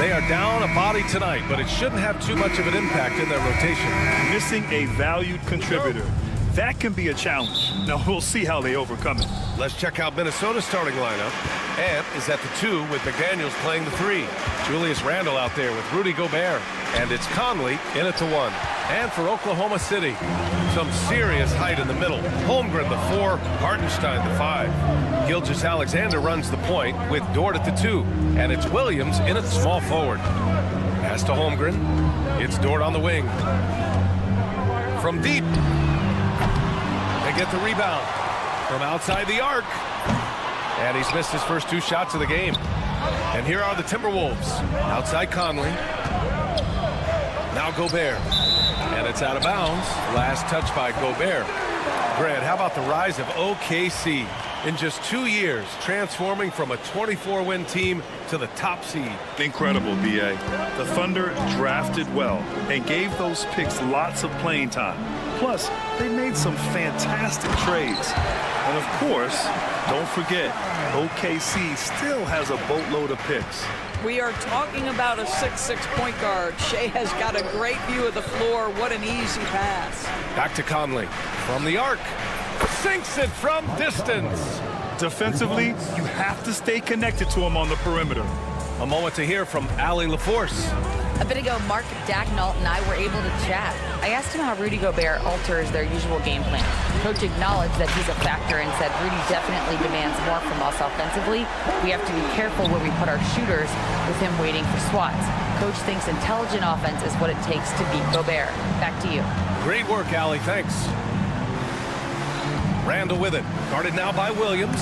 They are down a body tonight, but it shouldn't have too much of an impact in their rotation. Missing a valued contributor. That can be a challenge. Now, we'll see how they overcome it. Let's check out Minnesota's starting lineup. Ant is at the 2 with McDaniels playing the 3. Julius Randle out there with Rudy Gobert. And it's Conley in at the 1. And for Oklahoma City, some serious height in the middle. Holmgren the 4, Hartenstein the 5. Gilgeous-Alexander runs the point with Dort at the 2. And it's Williams in at small forward. Pass to Holmgren. It's Dort on the wing. From deep. They get the rebound from outside the arc. And he's missed his first 2 shots of the game. And here are the Timberwolves. Outside Conley. Now Gobert. And it's out of bounds. Last touch by Gobert. Grant, how about the rise of OKC? In just 2 years, transforming from a 24-win team to the top seed. Incredible, B.A. The Thunder drafted well and gave those picks lots of playing time. Plus, they made some fantastic trades. And of course, don't forget, OKC still has a boatload of picks. We are talking about a 6'6" point guard. Shea has got a great view of the floor. What an easy pass. Back to Conley from the arc. Sinks it from distance. Defensively, you have to stay connected to him on the perimeter. A moment to hear from Allie LaForce. A bit ago, Mark Dacknault and I were able to chat. I asked him how Rudy Gobert alters their usual game plan. Coach acknowledged that he's a factor and said Rudy definitely demands more from us offensively. We have to be careful where we put our shooters with him waiting for swats. Coach thinks intelligent offense is what it takes to beat Gobert. Back to you. Great work, Allie. Thanks. Randle with it. Guarded now by Williams.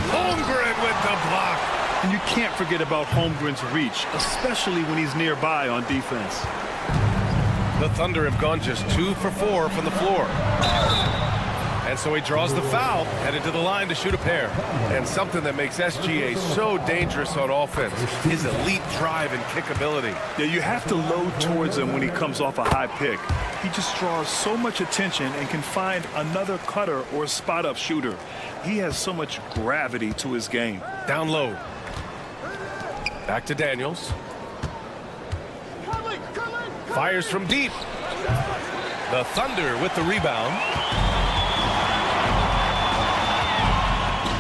Holmgren with the block. And you can't forget about Holmgren's reach, especially when he's nearby on defense. The Thunder have gone just 2 for 4 from the floor. And so he draws the foul, headed to the line to shoot a pair. And something that makes SGA so dangerous on offense, his elite drive and kick ability. Yeah, you have to load towards him when he comes off a high pick. He just draws so much attention and can find another cutter or spot-up shooter. He has so much gravity to his game. Down low. Back to Daniels. Fires from deep. The Thunder with the rebound.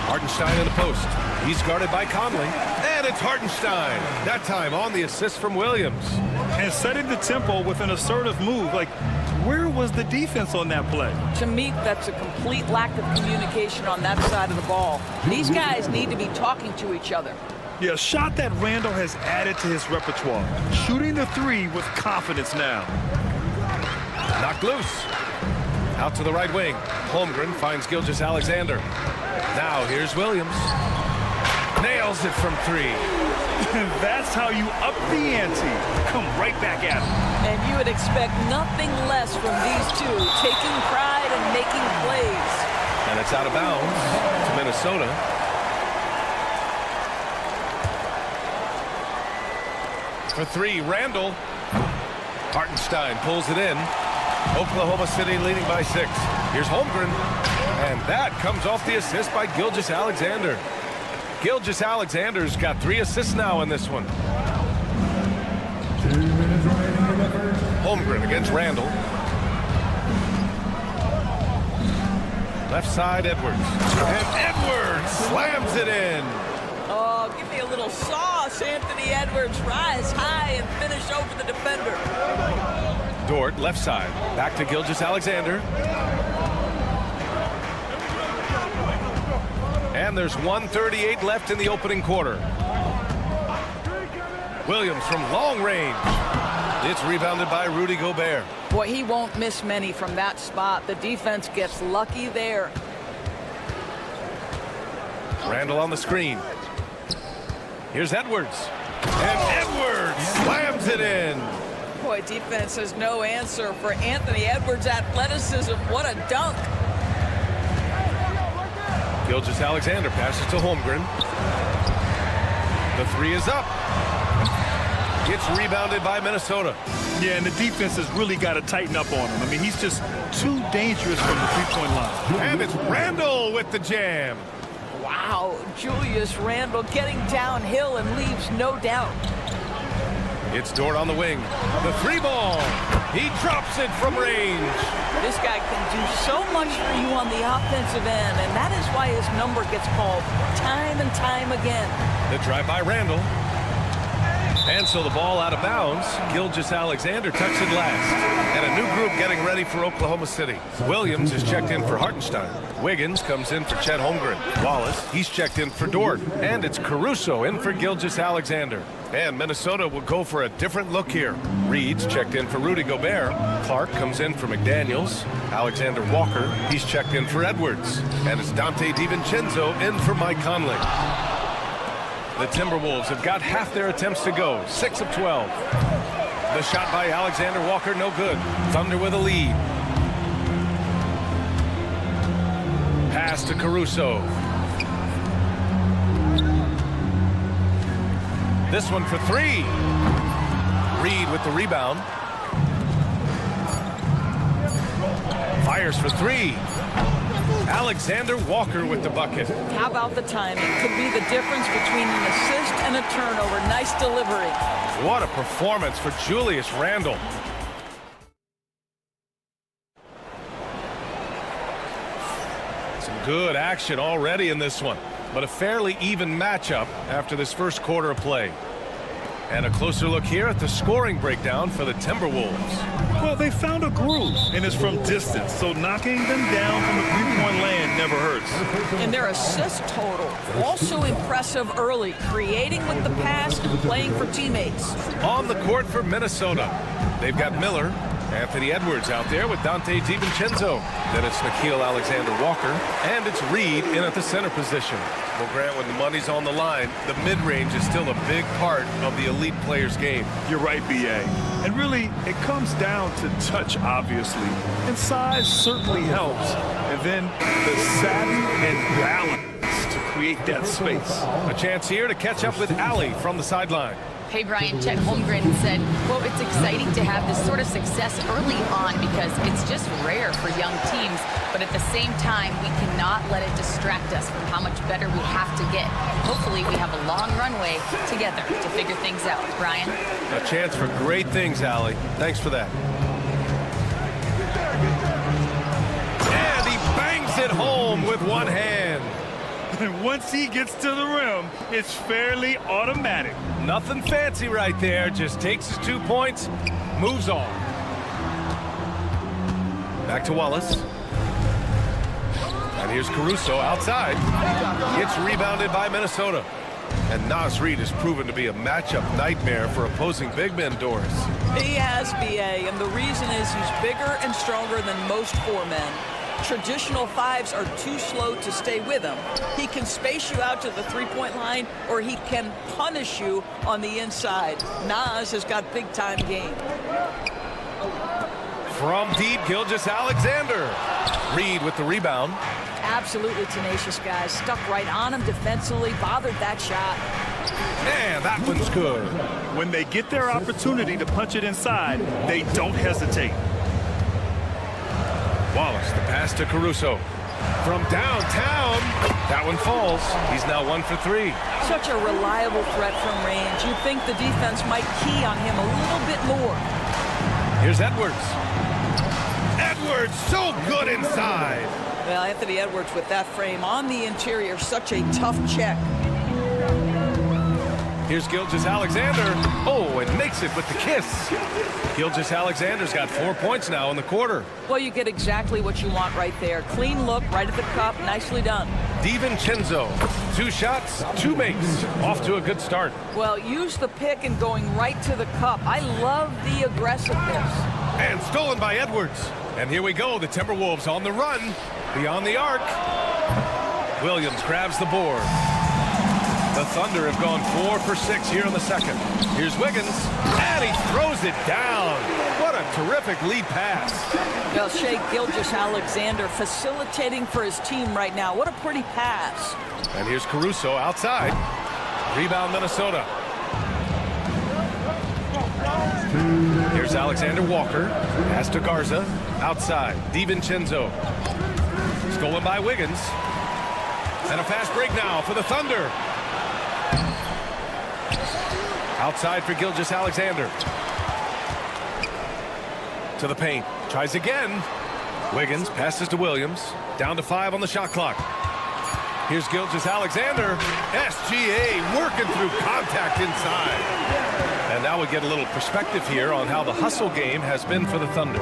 Hartenstein in the post. He's guarded by Conley. And it's Hartenstein. That time on the assist from Williams. And setting the tempo with an assertive move. Like, where was the defense on that play? To me, that's a complete lack of communication on that side of the ball. These guys need to be talking to each other. Yeah, a shot that Randle has added to his repertoire. Shooting the 3 with confidence now. Knocked loose. Out to the right wing. Holmgren finds Gilgeous-Alexander. Now here's Williams. Nails it from 3. That's how you up the ante. Come right back at him. And you would expect nothing less from these two, taking pride and making plays. And it's out of bounds to Minnesota. For 3, Randle. Hartenstein pulls it in. Oklahoma City leading by 6. Here's Holmgren. And that comes off the assist by Gilgeous-Alexander. Gilgeous-Alexander's got 3 assists now in this one. Holmgren against Randle. Left side, Edwards. And Edwards slams it in. Oh, give me a little sauce, Anthony Edwards. Rise high and finish over the defender. Dort, left side. Back to Gilgeous-Alexander. And there's 1:38 left in the opening quarter. Williams from long range. It's rebounded by Rudy Gobert. Boy, he won't miss many from that spot. The defense gets lucky there. Randle on the screen. Here's Edwards. And Edwards slams it in. Boy, defense has no answer for Anthony Edwards' athleticism. What a dunk. Gilgeous-Alexander passes to Holmgren. The 3 is up. Gets rebounded by Minnesota. Yeah, and the defense has really got to tighten up on him. I mean, he's just too dangerous from the 3-point line. And it's Randle with the jam. Wow, Julius Randle getting downhill and leaves no doubt. It's Dort on the wing. The 3-ball. He drops it from range. This guy can do so much for you on the offensive end, and that is why his number gets called time and time again. The drive by Randall. And so the ball out of bounds. Gilgeous-Alexander tucks it last. And a new group getting ready for Oklahoma City. Williams is checked in for Hartenstein. Wiggins comes in for Chet Holmgren. Wallace, he's checked in for Dort. And it's Caruso in for Gilgeous-Alexander. And Minnesota will go for a different look here. Reed's checked in for Rudy Gobert. Clark comes in for McDaniels. Alexander Walker, he's checked in for Edwards. And it's Dante DiVincenzo in for Mike Conley. The Timberwolves have got half their attempts to go, 6 of 12. The shot by Alexander Walker, no good. Thunder with a lead. Pass to Caruso. This one for 3. Reed with the rebound. Fires for 3. Alexander Walker with the bucket. How about the timing? Could be the difference between an assist and a turnover. Nice delivery. What a performance for Julius Randle. Some good action already in this one, but a fairly even matchup after this first quarter of play. And a closer look here at the scoring breakdown for the Timberwolves. Well, they found a groove, and it's from distance, so knocking them down from the three-point land never hurts. And their assist total, also impressive early, creating with the pass and playing for teammates. On the court for Minnesota, they've got Miller, Anthony Edwards out there with Dante DiVincenzo. Then it's Nickeil Alexander-Walker, and it's Reed in at the center position. Well, Grant, when the money's on the line, the mid-range is still a big part of the elite player's game. You're right, B.A. And really, it comes down to touch, obviously. And size certainly helps. And then the savvy and balance to create that space. A chance here to catch up with Allie from the sideline. Hey, Brian, Chet Holmgren said, quote, "It's exciting to have this sort of success early on because it's just rare for young teams. But at the same time, we cannot let it distract us from how much better we have to get. Hopefully, we have a long runway together to figure things out." Brian? A chance for great things, Allie. Thanks for that. And he bangs it home with one hand. And once he gets to the rim, it's fairly automatic. Nothing fancy right there. Just takes his 2 points, moves on. Back to Wallace. And here's Caruso outside. It's rebounded by Minnesota. And Naz Reid has proven to be a matchup nightmare for opposing big men, Doris. He has, B.A., and the reason is he's bigger and stronger than most 4 men. Traditional 5s are too slow to stay with him. He can space you out to the three-point line, or he can punish you on the inside. Naz has got big-time game. From deep, Gilgeous-Alexander. Reed with the rebound. Absolutely tenacious, guys. Stuck right on him defensively, bothered that shot. And that one's good. When they get their opportunity to punch it inside, they don't hesitate. Wallace, the pass to Caruso. From downtown, that one falls. He's now 1 for 3. Such a reliable threat from range. You'd think the defense might key on him a little bit more. Here's Edwards. Edwards, so good inside. Well, Anthony Edwards with that frame on the interior, such a tough check. Here's Gilgeous-Alexander. Oh, and makes it with the kiss. Gilgeous-Alexander's got 4 points now in the quarter. Well, you get exactly what you want right there. Clean look, right at the cup, nicely done. DiVincenzo, 2 shots, 2 makes. Off to a good start. Well, use the pick and going right to the cup. I love the aggressiveness. And stolen by Edwards. And here we go, the Timberwolves on the run. Beyond the arc. Williams grabs the board. The Thunder have gone 4 for 6 here in the second. Here's Wiggins, and he throws it down. What a terrific lead pass. Well, Shai Gilgeous-Alexander facilitating for his team right now. What a pretty pass. And here's Caruso outside. Rebound Minnesota. Here's Alexander Walker. Pass to Garza. Outside. DiVincenzo. Stolen by Wiggins. And a fast break now for the Thunder. Outside for Gilgeous-Alexander. To the paint. Tries again. Wiggins passes to Williams. Down to 5 on the shot clock. Here's Gilgeous-Alexander. SGA working through contact inside. And now we get a little perspective here on how the hustle game has been for the Thunder.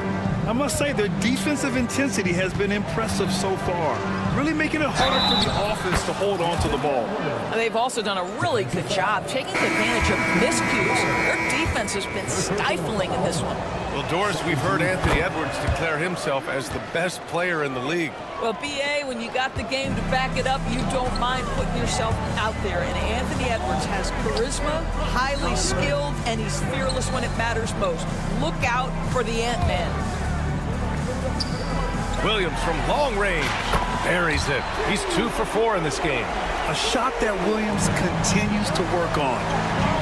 I must say their defensive intensity has been impressive so far. Really making it harder for the offense to hold on to the ball. They've also done a really good job taking advantage of miscues. Their defense has been stifling in this one. Well, Doris, we've heard Anthony Edwards declare himself as the best player in the league. Well, BA, when you got the game to back it up, you don't mind putting yourself out there. And Anthony Edwards has charisma, highly skilled, and he's fearless when it matters most. Look out for the Ant-Man. Williams from long range buries it. He's 2 for 4 in this game. A shot that Williams continues to work on.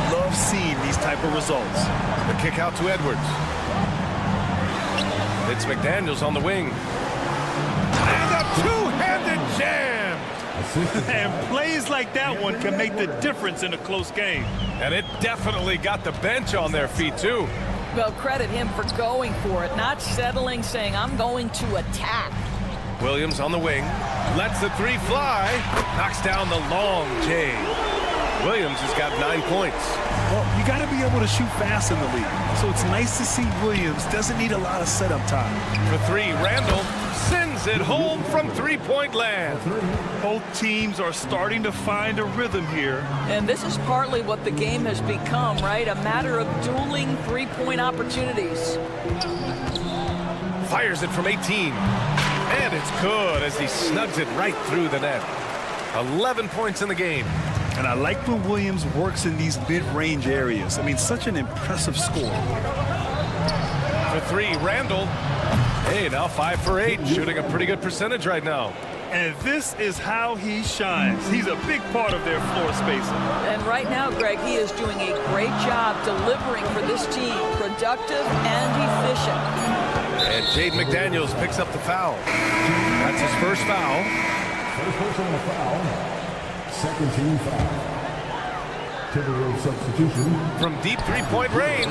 You love seeing these type of results. The kick out to Edwards. It's McDaniels on the wing. And a two-handed jam! And plays like that one can make the difference in a close game. And it definitely got the bench on their feet, too. Well, credit him for going for it, not settling, saying, I'm going to attack. Williams on the wing. Lets the 3 fly. Knocks down the long J. Williams has got 9 points. Well, you got to be able to shoot fast in the league. So it's nice to see Williams doesn't need a lot of setup time. For 3, Randall sends it home from 3-point land. Both teams are starting to find a rhythm here. And this is partly what the game has become, right? A matter of dueling 3-point opportunities. Fires it from 18. And it's good as he snugs it right through the net. 11 points in the game. And I like when Williams works in these mid-range areas. I mean, such an impressive score. For 3, Randall. Hey, now 5 for 8, shooting a pretty good percentage right now. And this is how he shines. He's a big part of their floor spacing. And right now, Greg, he is doing a great job delivering for this team. Productive and efficient. And Jaden McDaniels picks up the foul. That's his first foul. First personal foul. Second team foul. Typical substitution. From deep 3-point range.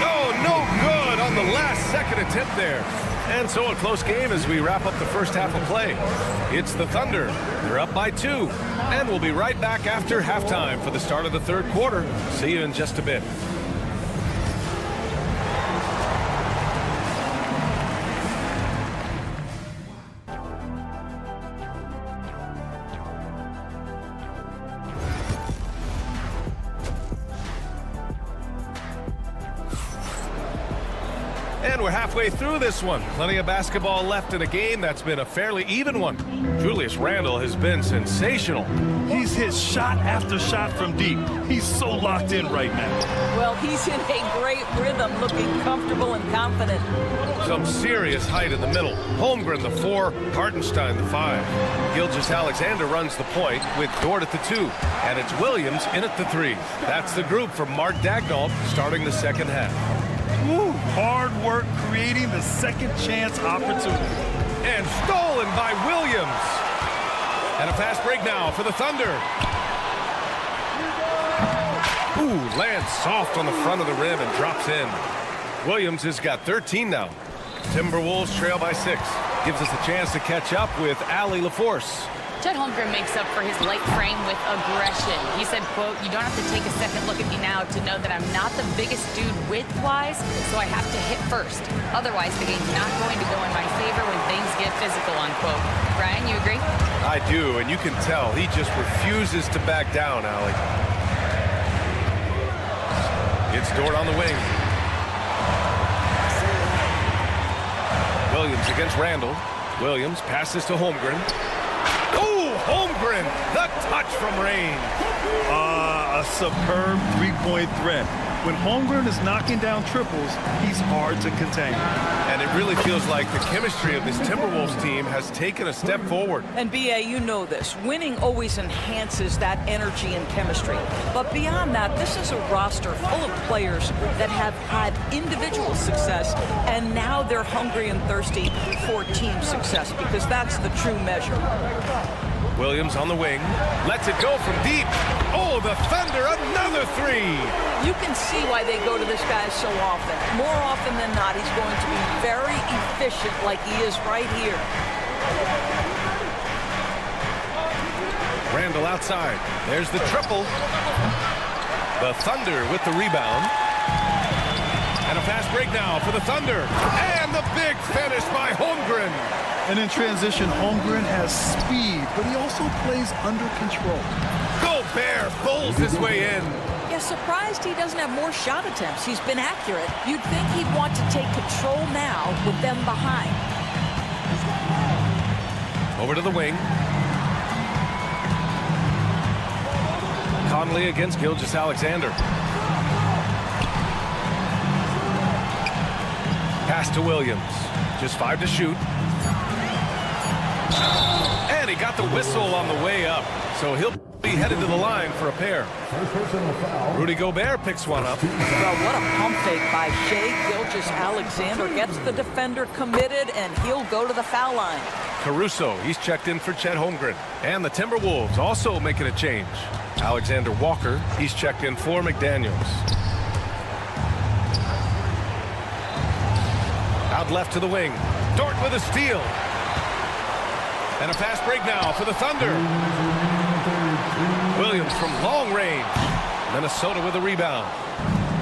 Oh, no good on the last second attempt there. And so a close game as we wrap up the first half of play. It's the Thunder. They're up by 2. And we'll be right back after halftime for the start of the third quarter. See you in just a bit. And we're halfway through this one. Plenty of basketball left in a game that's been a fairly even one. Julius Randle has been sensational. He's hit shot after shot from deep. He's so locked in right now. Well, he's in a great rhythm, looking comfortable and confident. Some serious height in the middle. Holmgren the 4, Hartenstein the 5. Gilgeous-Alexander runs the point with Dort at the 2. And it's Williams in at the 3. That's the group from Mark Daigneault starting the second half. Woo, hard work creating the second chance opportunity. And stolen by Williams. And a fast break now for the Thunder. Ooh, lands soft on the front of the rim and drops in. Williams has got 13 now. Timberwolves trail by 6. Gives us a chance to catch up with Allie LaForce. Chet Holmgren makes up for his light frame with aggression. He said, quote, "You don't have to take a second look at me now to know that I'm not the biggest dude width-wise, so I have to hit first. Otherwise, the game's not going to go in my favor when things get physical," unquote. Brian, you agree? I do, and you can tell he just refuses to back down, Allie. It's Dort on the wing. Williams against Randall. Williams passes to Holmgren. Oh, Holmgren, the touch from range. A superb three-point threat. When Holmgren is knocking down triples, he's hard to contain. And it really feels like the chemistry of this Timberwolves team has taken a step forward. And BA, you know this. Winning always enhances that energy and chemistry. But beyond that, this is a roster full of players that have had individual success, and now they're hungry and thirsty for team success, because that's the true measure. Williams on the wing. Lets it go from deep. Oh, Oh, the Thunder, another three. You can see why they go to this guy so often. More often than not, he's going to be very efficient like he is right here. Randall outside. There's the triple. The Thunder with the rebound. And a fast break now for the Thunder. And the big finish by Holmgren. And in transition, Holmgren has speed, but he also plays under control. Gobert bowls his way in. Yeah, surprised he doesn't have more shot attempts. He's been accurate. You'd think he'd want to take control now with them behind. Over to the wing. Conley against Gilgeous-Alexander. Pass to Williams. Just 5 to shoot. And he got the whistle on the way up. So he'll be headed to the line for a pair. Rudy Gobert picks one up. Well, what a pump fake by Shai Gilgeous-Alexander. Gets the defender committed, and he'll go to the foul line. Caruso, he's checked in for Chet Holmgren. And the Timberwolves also making a change. Alexander Walker, he's checked in for McDaniels. Out left to the wing. Dort with a steal. And a fast break now for the Thunder. Williams from long range. Minnesota with a rebound.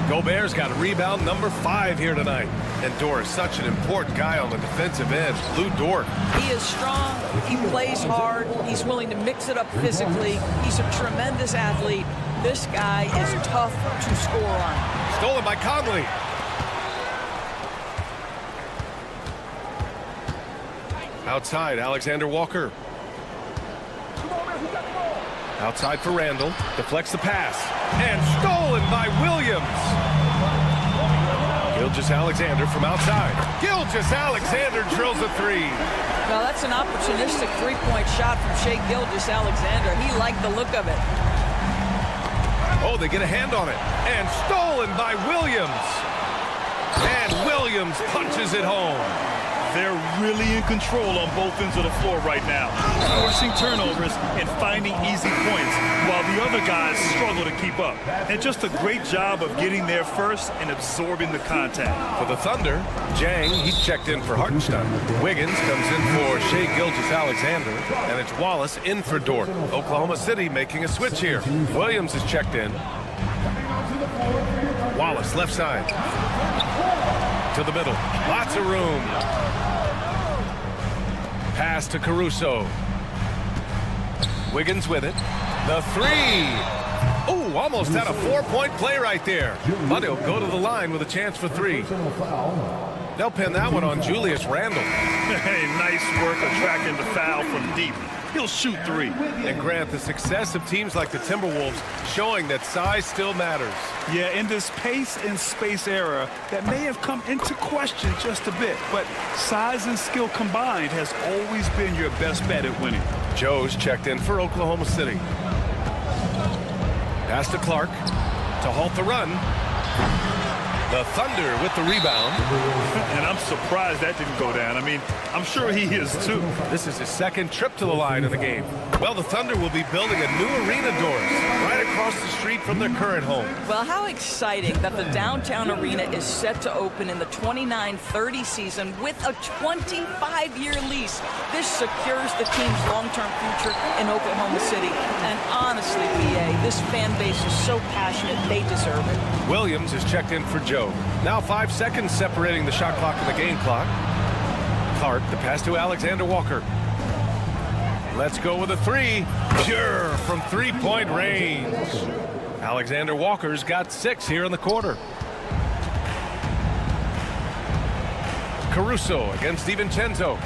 Gobert's got rebound number 5 here tonight. And Dort is such an important guy on the defensive end. Lou Dort. He is strong. He plays hard. He's willing to mix it up physically. He's a tremendous athlete. This guy is tough to score on. Stolen by Conley. Outside, Alexander Walker. Outside for Randall. Deflects the pass. And stolen by Williams. Gilgeous-Alexander from outside. Gilgeous-Alexander drills a 3. Now, that's an opportunistic three-point shot from Shai Gilgeous-Alexander. He liked the look of it. Oh, they get a hand on it. And stolen by Williams. And Williams punches it home. They're really in control on both ends of the floor right now, forcing turnovers and finding easy points, while the other guys struggle to keep up. And just a great job of getting there first and absorbing the contact. For the Thunder, Jang, he's checked in for Hartenstein. Wiggins comes in for Shai Gilgeous-Alexander, and it's Wallace in for Dort. Oklahoma City making a switch here. Williams is checked in. Wallace left side. To the middle. Lots of room. Pass to Caruso. Wiggins with it. The 3. Oh, almost had a 4-point play right there. But he'll go to the line with a chance for 3. They'll pin that one on Julius Randle. Hey, nice work attracting the foul from deep. He'll shoot 3. And Grant, the success of teams like the Timberwolves showing that size still matters. Yeah, in this pace and space era, that may have come into question just a bit, but size and skill combined has always been your best bet at winning. Joe's checked in for Oklahoma City. Pass to Clark to halt the run. The Thunder with the rebound. And I'm surprised that didn't go down. I mean, I'm sure he is too. This is his second trip to the line in the game. Well, the Thunder will be building a new arena doors right across the street from their current home. Well, how exciting that the downtown arena is set to open in the 29-30 season with a 25-year lease. This secures the team's long-term future in Oklahoma City. And honestly, BA, this fan base is so passionate, they deserve it. Williams is checked in for Joe. Now 5 seconds separating the shot clock and the game clock. Clark, the pass to Alexander Walker. Let's go with a 3. Pure from 3-point range. Alexander Walker's got 6 here in the quarter. Caruso against DiVincenzo.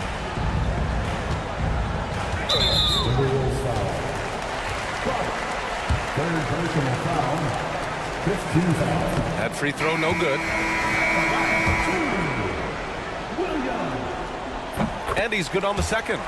Third personal foul. 15 fouls. That free throw no good. And he's good on the second.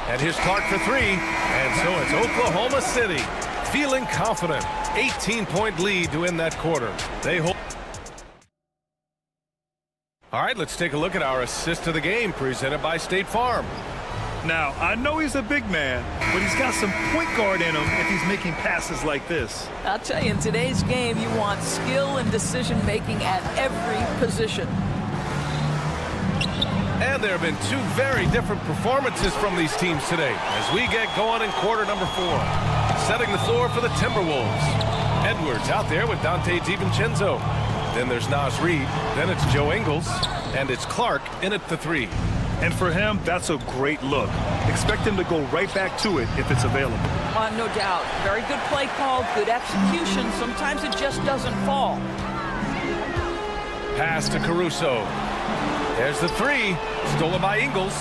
And here's Clark for 3. And so it's Oklahoma City feeling confident. 18-point lead to win that quarter. They hold. All right, let's take a look at our assist of the game presented by State Farm. Now, I know he's a big man, but he's got some point guard in him if he's making passes like this. I'll tell you, in today's game, you want skill and decision-making at every position. And there have been two very different performances from these teams today as we get going in quarter number 4. Setting the floor for the Timberwolves. Edwards out there with Dante DiVincenzo. Then there's Naz Reid. Then it's Joe Ingles. And it's Clark in at the 3. And for him, that's a great look. Expect him to go right back to it if it's available. No doubt. Very good play call, good execution. Sometimes it just doesn't fall. Pass to Caruso. There's the 3. Stolen by Ingles.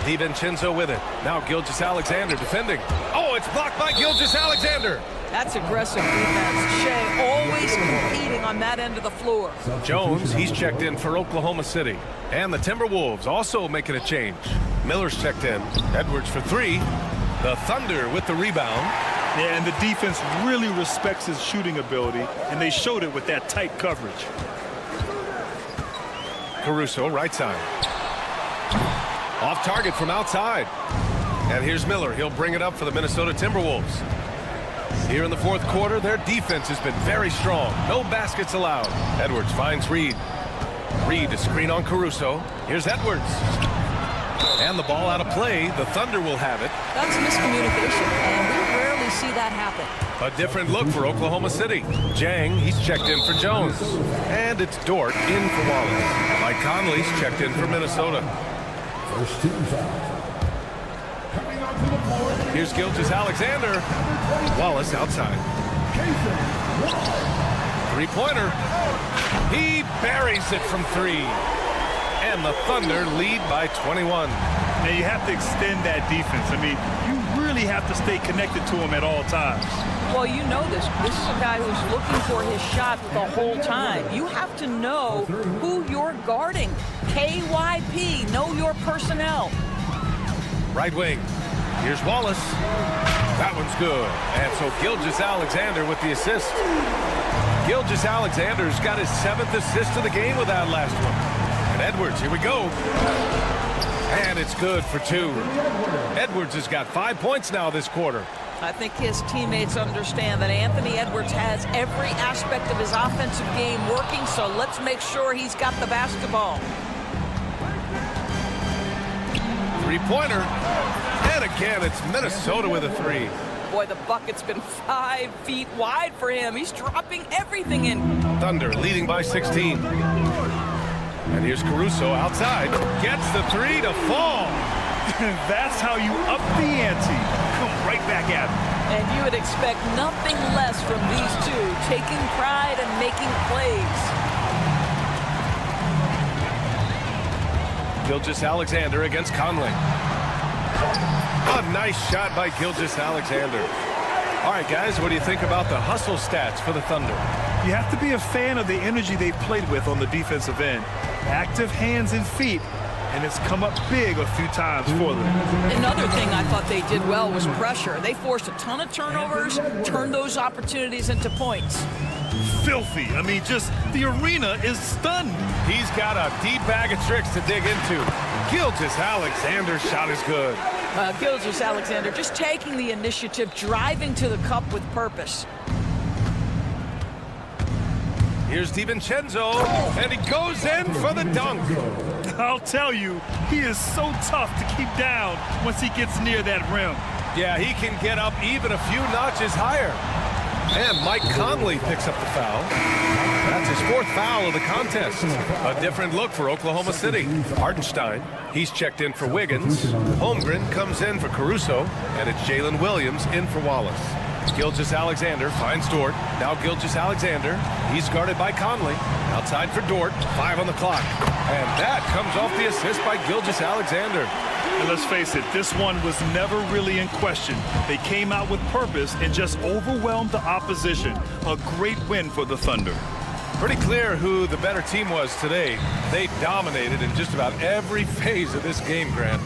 DiVincenzo with it. Now Gilgeous-Alexander defending. Oh, it's blocked by Gilgeous-Alexander. That's aggressive defense. Shea always competing on that end of the floor. Jones, he's checked in for Oklahoma City. And the Timberwolves also making a change. Miller's checked in. Edwards for 3. The Thunder with the rebound. Yeah, and the defense really respects his shooting ability, and they showed it with that tight coverage. Caruso, right side. Off target from outside. And here's Miller. He'll bring it up for the Minnesota Timberwolves. Here in the fourth quarter, their defense has been very strong. No baskets allowed. Edwards finds Reid. Reid to screen on Caruso. Here's Edwards. And the ball out of play. The Thunder will have it. That's miscommunication, and we rarely see that happen. A different look for Oklahoma City. Jang, he's checked in for Jones. And it's Dort in for Wallace. Mike Conley's checked in for Minnesota. First team foul. Coming onto the floor. Here's Gilgeous-Alexander. Wallace outside. Three-pointer. He buries it from 3. And the Thunder lead by 21. Now, you have to extend that defense. I mean, you really have to stay connected to him at all times. Well, you know this. This is a guy who's looking for his shot the whole time. You have to know who you're guarding. KYP, know your personnel. Right wing. Here's Wallace. That one's good. And so Gilgeous-Alexander with the assist. Gilgeous-Alexander's got his 7th assist of the game with that last one. And Edwards, here we go. And it's good for 2. Edwards has got 5 points now this quarter. I think his teammates understand that Anthony Edwards has every aspect of his offensive game working, so let's make sure he's got the basketball. Three-pointer. And again, it's Minnesota with a 3. Boy, the bucket's been 5 feet wide for him. He's dropping everything in. Thunder leading by 16. And here's Caruso outside. Gets the 3 to fall. That's how you up the ante. Come right back at him. And you would expect nothing less from these two, taking pride and making plays. Gilgeous-Alexander against Conley. A nice shot by Gilgeous-Alexander. All right, guys, what do you think about the hustle stats for the Thunder? You have to be a fan of the energy they've played with on the defensive end. Active hands and feet, and it's come up big a few times for them. Another thing I thought they did well was pressure. They forced a ton of turnovers, turned those opportunities into points. Filthy. I mean, just the arena is stunned. He's got a deep bag of tricks to dig into. Gilgeous-Alexander's shot is good. Gilgeous-Alexander just taking the initiative, driving to the cup with purpose. Here's DiVincenzo, and he goes in for the dunk. I'll tell you, he is so tough to keep down once he gets near that rim. Yeah, he can get up even a few notches higher. And Mike Conley picks up the foul. That's his 4th foul of the contest. A different look for Oklahoma City. Hartenstein, he's checked in for Wiggins. Holmgren comes in for Caruso, and it's Jalen Williams in for Wallace. Gilgeous-Alexander finds Dort. Now Gilgeous-Alexander. He's guarded by Conley. Outside for Dort. 5 on the clock. And that comes off the assist by Gilgeous-Alexander. And let's face it, this one was never really in question. They came out with purpose and just overwhelmed the opposition. A great win for the Thunder. Pretty clear who the better team was today. They dominated in just about every phase of this game, Grant.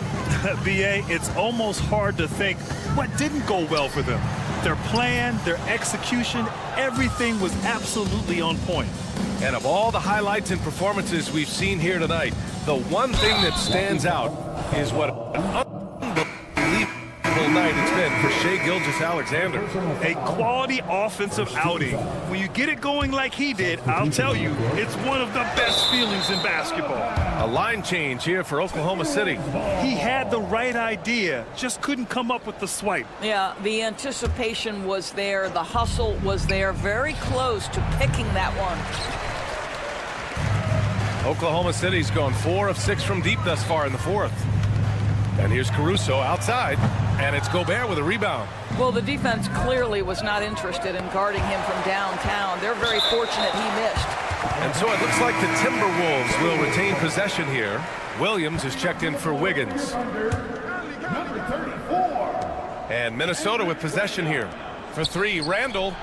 B.A., it's almost hard to think what didn't go well for them. Their plan, their execution, everything was absolutely on point. And of all the highlights and performances we've seen here tonight, the one thing that stands out is what an unbelievable night it's been for Shai Gilgeous-Alexander. A quality offensive outing. When you get it going like he did, I'll tell you, it's one of the best feelings in basketball. A line change here for Oklahoma City. He had the right idea, just couldn't come up with the swipe. Yeah, the anticipation was there. The hustle was there. Very close to picking that one. Oklahoma City's gone 4 of 6 from deep thus far in the fourth. And here's Caruso outside, and it's Gobert with a rebound. Well, the defense clearly was not interested in guarding him from downtown. They're very fortunate he missed. And so it looks like the Timberwolves will retain possession here. Williams is checked in for Wiggins. And Minnesota with possession here. For 3, Randall.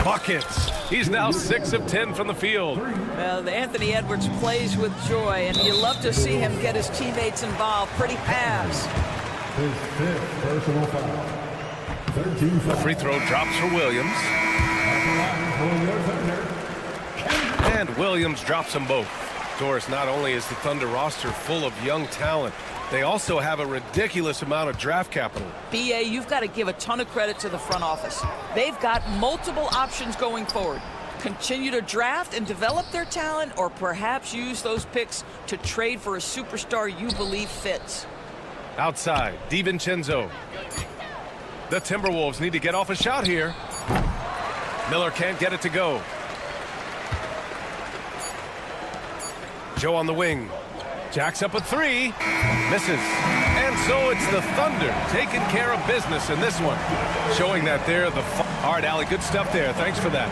Buckets. He's now 6 of 10 from the field. Anthony Edwards plays with joy, and you love to see him get his teammates involved. Pretty pass. His 5th personal foul. 13 The free throw drops for Williams. And Williams drops them both. Doris, not only is the Thunder roster full of young talent, they also have a ridiculous amount of draft capital. BA, you've got to give a ton of credit to the front office. They've got multiple options going forward. Continue to draft and develop their talent, or perhaps use those picks to trade for a superstar you believe fits. Outside, DiVincenzo. The Timberwolves need to get off a shot here. Miller can't get it to go. Joe on the wing. Jacks up a 3. Misses. And so it's the Thunder taking care of business in this one. Showing that they're the... All right, Allie, good stuff there. Thanks for that.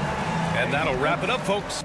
And that'll wrap it up, folks.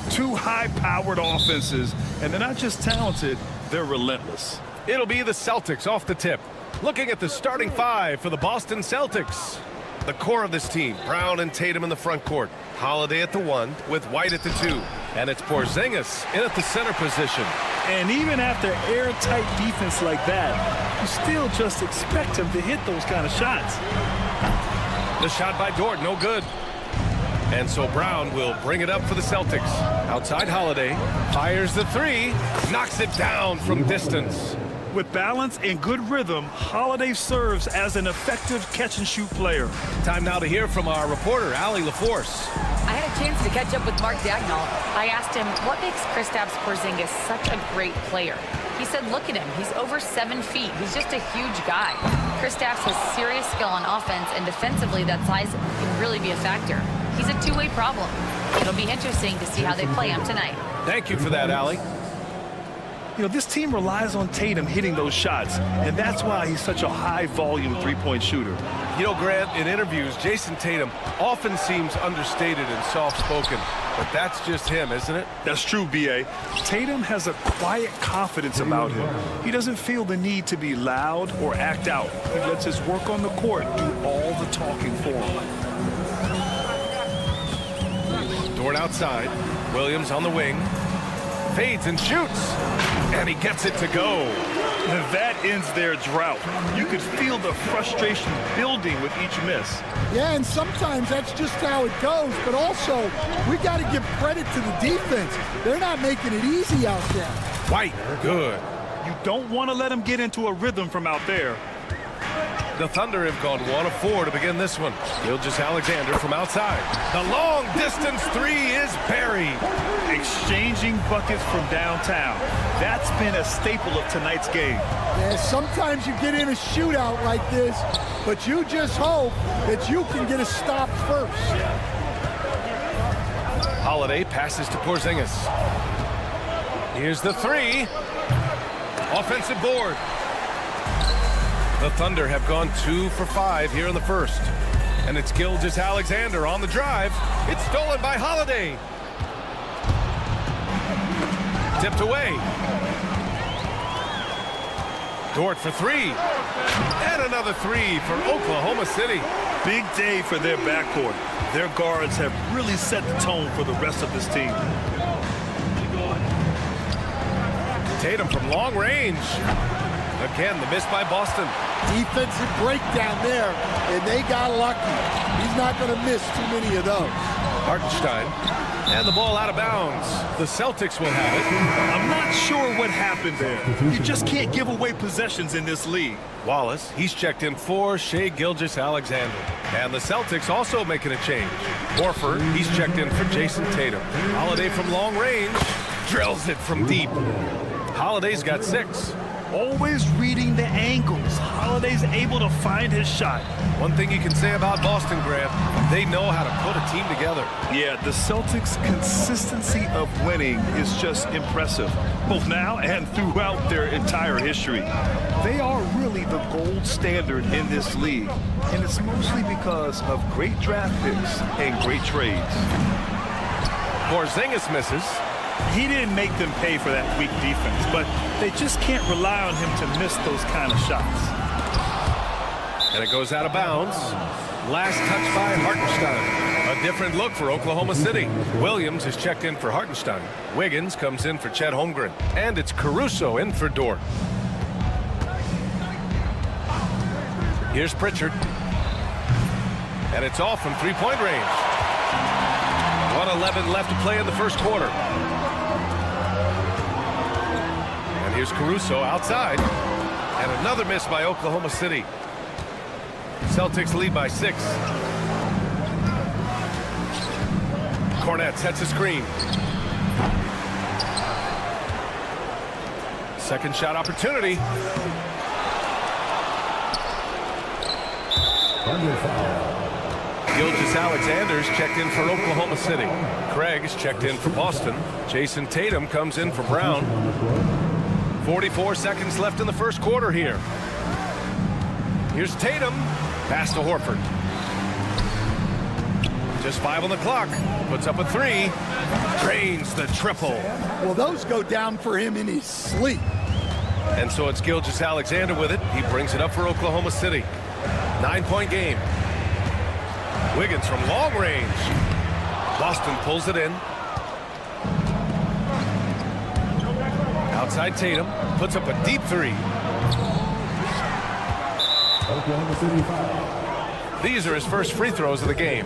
Two high-powered offenses, and they're not just talented, they're relentless. It'll be the Celtics off the tip. Looking at the starting five for the Boston Celtics. The core of this team, Brown and Tatum in the front court. Holiday at the 1 with White at the 2. And it's Porzingis in at the center position. And even after airtight defense like that, you still just expect him to hit those kind of shots. The shot by Dort, no good. And so Brown will bring it up for the Celtics. Outside Holiday, fires the 3, knocks it down from distance. With balance and good rhythm, Holiday serves as an effective catch-and-shoot player. Time now to hear from our reporter, Allie LaForce. I had a chance to catch up with Mark Dagnall. I asked him, what makes Kristaps Porzingis such a great player? He said, look at him. He's over 7 feet. He's just a huge guy. Kristaps has serious skill on offense, and defensively, that size can really be a factor. He's a two-way problem. It'll be interesting to see how they play him tonight. Thank you for that, Allie. You know, this team relies on Tatum hitting those shots, and that's why he's such a high-volume three-point shooter. You know, Grant, in interviews, Jason Tatum often seems understated and soft-spoken, but that's just him, isn't it? That's true, B.A. Tatum has a quiet confidence about him. He doesn't feel the need to be loud or act out. He lets his work on the court do all the talking for him. Dort outside. Williams on the wing. Fades and shoots. And he gets it to go. That ends their drought. You could feel the frustration building with each miss. Yeah, and sometimes that's just how it goes. But also, we got to give credit to the defense. They're not making it easy out there. White, good. You don't want to let him get into a rhythm from out there. The Thunder have gone 1 of 4 to begin this one. Gilgeous-Alexander from outside. The long distance 3 is buried. Exchanging buckets from downtown. That's been a staple of tonight's game. Yeah, sometimes you get in a shootout like this, but you just hope that you can get a stop first. Holiday passes to Porzingis. Here's the 3. Offensive board. The Thunder have gone 2 for 5 here in the first. And it's Gilgeous-Alexander on the drive. It's stolen by Holiday. Tipped away. Dort for 3. And another 3 for Oklahoma City. Big day for their backcourt. Their guards have really set the tone for the rest of this team. Tatum from long range. Again, the miss by Boston. Defensive breakdown there, and they got lucky. He's not going to miss too many of those. Hartenstein. And the ball out of bounds. The Celtics will have it. I'm not sure what happened there. You just can't give away possessions in this league. Wallace, he's checked in for Shai Gilgeous-Alexander. And the Celtics also making a change. Horford, he's checked in for Jason Tatum. Holiday from long range. Drills it from deep. Holiday's got 6. Always reading the angles. Holiday's able to find his shot. One thing you can say about Boston, Grant, they know how to put a team together. Yeah, the Celtics' consistency of winning is just impressive, both now and throughout their entire history. They are really the gold standard in this league, and it's mostly because of great draft picks and great trades. Porzingis misses. He didn't make them pay for that weak defense, but they just can't rely on him to miss those kind of shots. And it goes out of bounds. Last touch by Hartenstein. A different look for Oklahoma City. Williams is checked in for Hartenstein. Wiggins comes in for Chet Holmgren. And it's Caruso in for Dort. Here's Pritchard. And it's off from three-point range. 1:11 left to play in the first quarter. And here's Caruso outside. And another miss by Oklahoma City. Celtics lead by 6. Cornette sets a screen. Second shot opportunity. Gilgeous-Alexander's checked in for Oklahoma City. Craig's checked in for Boston. Jason Tatum comes in for Brown. 44 seconds left in the first quarter here. Here's Tatum. Pass to Horford. Just 5 on the clock. Puts up a 3. Drains the triple. Well, those go down for him in his sleep. And so it's Gilgeous-Alexander with it. He brings it up for Oklahoma City. 9-point game. Wiggins from long range. Boston pulls it in. Outside Tatum. Puts up a deep 3. Oklahoma City foul. These are his first free throws of the game.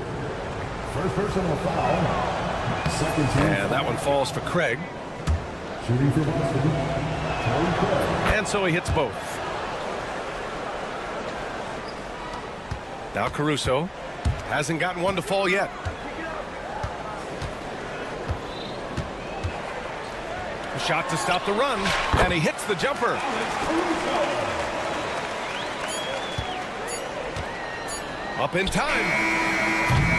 First personal foul. Second team. And that one falls for Craig. Shooting for Boston. Torrey Craig. And so he hits both. Now Caruso hasn't gotten one to fall yet. A shot to stop the run, and he hits the jumper. Up in time.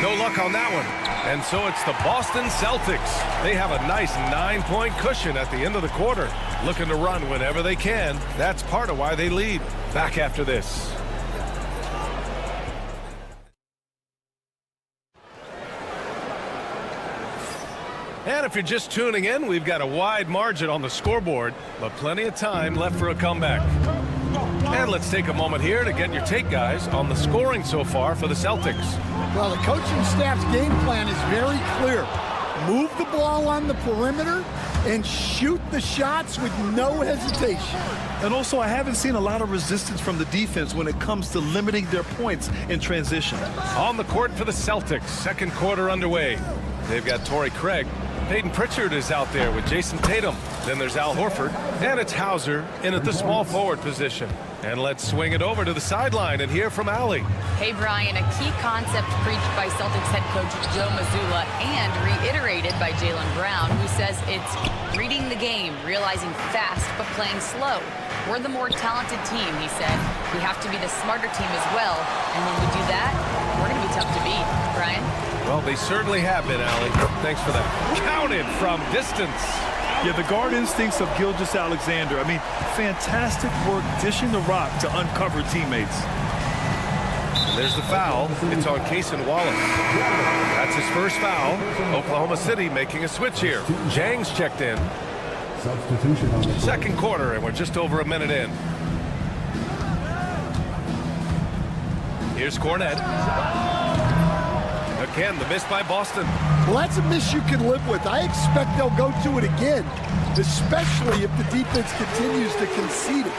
No luck on that one. And so it's the Boston Celtics. They have a nice 9-point cushion at the end of the quarter. Looking to run whenever they can. That's part of why they lead. Back after this. And if you're just tuning in, we've got a wide margin on the scoreboard, but plenty of time left for a comeback. And let's take a moment here to get your take, guys, on the scoring so far for the Celtics. Well, the coaching staff's game plan is very clear. Move the ball on the perimeter and shoot the shots with no hesitation. And also, I haven't seen a lot of resistance from the defense when it comes to limiting their points in transition. On the court for the Celtics, second quarter underway. They've got Torrey Craig. Peyton Pritchard is out there with Jason Tatum. Then there's Al Horford. And it's Hauser in at the small forward position. And let's swing it over to the sideline and hear from Allie. Hey, Brian, a key concept preached by Celtics head coach Joe Mazzulla and reiterated by Jaylen Brown, who says it's reading the game, realizing fast but playing slow. We're the more talented team, he said. We have to be the smarter team as well. And when we do that, we're going to be tough to beat. Brian? Well, they certainly have been, Allie. Thanks for that. Counted from distance. Yeah, the guard instincts of Gilgeous-Alexander. I mean, fantastic work dishing the rock to uncover teammates. And there's the foul. It's on Cason Wallace. That's his first foul. Oklahoma City making a switch here. Jang's checked in. Substitution on the Second quarter, and we're just over a minute in. Here's Cornette. Again, the miss by Boston. Well, that's a miss you can live with. I expect they'll go to it again, especially if the defense continues to concede it.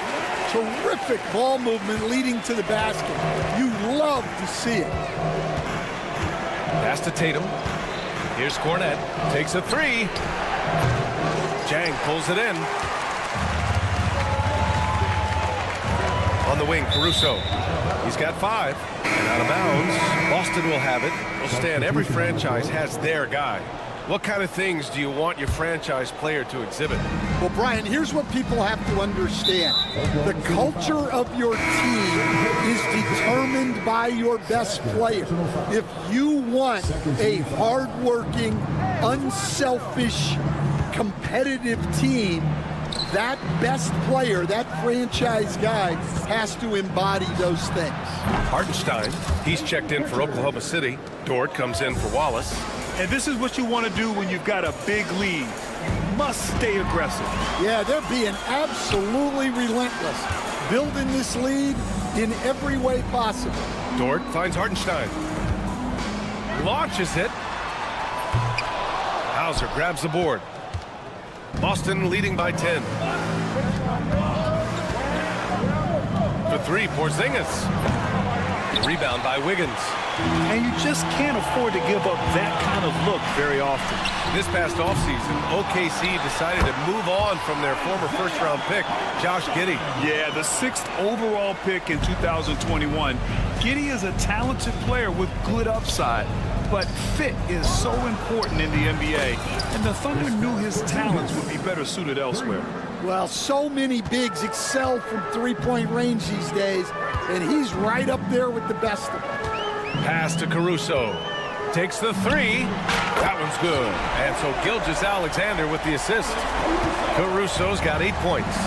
Terrific ball movement leading to the basket. You love to see it. Pass to Tatum. Here's Cornette. Takes a 3. Jang pulls it in. On the wing, Caruso. He's got 5. And out of bounds. Boston will have it. Well, Stan, every franchise has their guy. What kind of things do you want your franchise player to exhibit? Well, Brian, here's what people have to understand. The culture of your team is determined by your best player. If you want a hardworking, unselfish, competitive team, that best player, that franchise guy, has to embody those things. Hartenstein, he's checked in for Oklahoma City. Dort comes in for Wallace. And this is what you want to do when you've got a big lead. You must stay aggressive. Yeah, they're being absolutely relentless, building this lead in every way possible. Dort finds Hartenstein. Launches it. Hauser grabs the board. Boston leading by 10. For 3, Porzingis. Rebound by Wiggins. And you just can't afford to give up that kind of look very often. This past offseason, OKC decided to move on from their former first-round pick, Josh Giddey. Yeah, the 6th overall pick in 2021. Giddey is a talented player with good upside, but fit is so important in the NBA, and the Thunder knew his talents would be better suited elsewhere. Well, so many bigs excel from three-point range these days, and he's right up there with the best of them. Pass to Caruso. Takes the 3. That one's good. And so Gilgeous-Alexander with the assist. Caruso's got 8 points.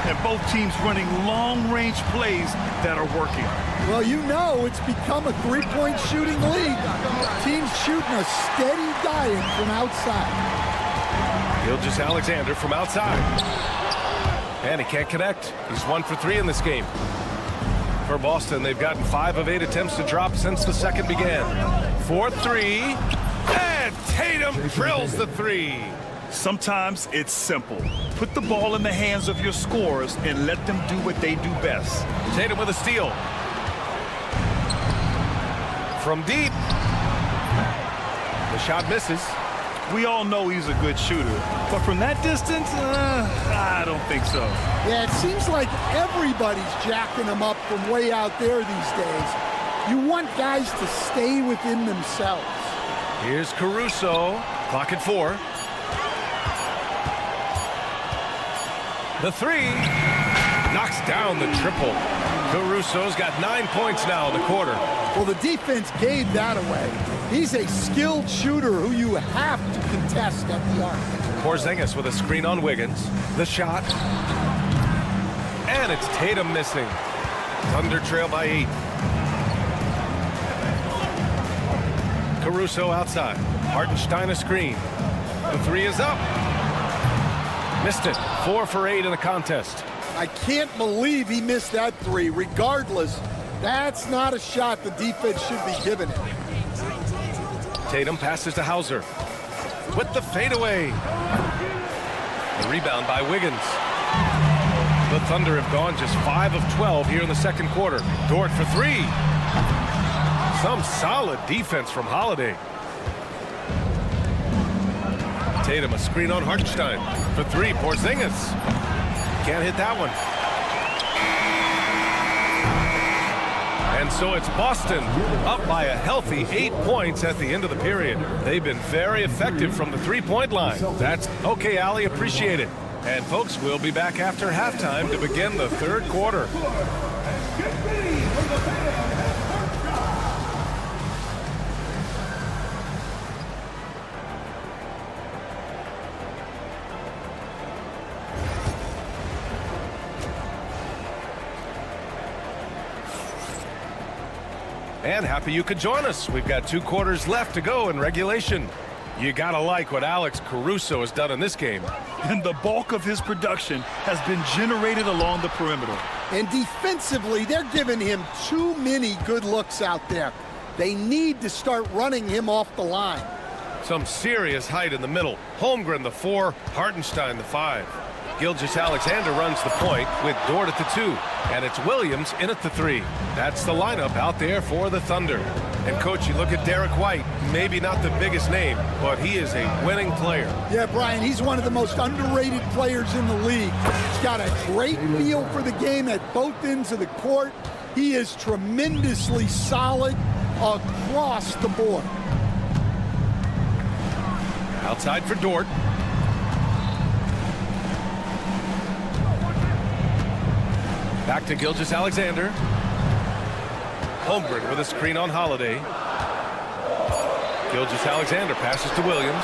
and both teams running long-range plays that are working. Well, you know it's become a three-point shooting league. Teams shooting a steady diet from outside. Gilgeous-Alexander from outside. And he can't connect. He's 1 for 3 in this game. For Boston, they've gotten 5 of 8 attempts to drop since the second began. 4-3. And Tatum drills the 3. Sometimes it's simple. Put the ball in the hands of your scorers and let them do what they do best. Tatum with a steal. From deep. The shot misses. We all know he's a good shooter, but from that distance, I don't think so. Yeah, it seems like everybody's jacking him up from way out there these days. You want guys to stay within themselves. Here's Caruso. Clock at 4. The 3 knocks down the triple. Caruso's got 9 points now in the quarter. Well, the defense gave that away. He's a skilled shooter who you have to contest at the arc. Porzingis with a screen on Wiggins. The shot. And it's Tatum missing. Thunder trail by 8. Caruso outside. Hartenstein a screen. The 3 is up. Missed it. 4 for 8 in the contest. I can't believe he missed that 3. Regardless, that's not a shot the defense should be giving him. Tatum passes to Hauser. With the fadeaway. The rebound by Wiggins. The Thunder have gone just 5 of 12 here in the second quarter. Dort for 3. Some solid defense from Holiday. Tatum a screen on Hartenstein. For 3, Porzingis. Can't hit that one. And so it's Boston up by a healthy 8 points at the end of the period. They've been very effective from the three-point line. That's okay, Allie. Appreciate it. And folks, we'll be back after halftime to begin the third quarter. And happy you could join us. We've got 2 quarters left to go in regulation. You gotta like what Alex Caruso has done in this game. And the bulk of his production has been generated along the perimeter. And defensively, they're giving him too many good looks out there. They need to start running him off the line. Some serious height in the middle. Holmgren the 4, Hartenstein the 5. Gilgeous-Alexander runs the point with Dort at the 2. And it's Williams in at the 3. That's the lineup out there for the Thunder. And coach, you look at Derek White, maybe not the biggest name, but he is a winning player. Yeah, Brian, he's one of the most underrated players in the league. He's got a great feel for the game at both ends of the court. He is tremendously solid across the board. Outside for Dort. Back to Gilgeous-Alexander. Holmgren with a screen on Holiday. Gilgeous-Alexander passes to Williams.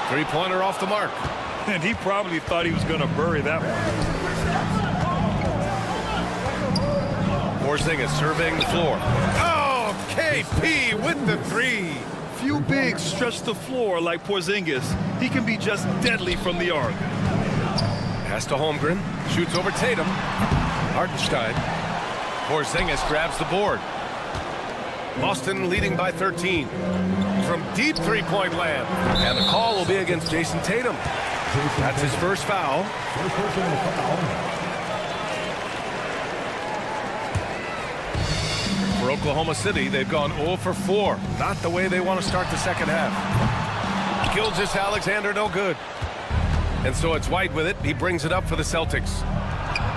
Three-pointer off the mark. And he probably thought he was going to bury that one. Porzingis surveying the floor. Oh, KP with the 3. Few bigs stretch the floor like Porzingis. He can be just deadly from the arc. Pass to Holmgren. Shoots over Tatum. Hartenstein. Porzingis grabs the board. Boston leading by 13. From deep three-point land. And the call will be against Jason Tatum. That's his first foul. For Oklahoma City, they've gone 0 for 4. Not the way they want to start the second half. Gilgeous-Alexander no good. And so it's White with it. He brings it up for the Celtics.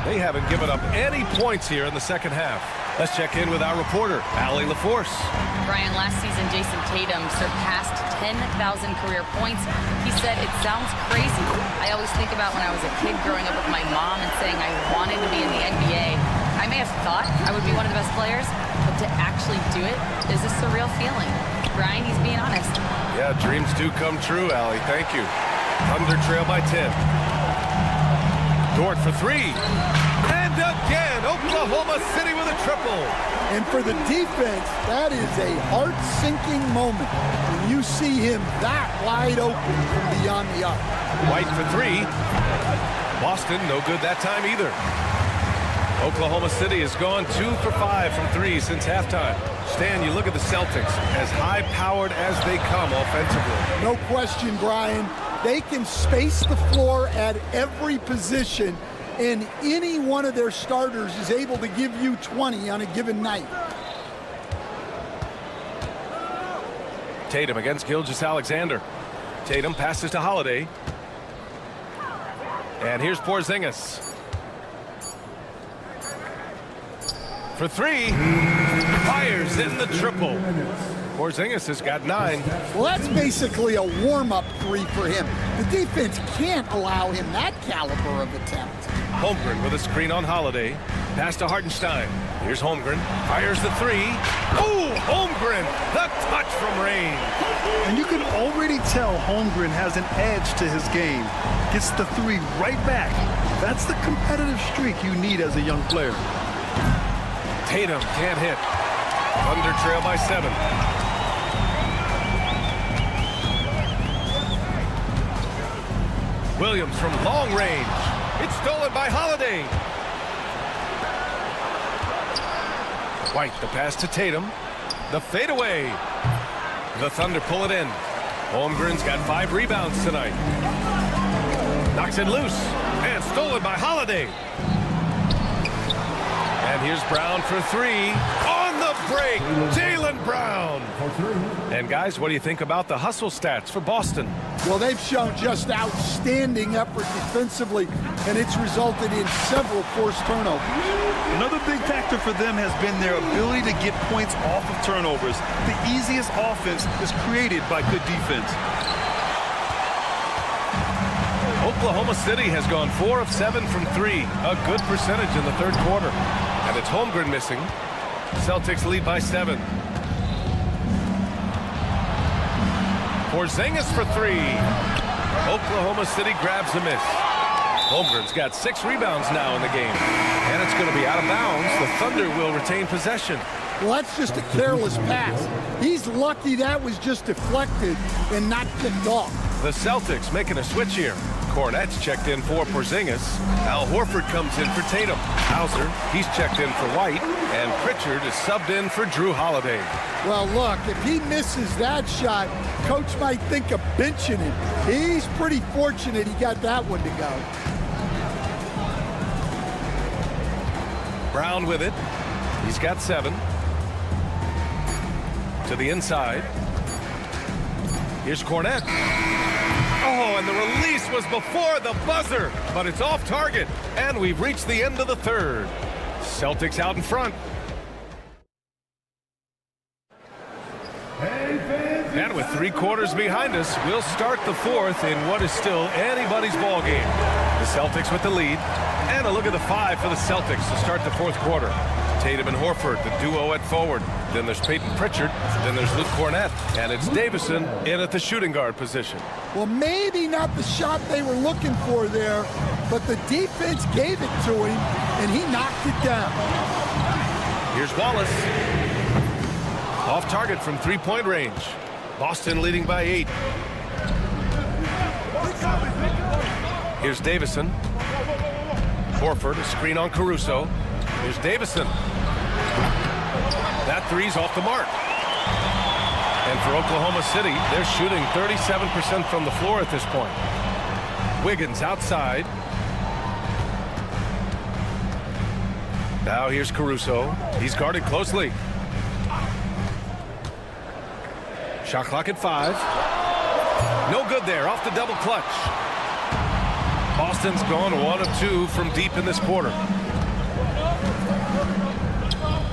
They haven't given up any points here in the second half. Let's check in with our reporter, Allie LaForce. Brian, last season, Jason Tatum surpassed 10,000 career points. He said, "It sounds crazy. I always think about when I was a kid growing up with my mom and saying I wanted to be in the NBA. I may have thought I would be one of the best players, but to actually do it is a surreal feeling." Brian, he's being honest. Yeah, dreams do come true, Allie. Thank you. Thunder trail by 10. Dort for three. And again, Oklahoma City with a triple. And for the defense, that is a heart-sinking moment when you see him that wide open from beyond the arc. White for three. Boston, no good that time either. Oklahoma City has gone 2 for 5 from three since halftime. Stan, you look at the Celtics, as high-powered as they come offensively. No question, Brian. They can space the floor at every position, and any one of their starters is able to give you 20 on a given night. Tatum against Gilgeous-Alexander. Tatum passes to Holiday. And here's Porzingis. For three. Fires in the triple. Porzingis has got 9. Well, that's basically a warm-up three for him. The defense can't allow him that caliber of attempt. Holmgren with a screen on Holiday. Pass to Hartenstein. Here's Holmgren. Fires the three. Oh, Holmgren! The touch from range. And you can already tell Holmgren has an edge to his game. Gets the three right back. That's the competitive streak you need as a young player. Tatum can't hit. Thunder trail by 7. Williams from long range. It's stolen by Holiday. White, the pass to Tatum. The fadeaway. The Thunder pull it in. Holmgren's got 5 rebounds tonight. Knocks it loose. And stolen by Holiday. And here's Brown for 3. On the break, Jaylen Brown. And guys, what do you think about the hustle stats for Boston? Well, they've shown just outstanding effort defensively, and it's resulted in several forced turnovers. Another big factor for them has been their ability to get points off of turnovers. The easiest offense is created by good defense. Oklahoma City has gone 4 of 7 from 3, a good percentage in the third quarter. And it's Holmgren missing. Celtics lead by 7. Porzingis for 3. Oklahoma City grabs a miss. Holmgren's got 6 rebounds now in the game. And it's going to be out of bounds. The Thunder will retain possession. Well, that's just a careless pass. He's lucky that was just deflected and not picked off. The Celtics making a switch here. Cornette's checked in for Porzingis. Al Horford comes in for Tatum. Hauser, he's checked in for White. And Pritchard is subbed in for Drew Holiday. Well, look, if he misses that shot, coach might think of benching him. He's pretty fortunate he got that one to go. Brown with it. He's got 7. To the inside. Here's Cornette. Oh, and the release was before the buzzer, but it's off target, and we've reached the end of the third. Celtics out in front. And with 3 quarters behind us, we'll start the fourth in what is still anybody's ball game. The Celtics with the lead, and a look at the 5 for the Celtics to start the fourth quarter. Tatum and Horford, the duo at forward. Then there's Peyton Pritchard. Then there's Luke Cornette. And it's Davison in at the shooting guard position. Well, maybe not the shot they were looking for there, but the defense gave it to him, and he knocked it down. Here's Wallace. Off target from 3-point range. Boston leading by 8. Here's Davison. Horford, a screen on Caruso. Here's Davison. That three's off the mark. And for Oklahoma City, they're shooting 37% from the floor at this point. Wiggins outside. Now here's Caruso. He's guarded closely. Shot clock at 5. No good there, off the double clutch. Boston's gone 1 of 2 from deep in this quarter.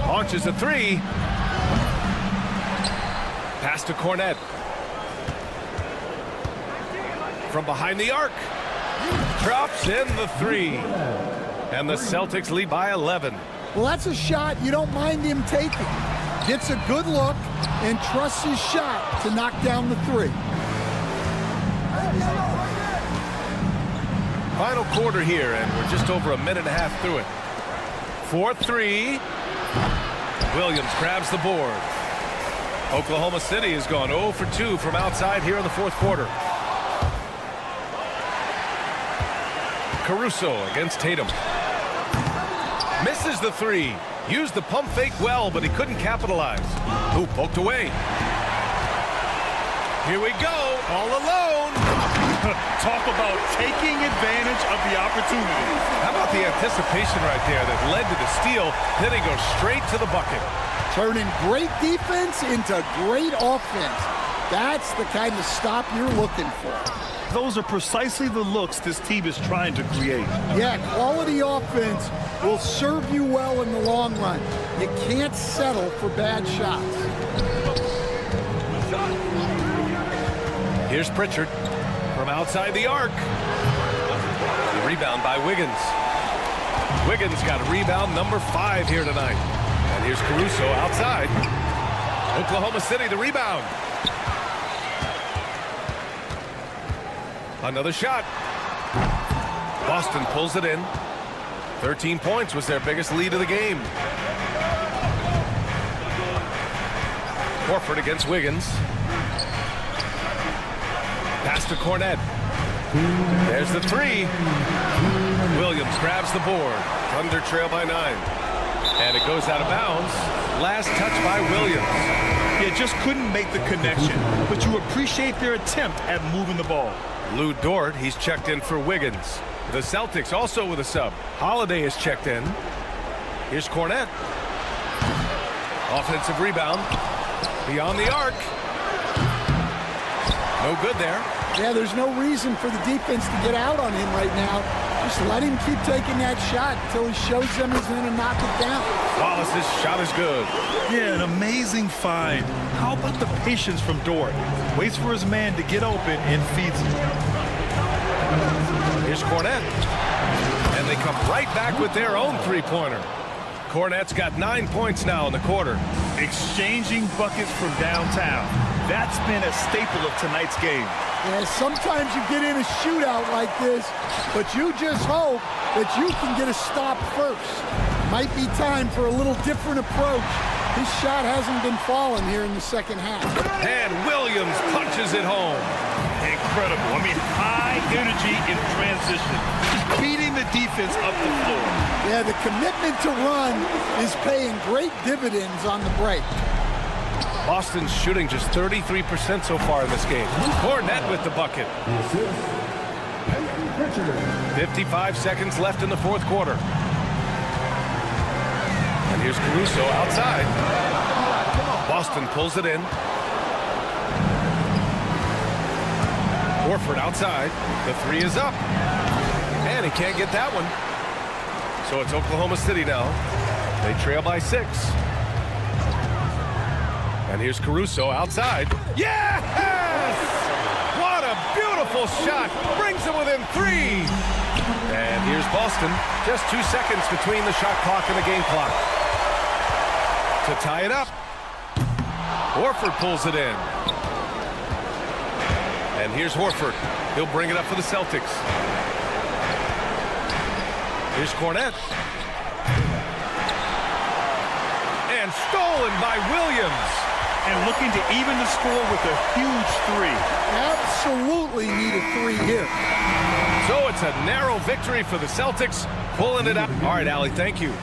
Launches a 3. Pass to Cornette. From behind the arc. Drops in the 3. And the Celtics lead by 11. Well, that's a shot you don't mind him taking. Gets a good look and trusts his shot to knock down the 3. Final quarter here, and we're just over a minute and a half through it. 4-3. Williams grabs the board. Oklahoma City has gone 0 for 2 from outside here in the fourth quarter. Caruso against Tatum. Misses the three. Used the pump fake well, but he couldn't capitalize. Who poked away. Here we go, all alone. Talk about taking advantage of the opportunity. How about the anticipation right there that led to the steal, then he goes straight to the bucket. Turning great defense into great offense. That's the kind of stop you're looking for. Those are precisely the looks this team is trying to create. Yeah, quality offense will serve you well in the long run. You can't settle for bad shots. Here's Pritchard from outside the arc. The rebound by Wiggins. Wiggins got rebound number 5 here tonight. And here's Caruso outside. Oklahoma City the rebound. Another shot. Boston pulls it in. 13 points was their biggest lead of the game. Horford against Wiggins. Pass to Cornette. There's the three. Williams grabs the board. Thunder trail by 9. And it goes out of bounds. Last touch by Williams. You just couldn't make the connection, but you appreciate their attempt at moving the ball. Lou Dort, he's checked in for Wiggins. The Celtics also with a sub. Holiday is checked in. Here's Cornette. Offensive rebound. Beyond the arc. No good there. Yeah, there's no reason for the defense to get out on him right now. Just let him keep taking that shot until he shows them he's going to knock it down. Wallace's shot is good. Yeah, an amazing find. How about the patience from Dort? Waits for his man to get open and feeds him. Here's Cornette. And they come right back with their own three-pointer. Cornette's got 9 points now in the quarter. Exchanging buckets from downtown. That's been a staple of tonight's game. Yeah, sometimes you get in a shootout like this, but you just hope that you can get a stop first. Might be time for a little different approach. His shot hasn't been falling here in the second half. And Williams punches it home. Incredible. I mean, high energy in transition. Just beating the defense up the floor. Yeah, the commitment to run is paying great dividends on the break. Boston's shooting just 33% so far in this game. Cornette with the bucket. 55 seconds left in the fourth quarter. And here's Caruso outside. Boston pulls it in. Horford outside. The three is up. And he can't get that one. So it's Oklahoma City now. They trail by 6. And here's Caruso outside. Yes! What a beautiful shot. Brings them within 3. And here's Boston. Just 2 seconds between the shot clock and the game clock. To tie it up. Horford pulls it in. And here's Horford. He'll bring it up for the Celtics. Here's Cornette. And stolen by Williams. And looking to even the score with a huge 3. Absolutely need a 3 here. So it's a narrow victory for the Celtics, pulling it out. All right, Allie, thank you.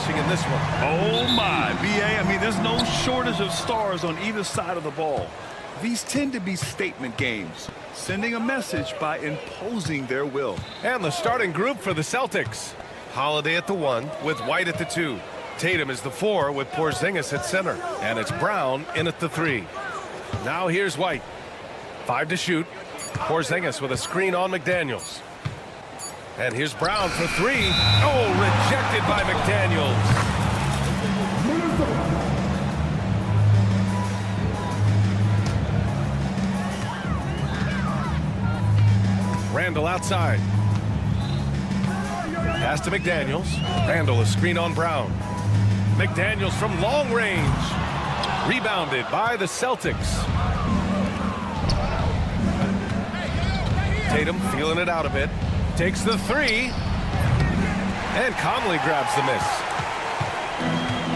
flashing in this one. Oh my, BA, I mean, there's no shortage of stars on either side of the ball. These tend to be statement games, sending a message by imposing their will. And the starting group for the Celtics. Holiday at the 1 with White at the 2. Tatum is the 4 with Porzingis at center. And it's Brown in at the 3. Now here's White. 5 to shoot. Porzingis with a screen on McDaniels. And here's Brown for 3. Oh, rejected by McDaniels. Randall outside. Pass to McDaniels. Randall a screen on Brown. McDaniels from long range. Rebounded by the Celtics. Tatum feeling it out a bit. Takes the 3. And Conley grabs the miss.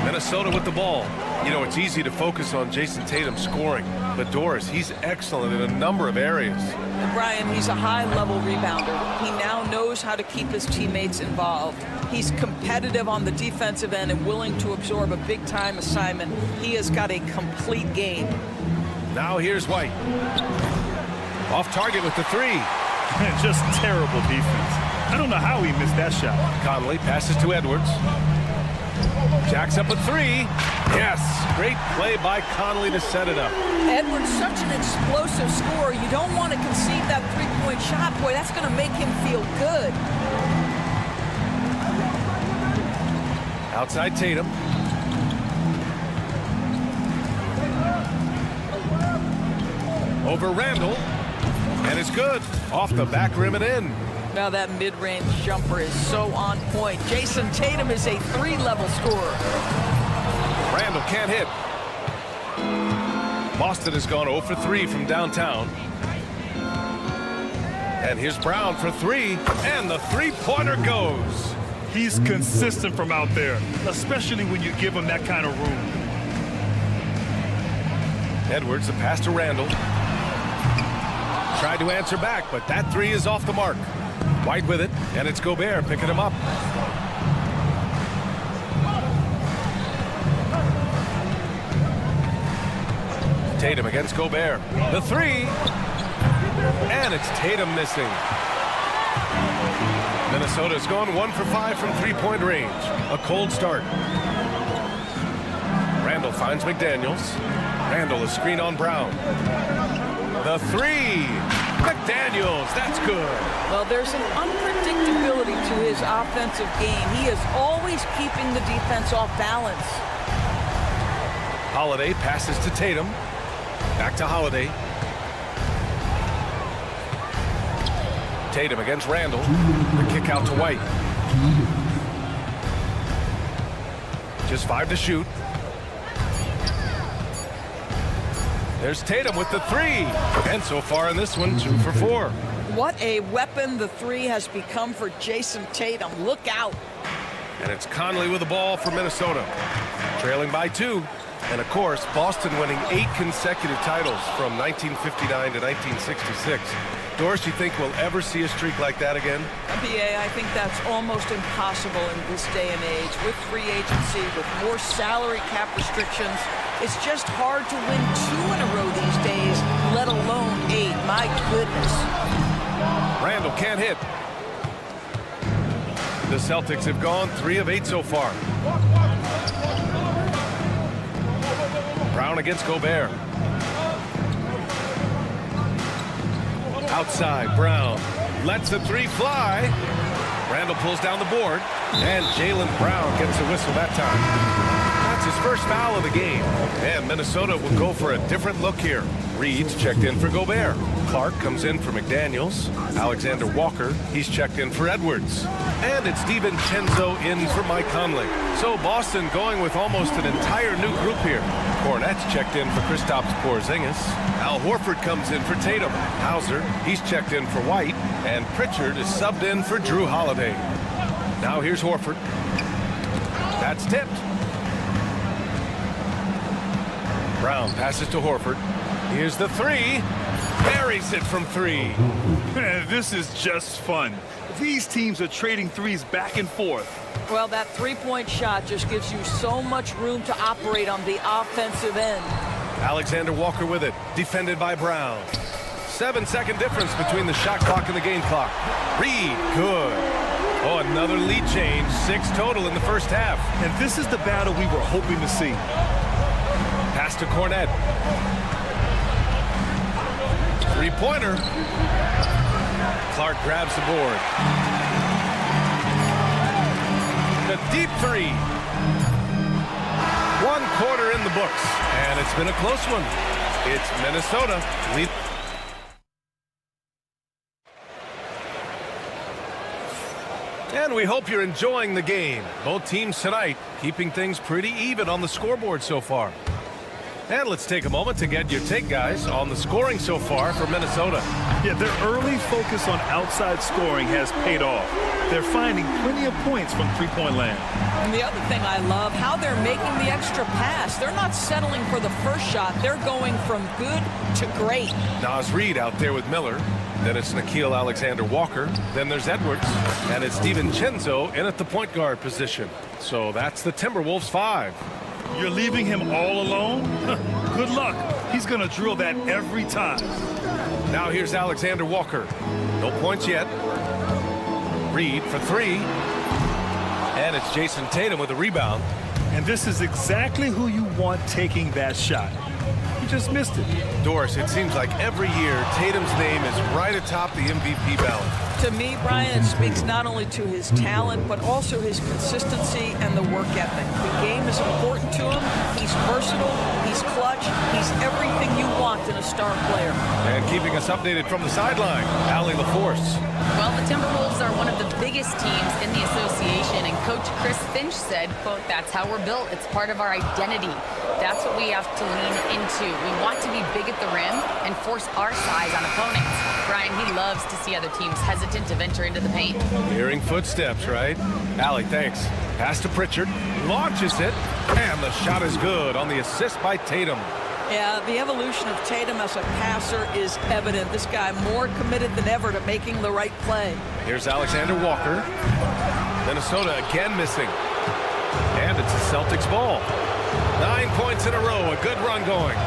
Minnesota with the ball. You know, it's easy to focus on Jason Tatum scoring. But Doris, he's excellent in a number of areas. Brian, he's a high-level rebounder. He now knows how to keep his teammates involved. He's competitive on the defensive end and willing to absorb a big-time assignment. He has got a complete game. Now here's White. Off target with the 3. Just terrible defense. I don't know how he missed that shot. Conley passes to Edwards. Jacks up a 3. Yes, great play by Conley to set it up. Edwards, such an explosive scorer. You don't want to concede that three-point shot. Boy, that's going to make him feel good. Outside Tatum. Over Randall. And it's good. Off the back rim and in. Now that mid-range jumper is so on point. Jason Tatum is a 3-level scorer. Randall can't hit. Boston has gone 0 for 3 from downtown. And here's Brown for 3. And the three-pointer goes. He's consistent from out there, especially when you give him that kind of room. Edwards, the pass to Randall. Tried to answer back, but that 3 is off the mark. White with it, and it's Gobert picking him up. Tatum against Gobert. The 3. And it's Tatum missing. Minnesota's going 1 for 5 from three-point range. A cold start. Randall finds McDaniels. Randall a screen on Brown. The 3. McDaniels, that's good. Well, there's an unpredictability to his offensive game. He is always keeping the defense off balance. Holiday passes to Tatum. Back to Holiday. Tatum against Randall. The kick out to White. Just 5 to shoot. There's Tatum with the 3. And so far in this one, 2 for 4. What a weapon the 3 has become for Jason Tatum. Look out. And it's Conley with the ball for Minnesota. Trailing by 2. And, of course, Boston winning 8 consecutive titles from 1959 to 1966. Doris, you think we'll ever see a streak like that again? NBA, I think that's almost impossible in this day and age. With free agency, with more salary cap restrictions, it's just hard to win 2 in a row these days, let alone 8. My goodness. Randall can't hit. The Celtics have gone 3 of 8 so far. Brown against Gobert. Outside, Brown lets the 3 fly. Randall pulls down the board, and Jaylen Brown gets a whistle that time. That's his first foul of the game, and Minnesota will go for a different look here. Reed's checked in for Gobert. Clark comes in for McDaniels. Alexander Walker, he's checked in for Edwards. And it's DiVincenzo in for Mike Conley. So Boston going with almost an entire new group here. Cornette's checked in for Kristaps Porzingis. Al Horford comes in for Tatum. Hauser, he's checked in for White. And Pritchard is subbed in for Drew Holiday. Now here's Horford. That's tipped. Brown passes to Horford. Here's the 3. Buries it from 3. Man, this is just fun. These teams are trading threes back and forth. Well, that three-point shot just gives you so much room to operate on the offensive end. Alexander Walker with it, defended by Brown. 7-second difference between the shot clock and the game clock. Reed, good. Oh, another lead change, 6 total in the first half. And this is the battle we were hoping to see. Pass to Cornette. Three-pointer. Clark grabs the board. The deep three. 1 quarter in the books, and it's been a close one. It's Minnesota lead. And we hope you're enjoying the game. Both teams tonight keeping things pretty even on the scoreboard so far. And let's take a moment to get your take, guys, on the scoring so far for Minnesota. Yeah, their early focus on outside scoring has paid off. They're finding plenty of points from three-point land. And the other thing I love, how they're making the extra pass. They're not settling for the first shot. They're going from good to great. Naz Reid out there with Miller. Then it's Nickeil Alexander-Walker. Then there's Edwards. And it's DiVincenzo in at the point guard position. So that's the Timberwolves 5. You're leaving him all alone? Good luck. He's going to drill that every time. Now here's Alexander Walker. No points yet. Reed for 3. And it's Jason Tatum with a rebound. And this is exactly who you want taking that shot. He just missed it. Doris, it seems like every year Tatum's name is right atop the MVP ballot. To me, Brian, it speaks not only to his talent, but also his consistency and the work ethic. The game is important to him. He's versatile. He's clutch. He's everything you want in a star player. And keeping us updated from the sideline, Allie LaForce. Well, the Timberwolves are one of the biggest teams in the association, and Coach Chris Finch said, quote, "That's how we're built. It's part of our identity. That's what we have to lean into. We want to be big at the rim and force our size on opponents." Brian, he loves to see other teams hesitant to venture into the paint. Hearing footsteps, right? Allie, thanks. Pass to Pritchard. Launches it. And the shot is good on the assist by Tatum. Yeah, the evolution of Tatum as a passer is evident. This guy more committed than ever to making the right play. Here's Alexander Walker. Minnesota again missing. And it's a Celtics ball. 9 points in a row. A good run going.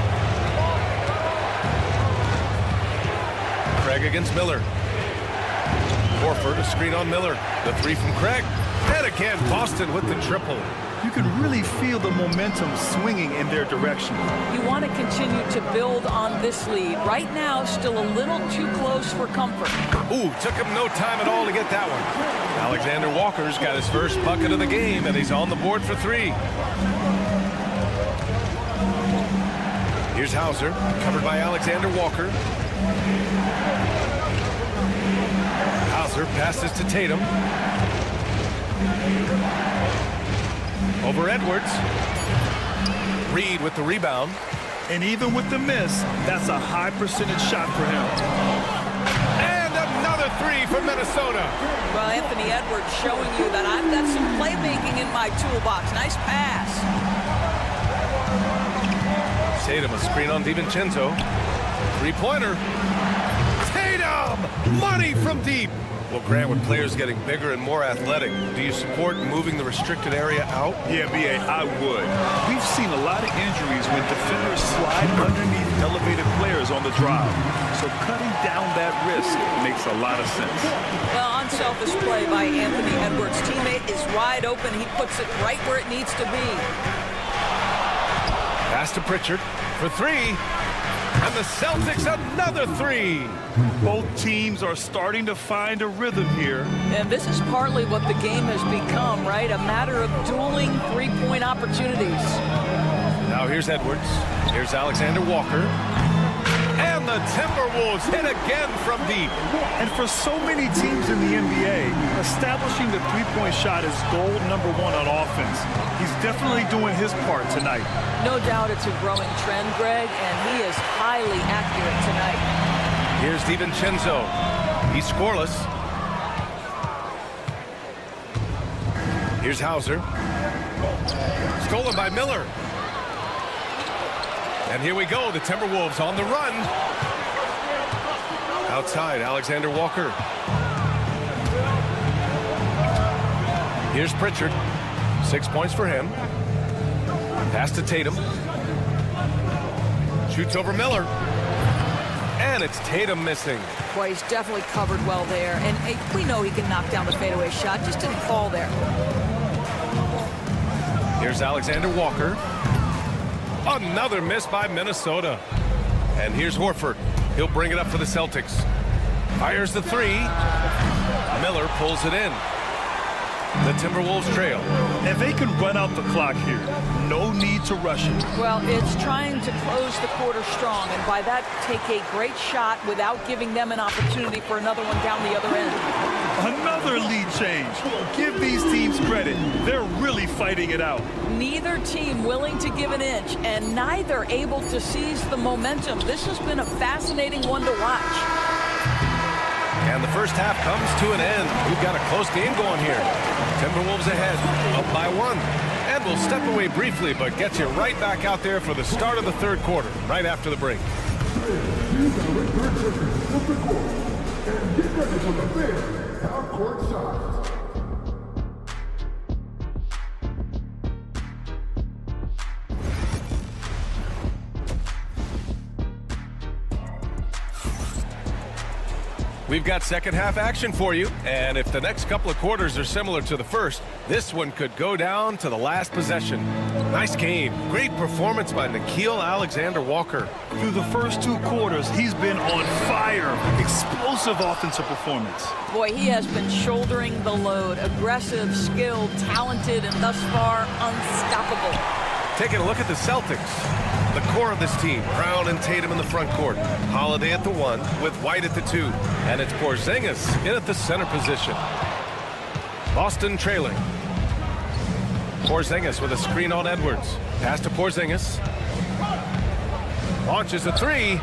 Craig against Miller. Horford, a screen on Miller. The 3 from Craig. And again, Boston with the triple. You can really feel the momentum swinging in their direction. You want to continue to build on this lead. Right now, still a little too close for comfort. Ooh, took him no time at all to get that one. Alexander Walker's got his first bucket of the game, and he's on the board for 3. Here's Hauser, covered by Alexander Walker. Hauser passes to Tatum. Over Edwards. Reed with the rebound. And even with the miss, that's a high percentage shot for him. And another 3 for Minnesota. Well, Anthony Edwards showing you that I've got some playmaking in my toolbox. Nice pass. Tatum, a screen on DiVincenzo. 3-pointer. Tatum! Money from deep. Well, Grant, with players getting bigger and more athletic, do you support moving the restricted area out? Yeah, B.A., I would. We've seen a lot of injuries when defenders slide underneath elevated players on the drive. So cutting down that risk makes a lot of sense. Well, unselfish play by Anthony Edwards. Teammate is wide open. He puts it right where it needs to be. Pass to Pritchard for 3. And the Celtics another 3. Both teams are starting to find a rhythm here. And this is partly what the game has become, right? A matter of dueling three-point opportunities. Now here's Edwards. Here's Alexander Walker. And the Timberwolves hit again from deep. And for so many teams in the NBA, establishing the three-point shot is goal number 1 on offense. He's definitely doing his part tonight. No doubt it's a growing trend, Greg, and he is highly accurate tonight. Here's DiVincenzo. He's scoreless. Here's Hauser. Stolen by Miller. And here we go, the Timberwolves on the run. Outside, Alexander Walker. Here's Pritchard. 6 points for him. Pass to Tatum. Shoots over Miller. And it's Tatum missing. Boy, he's definitely covered well there. And we know he can knock down the fadeaway shot. Just didn't fall there. Here's Alexander Walker. Another miss by Minnesota. And here's Horford. He'll bring it up for the Celtics. Fires the three. Miller pulls it in. The Timberwolves trail. And they can run out the clock here. No need to rush it. Well, it's trying to close the quarter strong, and by that, take a great shot without giving them an opportunity for another one down the other end. Another lead change. Give these teams credit. They're really fighting it out. Neither team willing to give an inch, and neither able to seize the momentum. This has been a fascinating one to watch. And the first half comes to an end. We've got a close game going here. Timberwolves ahead, up by 1. And we'll step away briefly, but get you right back out there for the start of the third quarter, right after the break. Use the return tickets of the court and get ready for the big half-court shots. We've got second half action for you, and if the next couple of quarters are similar to the first, this one could go down to the last possession. Nice game. Great performance by Nickeil Alexander-Walker. Through the first 2 quarters, he's been on fire. Explosive offensive performance. Boy, he has been shouldering the load. Aggressive, skilled, talented, and thus far, unstoppable. Taking a look at the Celtics. The core of this team, Brown and Tatum in the front court. Holiday at the 1 with White at the 2. And it's Porzingis in at the center position. Boston trailing. Porzingis with a screen on Edwards. Pass to Porzingis. Launches a 3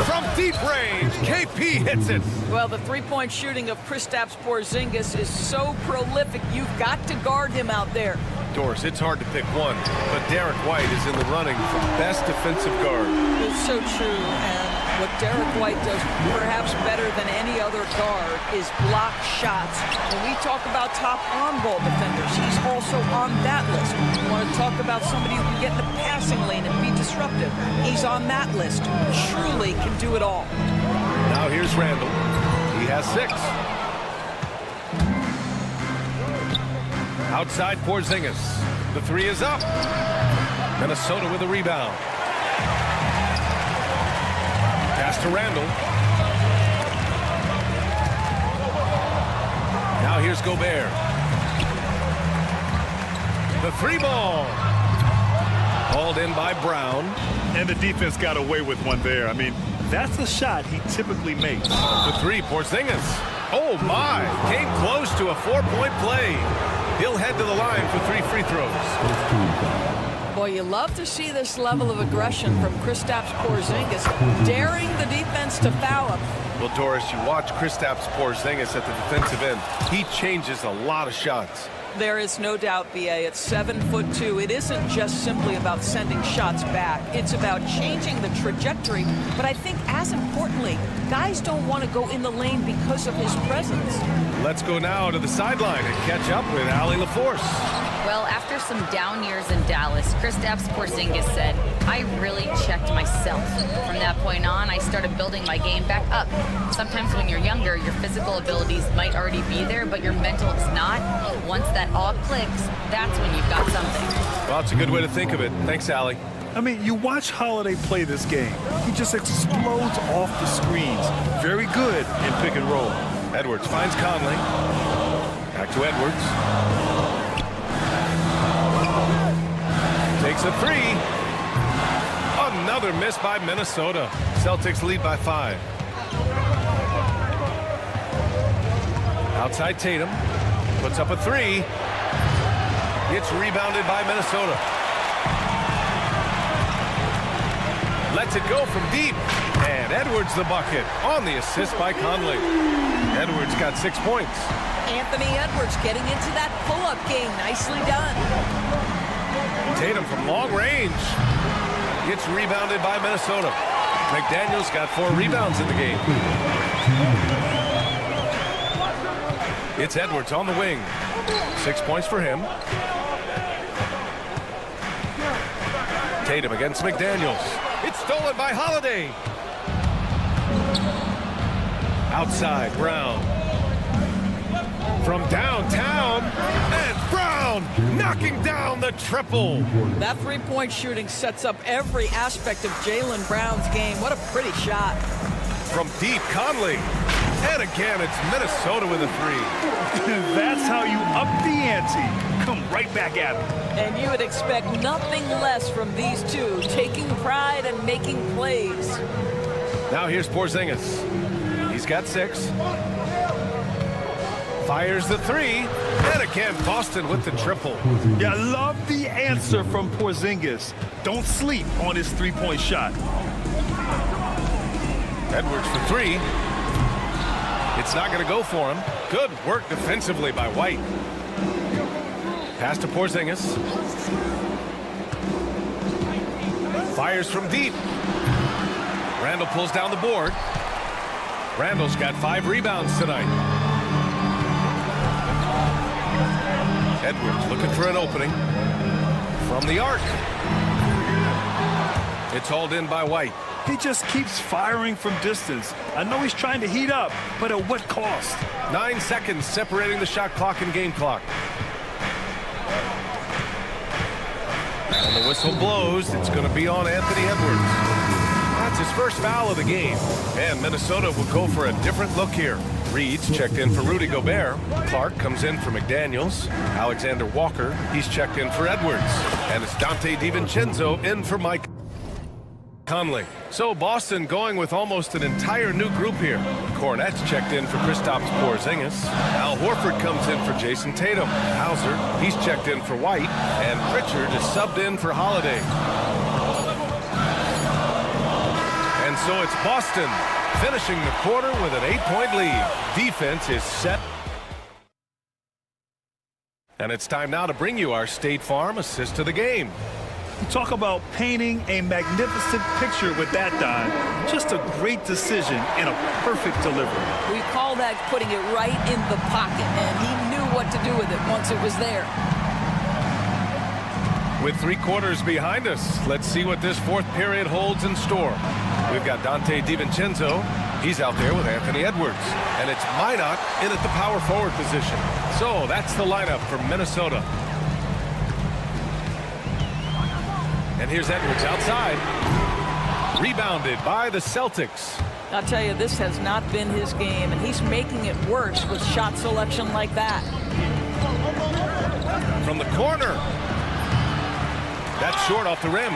from deep range. KP hits it. Well, the three-point shooting of Kristaps Porzingis is so prolific. You've got to guard him out there. Doris, it's hard to pick one, but Derek White is in the running for best defensive guard. It's so true, and what Derek White does perhaps better than any other guard is block shots. When we talk about top on-ball defenders, he's also on that list. You want to talk about somebody who can get in the passing lane and be disruptive. He's on that list. Truly can do it all. Now here's Randall. He has 6. Outside Porzingis. The 3 is up. Minnesota with a rebound. Pass to Randall. Now here's Gobert. The 3 ball. Hauled in by Brown. And the defense got away with one there. I mean, that's a shot he typically makes. The 3, Porzingis. Oh my, came close to a 4-point play. He'll head to the line for 3 free throws. Boy, you love to see this level of aggression from Kristaps Porzingis, daring the defense to foul him. Well, Doris, you watch Kristaps Porzingis at the defensive end. He changes a lot of shots. There is no doubt, B.A. At 7'2", it isn't just simply about sending shots back. It's about changing the trajectory. But I think, as importantly, guys don't want to go in the lane because of his presence. Let's go now to the sideline and catch up with Allie LaForce. Well, after some down years in Dallas, Kristaps Porzingis said, I really checked myself. From that point on, I started building my game back up. Sometimes when you're younger, your physical abilities might already be there, but your mental is not. Once that all clicks, that's when you've got something. Well, it's a good way to think of it. Thanks, Allie. I mean, you watch Holiday play this game. He just explodes off the screens. Very good in pick and roll. Edwards finds Conley. Back to Edwards. Takes a 3. Another miss by Minnesota. Celtics lead by 5. Outside Tatum. Puts up a 3. It's rebounded by Minnesota. Lets it go from deep. And Edwards the bucket on the assist by Conley. Edwards got 6 points. Anthony Edwards getting into that pull-up game. Nicely done. Tatum from long range. It's rebounded by Minnesota. McDaniels got 4 rebounds in the game. It's Edwards on the wing. 6 points for him. Tatum against McDaniels. It's stolen by Holiday. Outside, Brown. From downtown, and Brown knocking down the triple. That three-point shooting sets up every aspect of Jaylen Brown's game. What a pretty shot. From deep, Conley. And again, it's Minnesota with a three. That's how you up the ante. Come right back at him. And you would expect nothing less from these two, taking pride and making plays. Now here's Porzingis. He's got 6. Fires the three. And again, Boston with the triple. Yeah, I love the answer from Porzingis. Don't sleep on his three-point shot. Edwards for 3. It's not going to go for him. Good work defensively by White. Pass to Porzingis. Fires from deep. Randall pulls down the board. Randall's got 5 rebounds tonight. Edwards looking for an opening. From the arc. It's hauled in by White. He just keeps firing from distance. I know he's trying to heat up, but at what cost? 9 seconds separating the shot clock and game clock. And the whistle blows. It's going to be on Anthony Edwards. That's his first foul of the game. And Minnesota will go for a different look here. Reed's checked in for Rudy Gobert. Clark comes in for McDaniels. Alexander Walker, he's checked in for Edwards. And it's Dante DiVincenzo in for Mike Conley. So Boston going with almost an entire new group here. Cornette's checked in for Kristaps Porzingis. Al Horford comes in for Jason Tatum. Hauser, he's checked in for White. And Pritchard is subbed in for Holiday. And so it's Boston finishing the quarter with an 8-point lead. Defense is set. And it's time now to bring you our State Farm assist of the game. You talk about painting a magnificent picture with that dime. Just a great decision and a perfect delivery. We call that putting it right in the pocket, and he knew what to do with it once it was there. With 3 quarters behind us, let's see what this 4th period holds in store. We've got Dante DiVincenzo. He's out there with Anthony Edwards. And it's Minot in at the power forward position. So that's the lineup for Minnesota. And here's Edwards outside. Rebounded by the Celtics. I'll tell you, this has not been his game, and he's making it worse with shot selection like that. From the corner. That's short off the rim.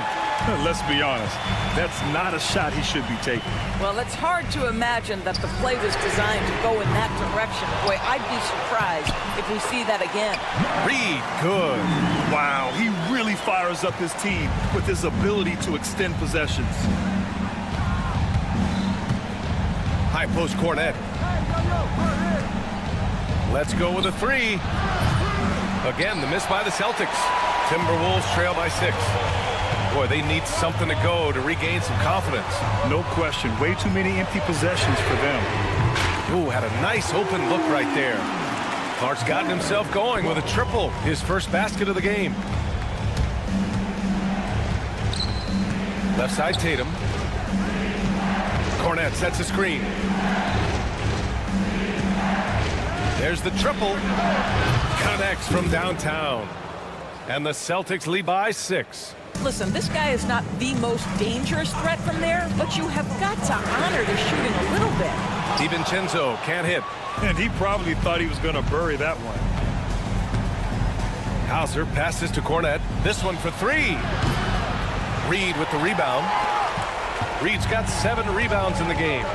Let's be honest, that's not a shot he should be taking. Well, it's hard to imagine that the play was designed to go in that direction. Boy, I'd be surprised if we see that again. Reed, good. Wow, he really fires up his team with his ability to extend possessions. High post Cornette. Let's go with a 3. Again, the miss by the Celtics. Timberwolves trail by 6. Boy, they need something to go to regain some confidence. No question. Way too many empty possessions for them. Ooh, had a nice open look right there. Clark's gotten himself going with a triple. His first basket of the game. Left side Tatum. Cornette sets a screen. There's the triple. Connects from downtown. And the Celtics lead by 6. Listen, this guy is not the most dangerous threat from there, but you have got to honor the shooting a little bit. DiVincenzo can't hit. And he probably thought he was going to bury that one. Hauser passes to Cornette. This one for 3. Reed with the rebound. Reed's got 7 rebounds in the game.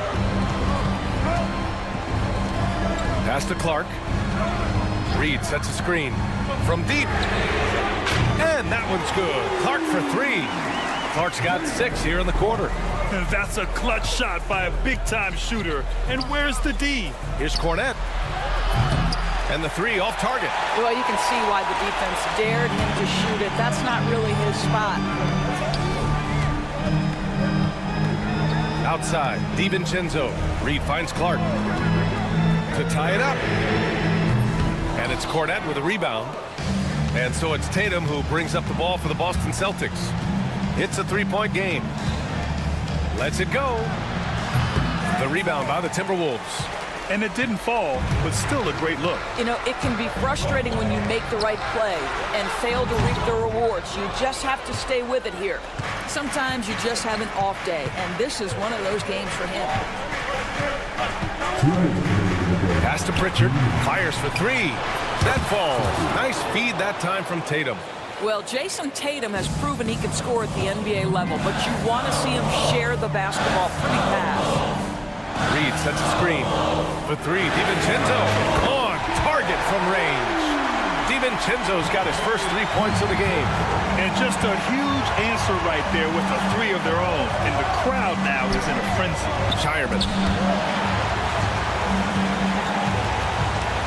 Pass to Clark. Reed sets a screen. From deep. And that one's good. Clark for 3. Clark's got 6 here in the quarter. And that's a clutch shot by a big-time shooter. And where's the D? Here's Cornette. And the 3 off target. Well, you can see why the defense dared him to shoot it. That's not really his spot. Outside, DiVincenzo. Reed finds Clark to tie it up. It's Cornette with a rebound. And so it's Tatum who brings up the ball for the Boston Celtics. It's a three-point game. Lets it go. The rebound by the Timberwolves. And it didn't fall, but still a great look. You know, it can be frustrating when you make the right play and fail to reap the rewards. You just have to stay with it here. Sometimes you just have an off day, and this is one of those games for him. Pass to Pritchard. Fires for three. That falls. Nice feed that time from Tatum. Well, Jason Tatum has proven he can score at the NBA level, but you want to see him share the basketball pretty fast. Reed sets a screen. For three, DiVincenzo on target from range. DiVincenzo's got his first 3 points of the game. And just a huge answer right there with a three of their own. And the crowd now is in a frenzy. Shireman.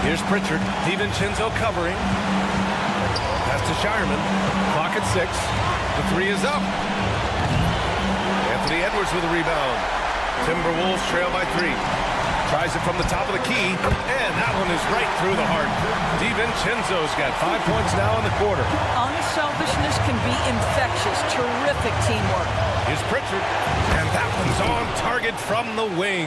Here's Pritchard. DiVincenzo covering. Pass to Shireman. Clock at 6. The three is up. Anthony Edwards with a rebound. Timberwolves trail by 3. Tries it from the top of the key, and that one is right through the heart. DiVincenzo's got 5 points now in the quarter. Unselfishness can be infectious. Terrific teamwork. Here's Pritchard, and that one's on target from the wing.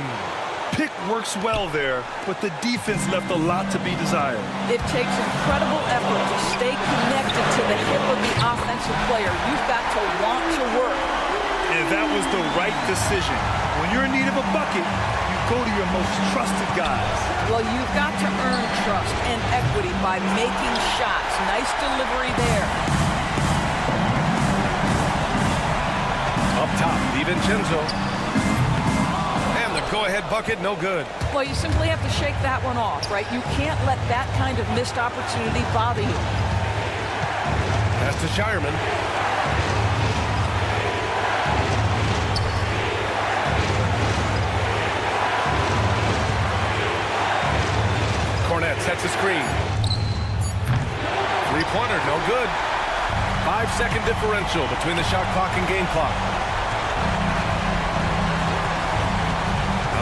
Pick works well there, but the defense left a lot to be desired. It takes incredible effort to stay connected to the hip of the offensive player. You've got to want to work. And that was the right decision. When you're in need of a bucket, you go to your most trusted guys. Well, you've got to earn trust and equity by making shots. Nice delivery there. Up top, DiVincenzo. And the go-ahead bucket, no good. Well, you simply have to shake that one off, right? You can't let that kind of missed opportunity bother you. Pass to Shireman. Cornette sets a screen. Three-pointer, no good. 5-second differential between the shot clock and game clock.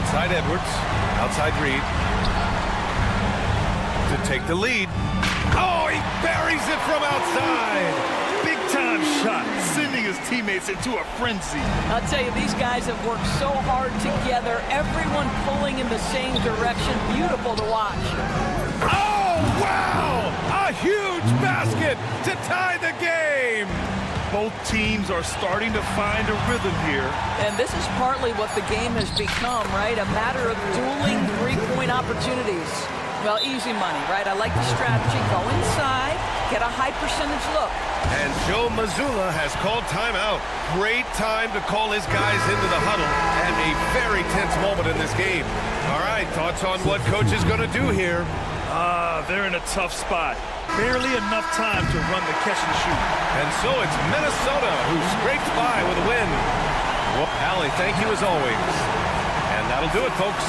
Outside Edwards. Outside Reed. To take the lead. Oh, he buries it from outside. Big-time shot, sending his teammates into a frenzy. I'll tell you, these guys have worked so hard together. Everyone pulling in the same direction. Beautiful to watch. Oh, wow! A huge basket to tie the game. Both teams are starting to find a rhythm here. And this is partly what the game has become, right? A matter of dueling three-point opportunities. Well, easy money, right? I like the strategy. Go inside, get a high percentage look. And Joe Mazzulla has called timeout. Great time to call his guys into the huddle and a very tense moment in this game. All right, thoughts on what coach is going to do here? They're in a tough spot. Barely enough time to run the catch and shoot. And so it's Minnesota who scrapes by with a win. Well, Allie, thank you as always. And that'll do it, folks.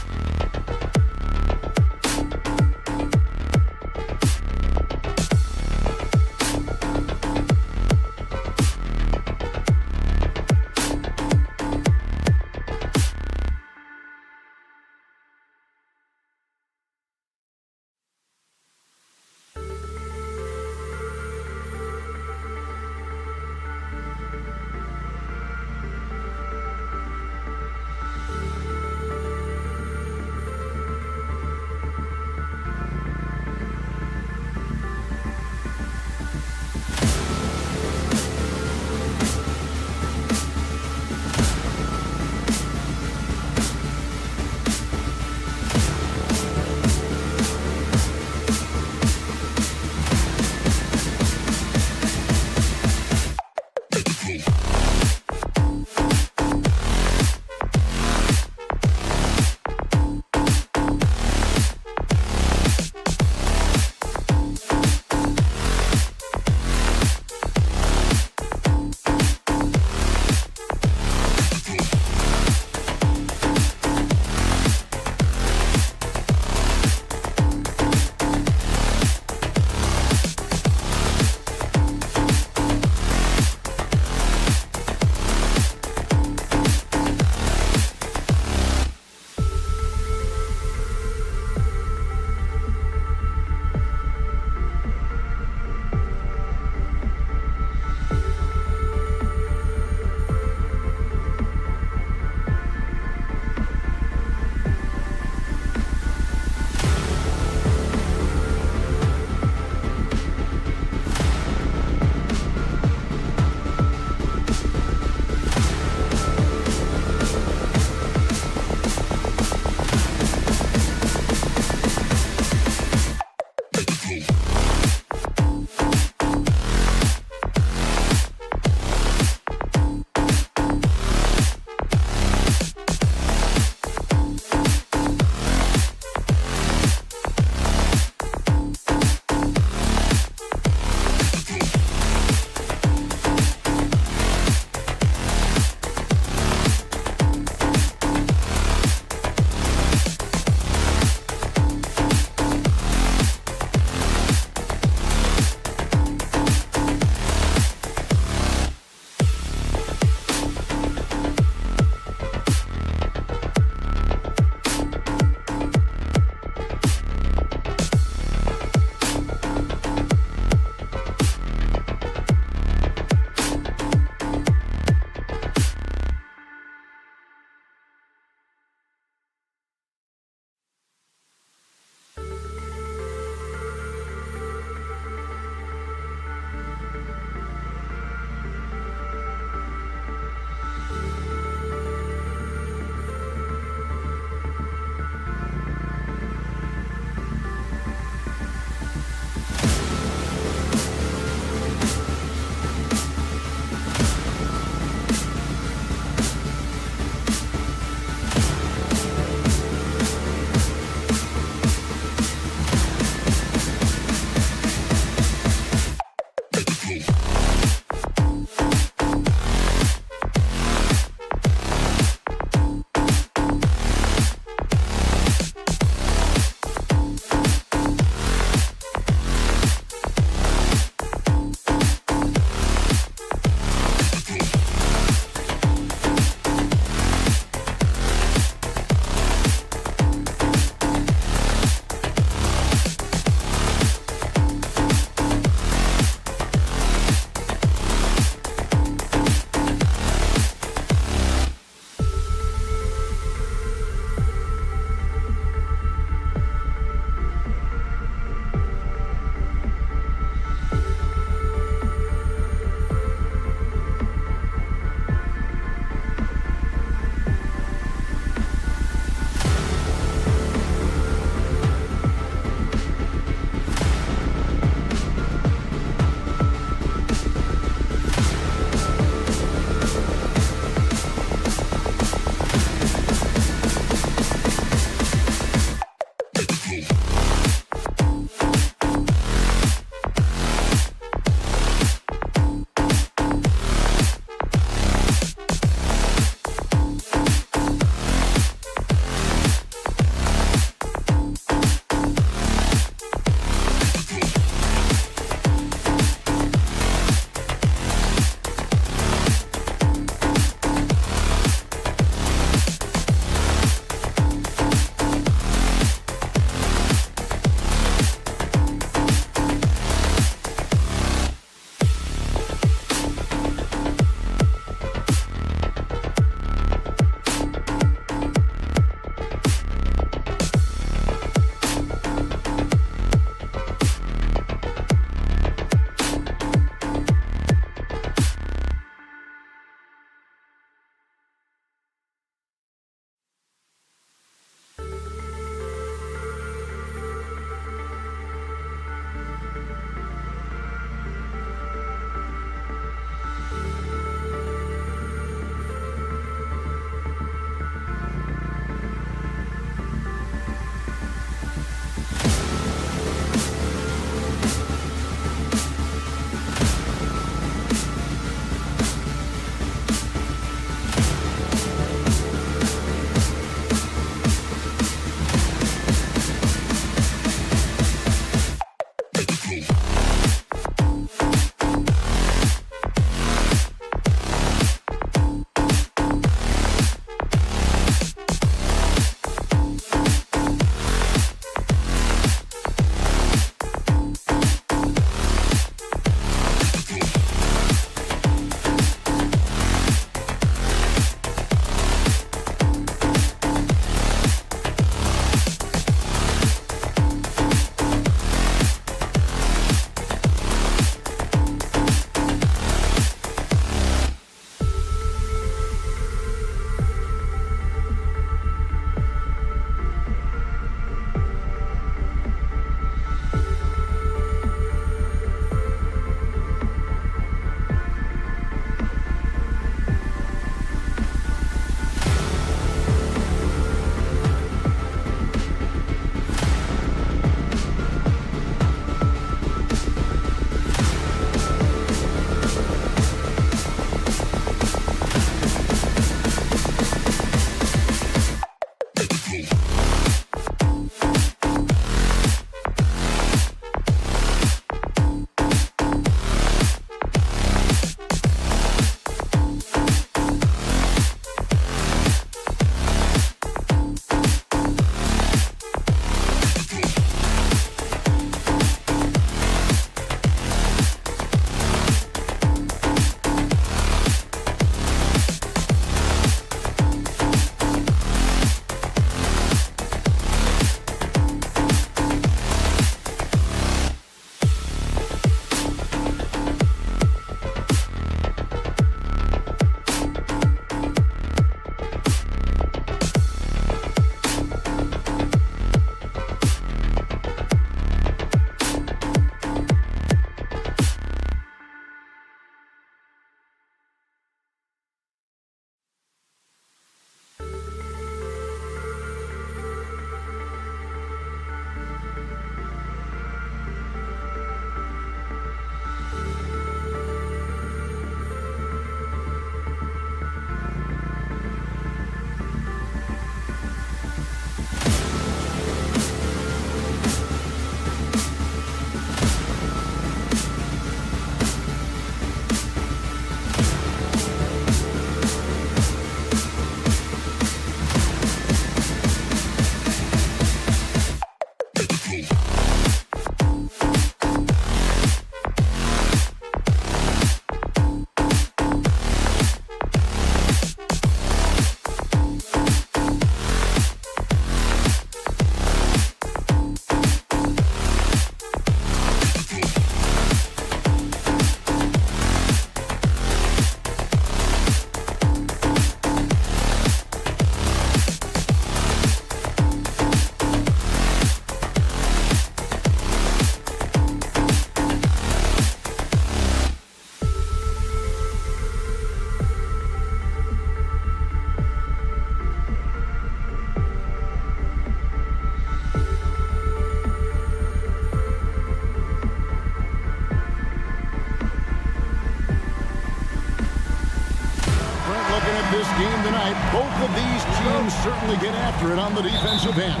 with this game tonight. Both of these teams certainly get after it on the defensive end.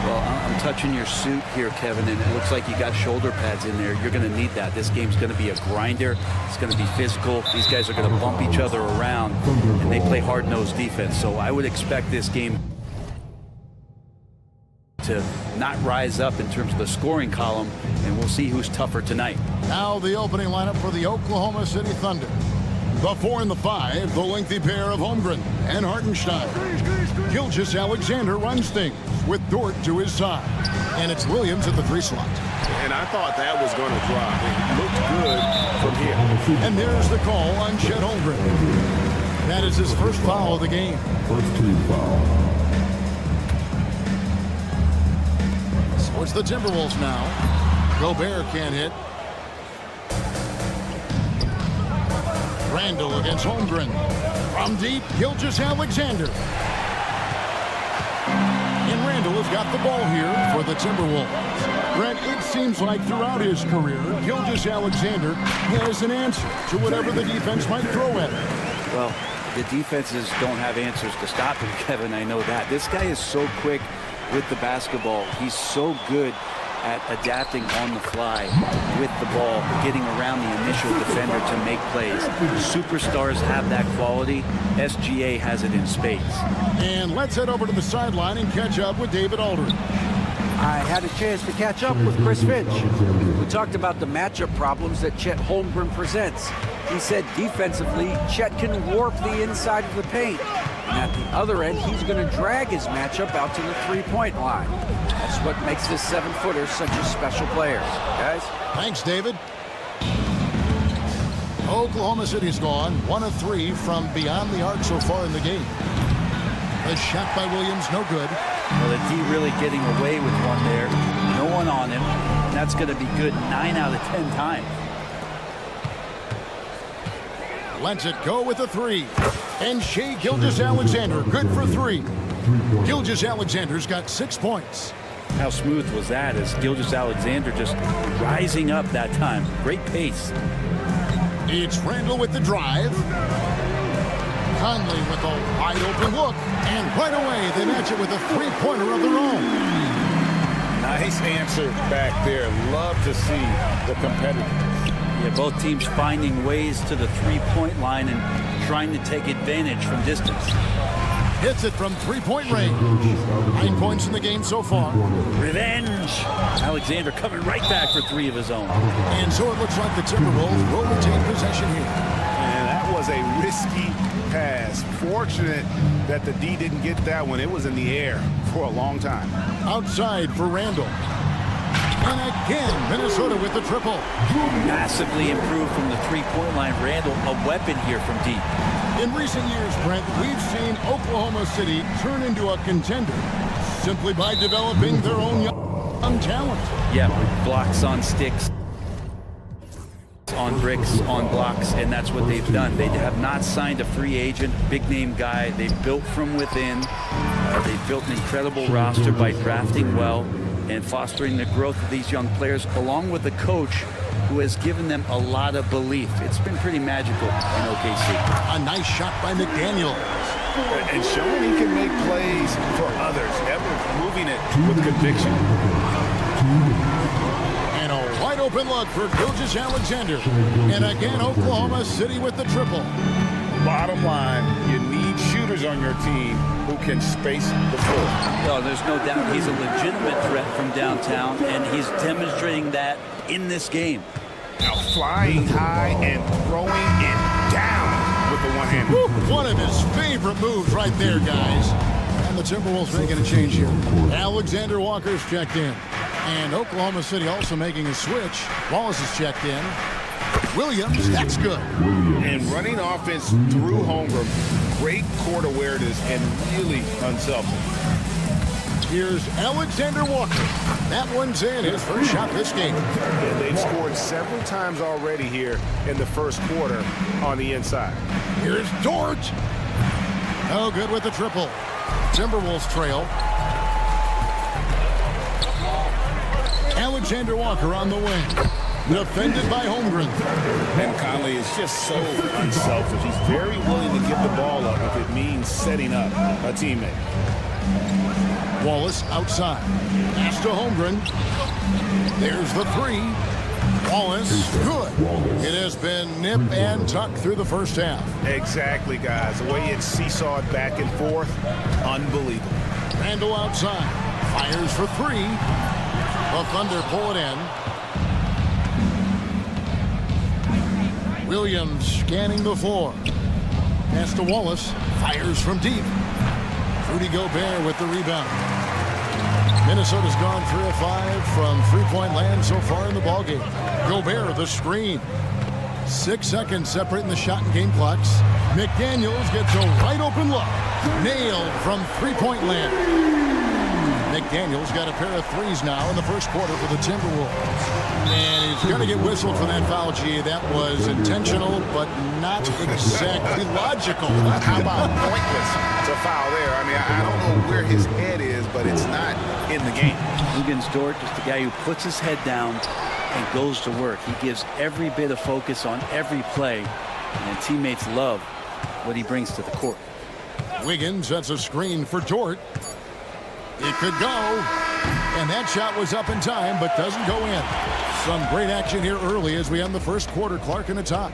Well, I'm touching your suit here, Kevin, and it looks like you got shoulder pads in there. You're going to need that. This game's going to be a grinder. It's going to be physical. These guys are going to bump each other around, and they play hard-nosed defense. So I would expect this game to not rise up in terms of the scoring column, and we'll see who's tougher tonight. Now the opening lineup for the Oklahoma City Thunder. The 4 and the 5, the lengthy pair of Holmgren and Hartenstein. Gilgeous-Alexander runs things with Dort to his side. And it's Williams at the 3 slot. And I thought that was going to drop. It looked good from here. And there's the call on Chet Holmgren. That is his first foul of the game. First team foul. So it's the Timberwolves now. Gobert can't hit. Randall against Holmgren. From deep, Gilgeous-Alexander. And Randall has got the ball here for the Timberwolves. Brent, it seems like throughout his career, Gilgeous-Alexander has an answer to whatever the defense might throw at him. Well, the defenses don't have answers to stop him, Kevin. I know that. This guy is so quick with the basketball. He's so good at adapting on the fly with the ball, getting around the initial defender to make plays. Superstars have that quality. SGA has it in spades. And let's head over to the sideline and catch up with David Aldridge. I had a chance to catch up with Chris Finch. We talked about the matchup problems that Chet Holmgren presents. He said defensively, Chet can warp the inside of the paint. And at the other end, he's going to drag his matchup out to the three-point line. That's what makes this 7-footer such a special player, guys. Thanks, David. Oklahoma City's gone 1 of 3 from beyond the arc so far in the game. A shot by Williams, no good. Well, the D really getting away with one there. No one on him. That's going to be good 9 out of 10 times. Lets it go with a 3. And Shai Gilgeous-Alexander, good for 3. Gilgeous-Alexander's got 6 points. How smooth was that as Gilgeous-Alexander just rising up that time. Great pace. It's Randall with the drive. Conley with a wide open look. And right away, they match it with a 3-pointer of their own. Nice answer back there. Love to see the competitiveness. Yeah, both teams finding ways to the 3-point line and trying to take advantage from distance. Hits it from 3-point range. 9 points in the game so far. Revenge. Alexander coming right back for 3 of his own. And so it looks like the Timberwolves will retain possession here. And that was a risky pass. Fortunate that the D didn't get that one. It was in the air for a long time. Outside for Randall. And again, Minnesota with the triple. Massively improved from the 3-point line. Randall, a weapon here from deep. In recent years, Brent, we've seen Oklahoma City turn into a contender simply by developing their own young talent. Yeah, blocks on sticks, on bricks, on blocks, and that's what they've done. They have not signed a free agent, big-name guy. They've built from within. They've built an incredible roster by drafting well and fostering the growth of these young players, along with a coach who has given them a lot of belief. It's been pretty magical in OKC. A nice shot by McDaniel. And showing he can make plays for others. Ever moving it with conviction. And a wide open look for Gilgeous-Alexander. And again, Oklahoma City with the triple. Bottom line, you need shooters on your team who can space the floor. No, there's no doubt he's a legitimate threat from downtown, and he's demonstrating that in this game. Now flying high and throwing it down with the one-hand. One of his favorite moves right there, guys. And the Timberwolves making a change here. Alexander Walker's checked in. And Oklahoma City also making a switch. Wallace is checked in. Williams, that's good. And running offense through Holmgren. Great court awareness and really unselfish. Here's Alexander Walker. That one's in, his first shot this game. And they've scored several times already here in the first quarter on the inside. Here's Dort. No good with the triple. Timberwolves trail. Alexander Walker on the wing. defended by Holmgren. And Conley is just so unselfish. He's very willing to give the ball up if it means setting up a teammate. Wallace outside. Pass to Holmgren. There's the three. Wallace, good. It has been nip and tuck through the first half. Exactly, guys. The way it's seesawed back and forth, unbelievable. Randall outside. Fires for three. The Thunder pull it in. Williams scanning the floor. Pass to Wallace. Fires from deep. Rudy Gobert with the rebound. Minnesota's gone 3 of 5 from three-point land so far in the ballgame. Gobert, the screen. 6 seconds separating the shot and game clocks. McDaniels gets a wide-open look. Nailed from three-point land. McDaniels got a pair of threes now in the first quarter for the Timberwolves. And he's going to get whistled for that foul, G. That was intentional, but not exactly logical. How about pointless to foul there? I mean, I don't know where his head is, but it's not in the game. Luguentz Dort is the guy who puts his head down and goes to work. He gives every bit of focus on every play, and teammates love what he brings to the court. Wiggins sets a screen for Dort. It could go, and that shot was up in time, but doesn't go in. Some great action here early as we end the first quarter. Clark in the top.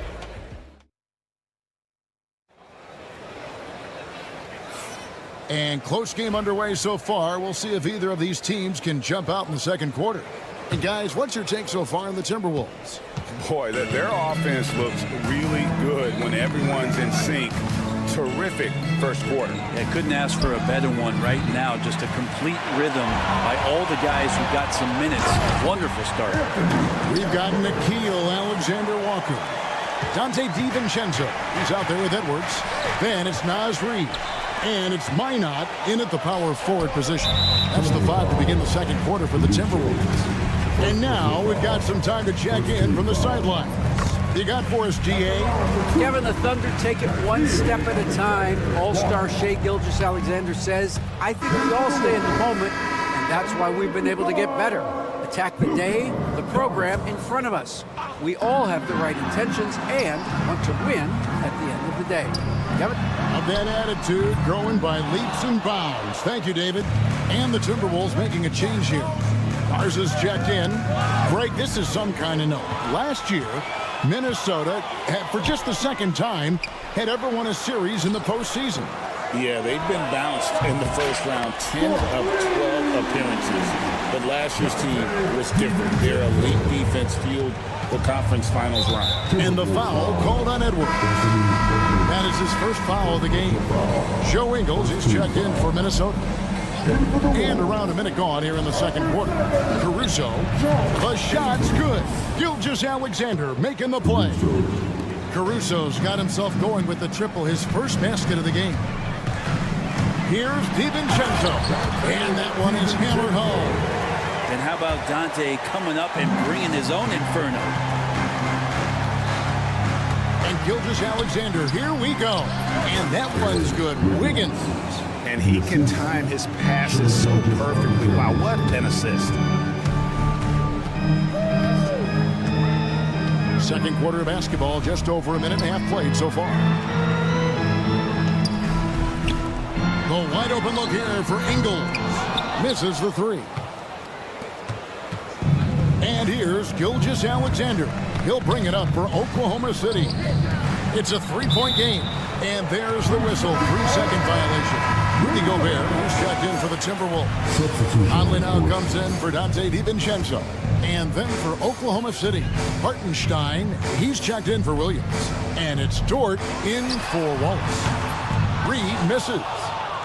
And close game underway so far. We'll see if either of these teams can jump out in the second quarter. And guys, what's your take so far on the Timberwolves? Boy, their offense looks really good when everyone's in sync. Terrific first quarter. I couldn't ask for a better one right now. Just a complete rhythm by all the guys who got some minutes. Wonderful start. We've got Nickeil Alexander-Walker. Dante DiVincenzo. He's out there with Edwards. Then it's Naz Reid. And it's Minot in at the power forward position. That's the 5 to begin the second quarter for the Timberwolves. And now we've got some time to check in from the sideline. You got for us, GA? Kevin, the Thunder take it one step at a time. All-star Shai Gilgeous-Alexander says, I think we all stay in the moment, and that's why we've been able to get better. Attack the day, the program in front of us. We all have the right intentions and want to win at the end of the day. Kevin? Of that attitude growing by leaps and bounds. Thank you, David. And the Timberwolves making a change here. Garza's checked in. Greg, this is some kind of note. Last year, Minnesota, for just the second time, had ever won a series in the postseason. Yeah, they've been bounced in the first round 10 of 12 appearances. But last year's team was different. Their elite defense fueled the conference finals run. And the foul called on Edwards. That is his first foul of the game. Joe Ingles is checked in for Minnesota. And around a minute gone here in the second quarter. Caruso, the shot's good. Gilgeous-Alexander making the play. Caruso's got himself going with the triple, his first basket of the game. Here's DiVincenzo, and that one is hammered home. And how about Dante coming up and bringing his own inferno? And Gilgeous-Alexander, here we go. And that one's good. Wiggins. And he can time his passes so perfectly. Wow, what an assist. Second quarter of basketball, just over a minute and a half played so far. The wide open look here for Ingles. Misses the three. And here's Gilgeous-Alexander. He'll bring it up for Oklahoma City. It's a three-point game. And there's the whistle. 3-second violation. Rudy Gobert is checked in for the Timberwolves. Conley now comes in for Dante DiVincenzo. And then for Oklahoma City, Hartenstein, he's checked in for Williams. And it's Dort in for Wallace. Reid misses.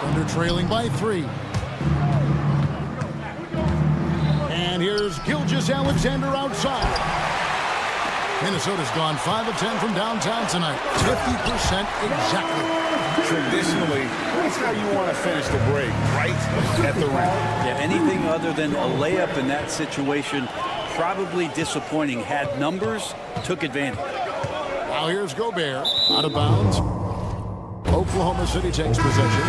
Thunder trailing by 3. And here's Gilgeous-Alexander outside. Minnesota's gone 5 of 10 from downtown tonight. 50% exactly. Traditionally, that's how you want to finish the break, right at the rim. Yeah, anything other than a layup in that situation, probably disappointing. Had numbers, took advantage. Now here's Gobert, out of bounds. Oklahoma City takes possession.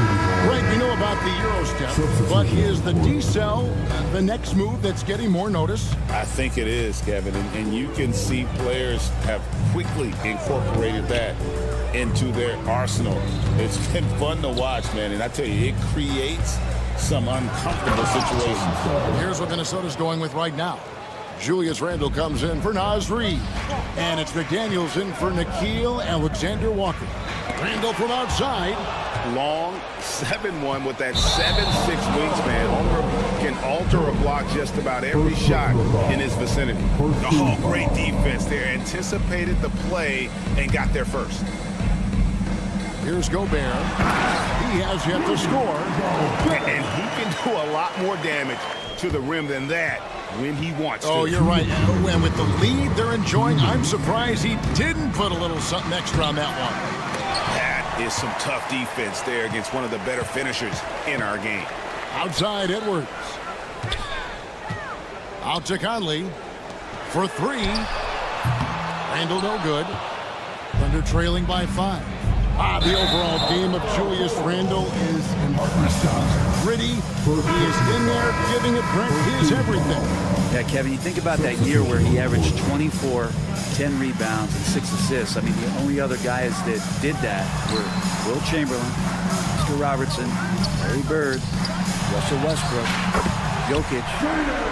Right, we know about the Euro step, but is the D-cell the next move that's getting more notice? I think it is, Kevin, and you can see players have quickly incorporated that into their arsenal. It's been fun to watch, man, and I tell you, it creates some uncomfortable situations. Here's what Minnesota's going with right now. Julius Randle comes in for Naz Reid. And it's McDaniels in for Nickeil Alexander-Walker. Randle from outside. Long 7-1 with that 7'6" wingspan. Holmgren can alter a block just about every shot in his vicinity. Oh, great defense there. Anticipated the play and got there first. Here's Gobert. He has yet to score. And he can do a lot more damage to the rim than that when he wants to. Oh, you're right. And with the lead they're enjoying, I'm surprised he didn't put a little something extra on that one. That is some tough defense there against one of the better finishers in our game. Outside Edwards. Out to Conley for 3. Randle no good. Thunder trailing by 5. The overall game of Julius Randle is impressive. Gritty. He is in there giving it Brent his everything. Yeah, Kevin, you think about that year where he averaged 24, 10 rebounds, and 6 assists. I mean, the only other guys that did that were Will Chamberlain, Mr. Robertson, Larry Bird, Russell Westbrook, Jokic,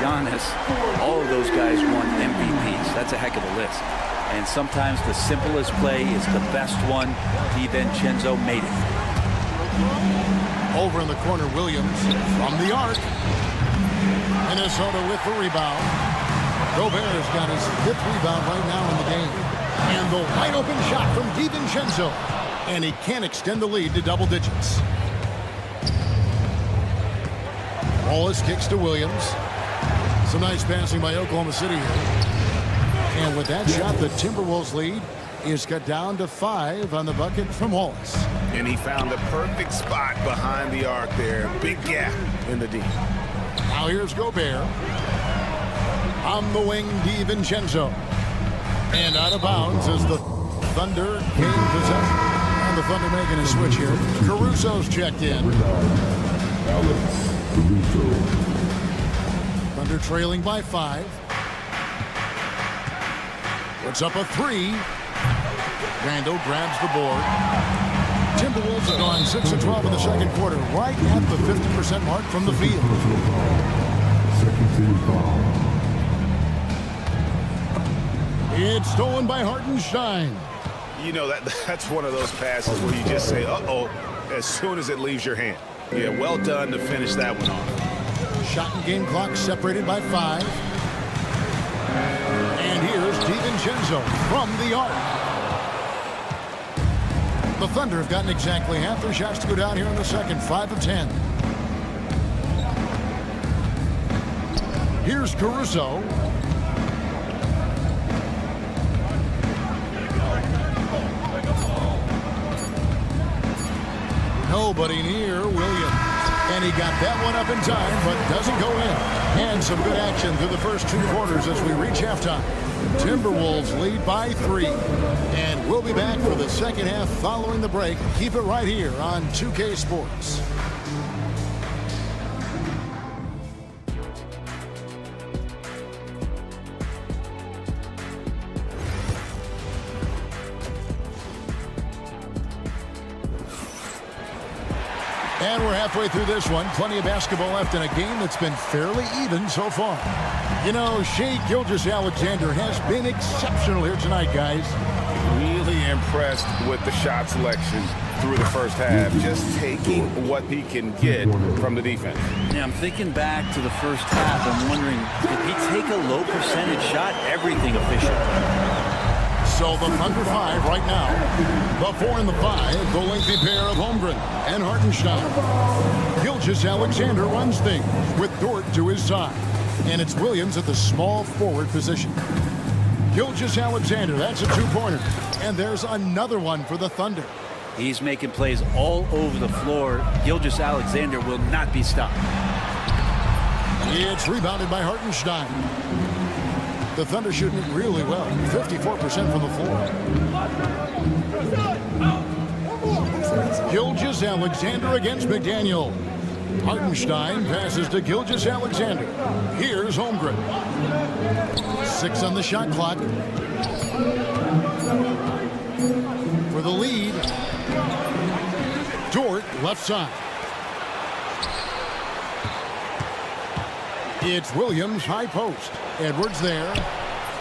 Giannis. All of those guys won MVPs. That's a heck of a list. And sometimes the simplest play is the best one. DiVincenzo made it. Over in the corner, Williams from the arc. Minnesota with the rebound. Gobert's got his 5th rebound right now in the game. And the wide open shot from DiVincenzo. And he can't extend the lead to double digits. Wallace kicks to Williams. Some nice passing by Oklahoma City here. And with that shot, the Timberwolves lead is cut down to 5 on the bucket from Wallace. And he found the perfect spot behind the arc there. Big gap in the D. Now here's Gobert. On the wing, DiVincenzo. And out of bounds as the Thunder gain possession. And the Thunder making a switch here. Caruso's checked in. Thunder trailing by 5. Puts up a 3. Randle grabs the board. Timberwolves have gone 6 of 12 in the second quarter, right at the 50% mark from the field. It's stolen by Hartenstein. You know, that's one of those passes where you just say, uh-oh, as soon as it leaves your hand. Yeah, well done to finish that one off. Shot and game clock separated by 5. And here's DiVincenzo from the arc. The Thunder have gotten exactly half their shots to go down here in the second, 5 of 10. Here's Caruso. Nobody near Williams. And he got that one up in time, but doesn't go in. And some good action through the first 2 quarters as we reach halftime. Timberwolves lead by 3. And we'll be back for the second half following the break. Keep it right here on 2K Sports. And we're halfway through this one. Plenty of basketball left in a game that's been fairly even so far. You know, Shai Gilgeous-Alexander has been exceptional here tonight, guys. Really impressed with the shot selection through the first half. Just taking what he can get from the defense. Yeah, I'm thinking back to the first half. I'm wondering, did he take a low percentage shot? Everything efficient. So the Thunder 5 right now. The 4 and the 5, the lengthy pair of Holmgren and Hartenstein. Gilgeous-Alexander runs things with Dort to his side. And it's Williams at the small forward position. Gilgeous-Alexander, that's a 2-pointer. And there's another one for the Thunder. He's making plays all over the floor. Gilgeous-Alexander will not be stopped. It's rebounded by Hartenstein. The Thunder shooting it really well. 54% from the floor. Gilgeous-Alexander against McDaniel. Hartenstein passes to Gilgeous-Alexander. Here's Holmgren. 6 on the shot clock. For the lead, Dort left side. It's Williams high post. Edwards there.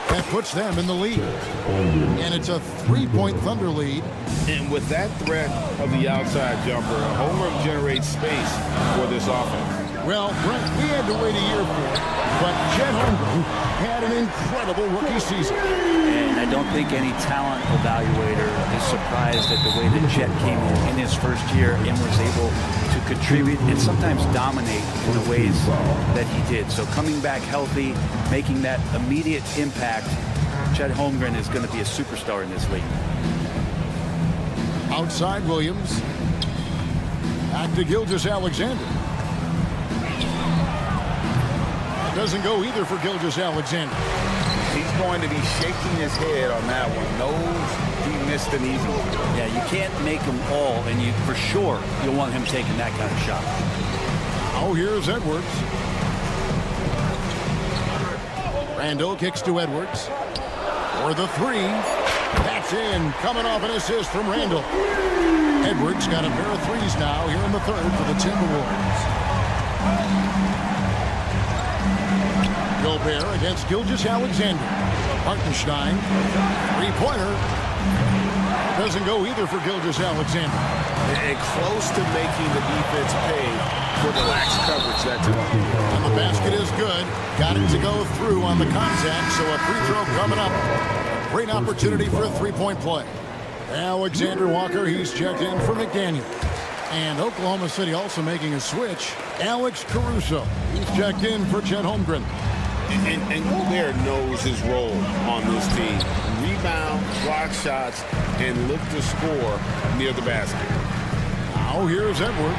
That puts them in the lead. And it's a 3-point Thunder lead. And with that threat of the outside jumper, Holmgren generates space for this offense. Well, Brent, we had to wait a year for it, but Chet Holmgren had an incredible rookie season. And I don't think any talent evaluator is surprised at the way that Chet came in his first year and was able to contribute and sometimes dominate in the ways that he did. So coming back healthy, making that immediate impact, Chet Holmgren is going to be a superstar in this league. Outside Williams. Back to Gilgeous-Alexander. Doesn't go either for Gilgeous-Alexander. He's going to be shaking his head on that one. Knows he missed an easy one. Yeah, you can't make them all, and you for sure you'll want him taking that kind of shot. Oh, here's Edwards. Randall kicks to Edwards. For the 3. That's in. Coming off an assist from Randall. Edwards got a pair of 3s now here in the 3rd for the Timberwolves. Gobert against Gilgeous-Alexander. Hartenstein. 3-pointer. Doesn't go either for Gilgeous-Alexander. And close to making the defense pay for the lax coverage that time. And the basket is good. Got it to go through on the contact, so a free throw coming up. Great opportunity for a 3-point play. Alexander Walker, he's checked in for McDaniel. And Oklahoma City also making a switch. Alex Caruso, he's checked in for Chet Holmgren. And Gobert knows his role on this team. Rebound, block shots, and look to score near the basket. Now here's Edwards.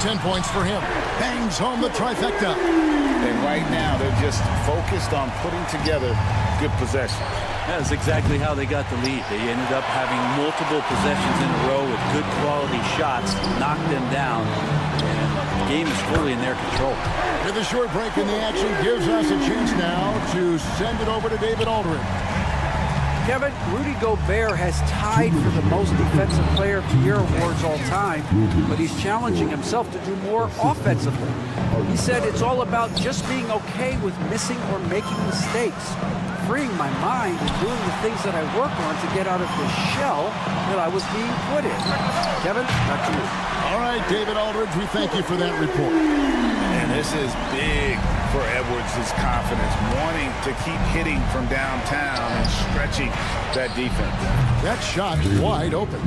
10 points for him. Bangs home the trifecta. And right now they're just focused on putting together good possessions. That's exactly how they got the lead. They ended up having multiple possessions in a row with good quality shots, knocked them down, and the game is fully in their control. With a short break in the action gives us a chance now to send it over to David Aldridge. Kevin, Rudy Gobert has tied for the most Defensive Player of the Year awards all time, but he's challenging himself to do more offensively. He said it's all about just being okay with missing or making mistakes, freeing my mind and doing the things that I work on to get out of the shell that I was being put in. Kevin, back to you. All right, David Aldridge, we thank you for that report. And this is big for Edwards' confidence, wanting to keep hitting from downtown and stretching that defense. That shot wide open.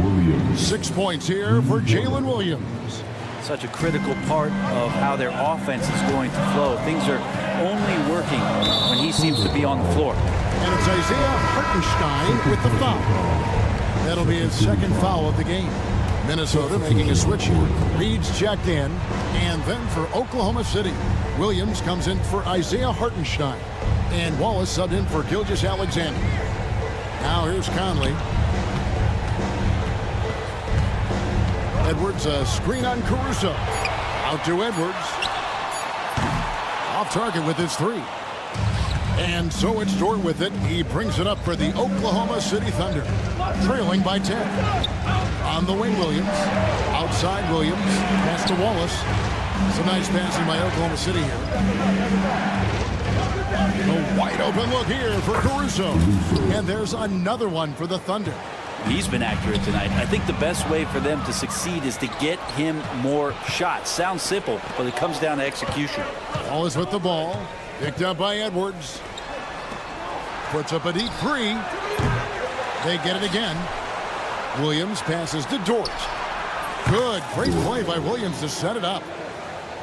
6 points here for Jalen Williams. Such a critical part of how their offense is going to flow. Things are only working when he seems to be on the floor. And it's Isaiah Hartenstein with the foul. That'll be his 2nd foul of the game. Minnesota making a switch here. Reed's checked in. And then for Oklahoma City, Williams comes in for Isaiah Hartenstein. And Wallace subbed in for Gilgeous-Alexander. Now here's Conley. Edwards, a screen on Caruso. Out to Edwards. Off target with his 3. And so it's Dort with it. He brings it up for the Oklahoma City Thunder. Trailing by 10. On the wing, Williams. Outside, Williams. Pass to Wallace. It's a nice passing by Oklahoma City here. A wide open look here for Caruso. And there's another one for the Thunder. He's been accurate tonight. I think the best way for them to succeed is to get him more shots. Sounds simple, but it comes down to execution. Wallace with the ball. Picked up by Edwards. Puts up a deep 3. They get it again. Williams passes to Dort. Good. Great play by Williams to set it up.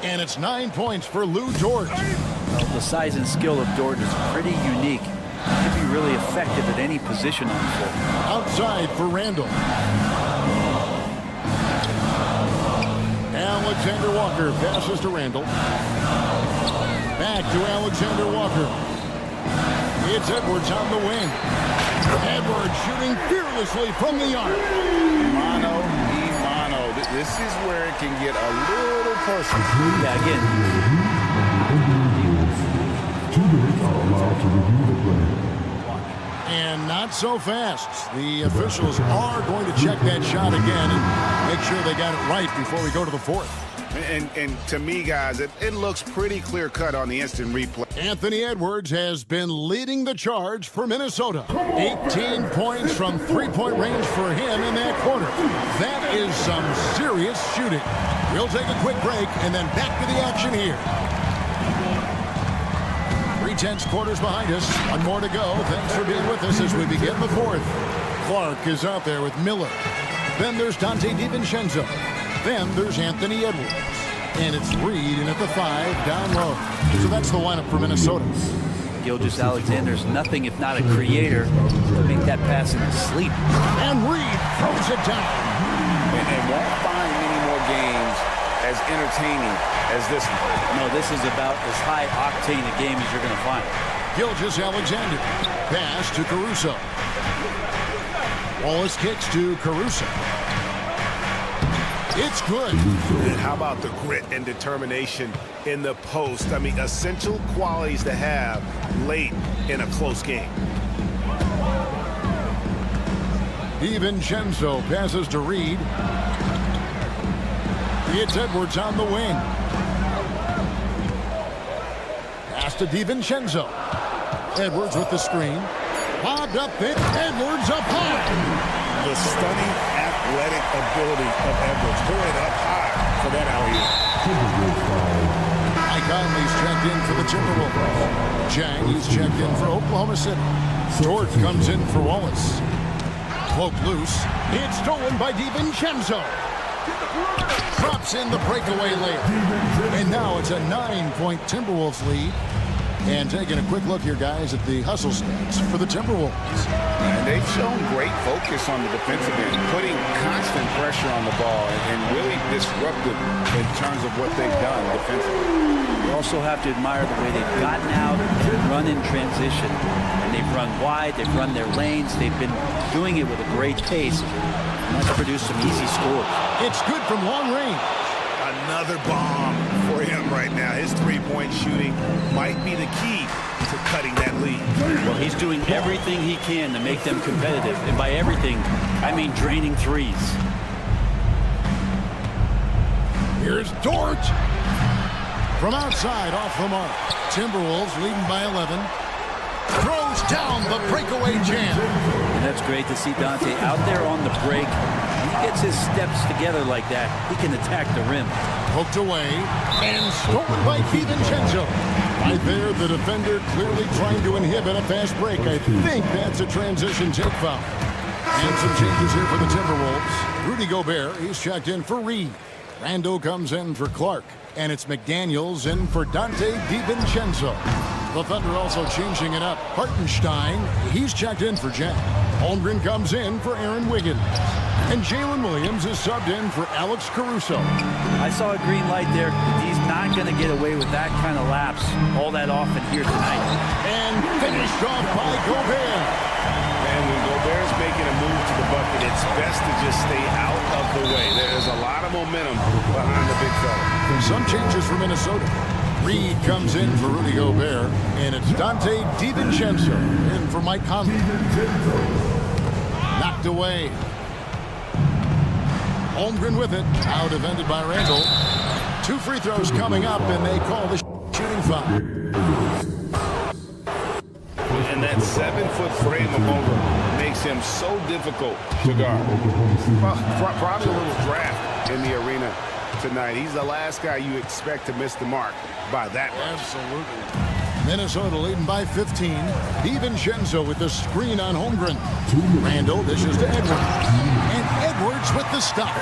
And it's 9 points for Lou Dort. Well, the size and skill of Dort is pretty unique. He can be really effective at any position on the floor. Outside for Randall. Alexander Walker passes to Randall. Back to Alexander Walker. It's Edwards on the wing. Edwards shooting fearlessly from the arc. Mano, this is where it can get a little personal. Yeah, again, 2 minutes are allowed to review the play. And not so fast. The officials are going to check that shot again and make sure they got it right before we go to the fourth. And to me, guys, it looks pretty clear-cut on the instant replay. Anthony Edwards has been leading the charge for Minnesota. 18 points from three-point range for him in that quarter. That is some serious shooting. We'll take a quick break and then back to the action here. 3/10 quarters behind us. One more to go. Thanks for being with us as we begin the fourth. Clark is out there with Miller. Then there's Dante DiVincenzo. Then there's Anthony Edwards. And it's Reed in at the 5 down low. So that's the lineup for Minnesota. Gilgeous-Alexander's nothing if not a creator to make that pass in his sleep. And Reed throws it down. And won't find many more games as entertaining as this one. No, this is about as high octane a game as you're going to find. Gilgeous-Alexander. Pass to Caruso. Wallace kicks to Caruso. It's good. And how about the grit and determination in the post? I mean, essential qualities to have late in a close game. DiVincenzo passes to Reed. It's Edwards on the wing. Pass to DiVincenzo. Edwards with the screen. Bobbed up it. Edwards up high. The stunning athletic ability of Edwards. Going up high for that alley-oop. Mike Conley's checked in for the Timberwolves. Jang, he's checked in for Oklahoma City. Dort comes in for Wallace. Cloak loose. It's stolen by DiVincenzo. Drops in the breakaway layup. And now it's a 9-point Timberwolves lead. And taking a quick look here, guys, at the hustle stats for the Timberwolves. And they've shown great focus on the defensive end, putting constant pressure on the ball and really disruptive in terms of what they've done defensively. You also have to admire the way they've gotten out and run in transition. And they've run wide, they've run their lanes, they've been doing it with a great pace. And that's produced some easy scores. It's good from long range. Another bomb for him right now. His three-point shooting might be the key to cutting that lead. Well, he's doing everything he can to make them competitive. And by everything, I mean draining threes. Here's Dort. From outside, off the mark. Timberwolves leading by 11. Throws down the breakaway jam. And that's great to see Dante out there on the break. He gets his steps together like that, he can attack the rim. Poked away and stolen by DiVincenzo. Right there, the defender clearly trying to inhibit a fast break. I think that's a transition take foul. And some changes here for the Timberwolves. Rudy Gobert, he's checked in for Reed. Randall comes in for Clark. And it's McDaniels in for Dante DiVincenzo. The Thunder also changing it up. Hartenstein, he's checked in for Jack. Holmgren comes in for Aaron Wiggins. And Jalen Williams is subbed in for Alex Caruso. I saw a green light there. He's not going to get away with that kind of lapse all that often here tonight. And finished off by Gobert. And when Gobert's making a move to the bucket, it's best to just stay out of the way. There's a lot of momentum behind the big fella. Some changes for Minnesota. Reed comes in for Rudy Gobert, and it's Dante DiVincenzo in for Mike Conley. Knocked away. Holmgren with it. Now defended by Randall. 2 free throws coming up, and they call the shooting foul. And that 7-foot frame of Holmgren makes him so difficult to guard. Probably a little draft in the arena tonight. He's the last guy you expect to miss the mark by that much. Absolutely. Minnesota leading by 15. DiVincenzo with the screen on Holmgren. Randall dishes to Edwards. And Edwards with the stop.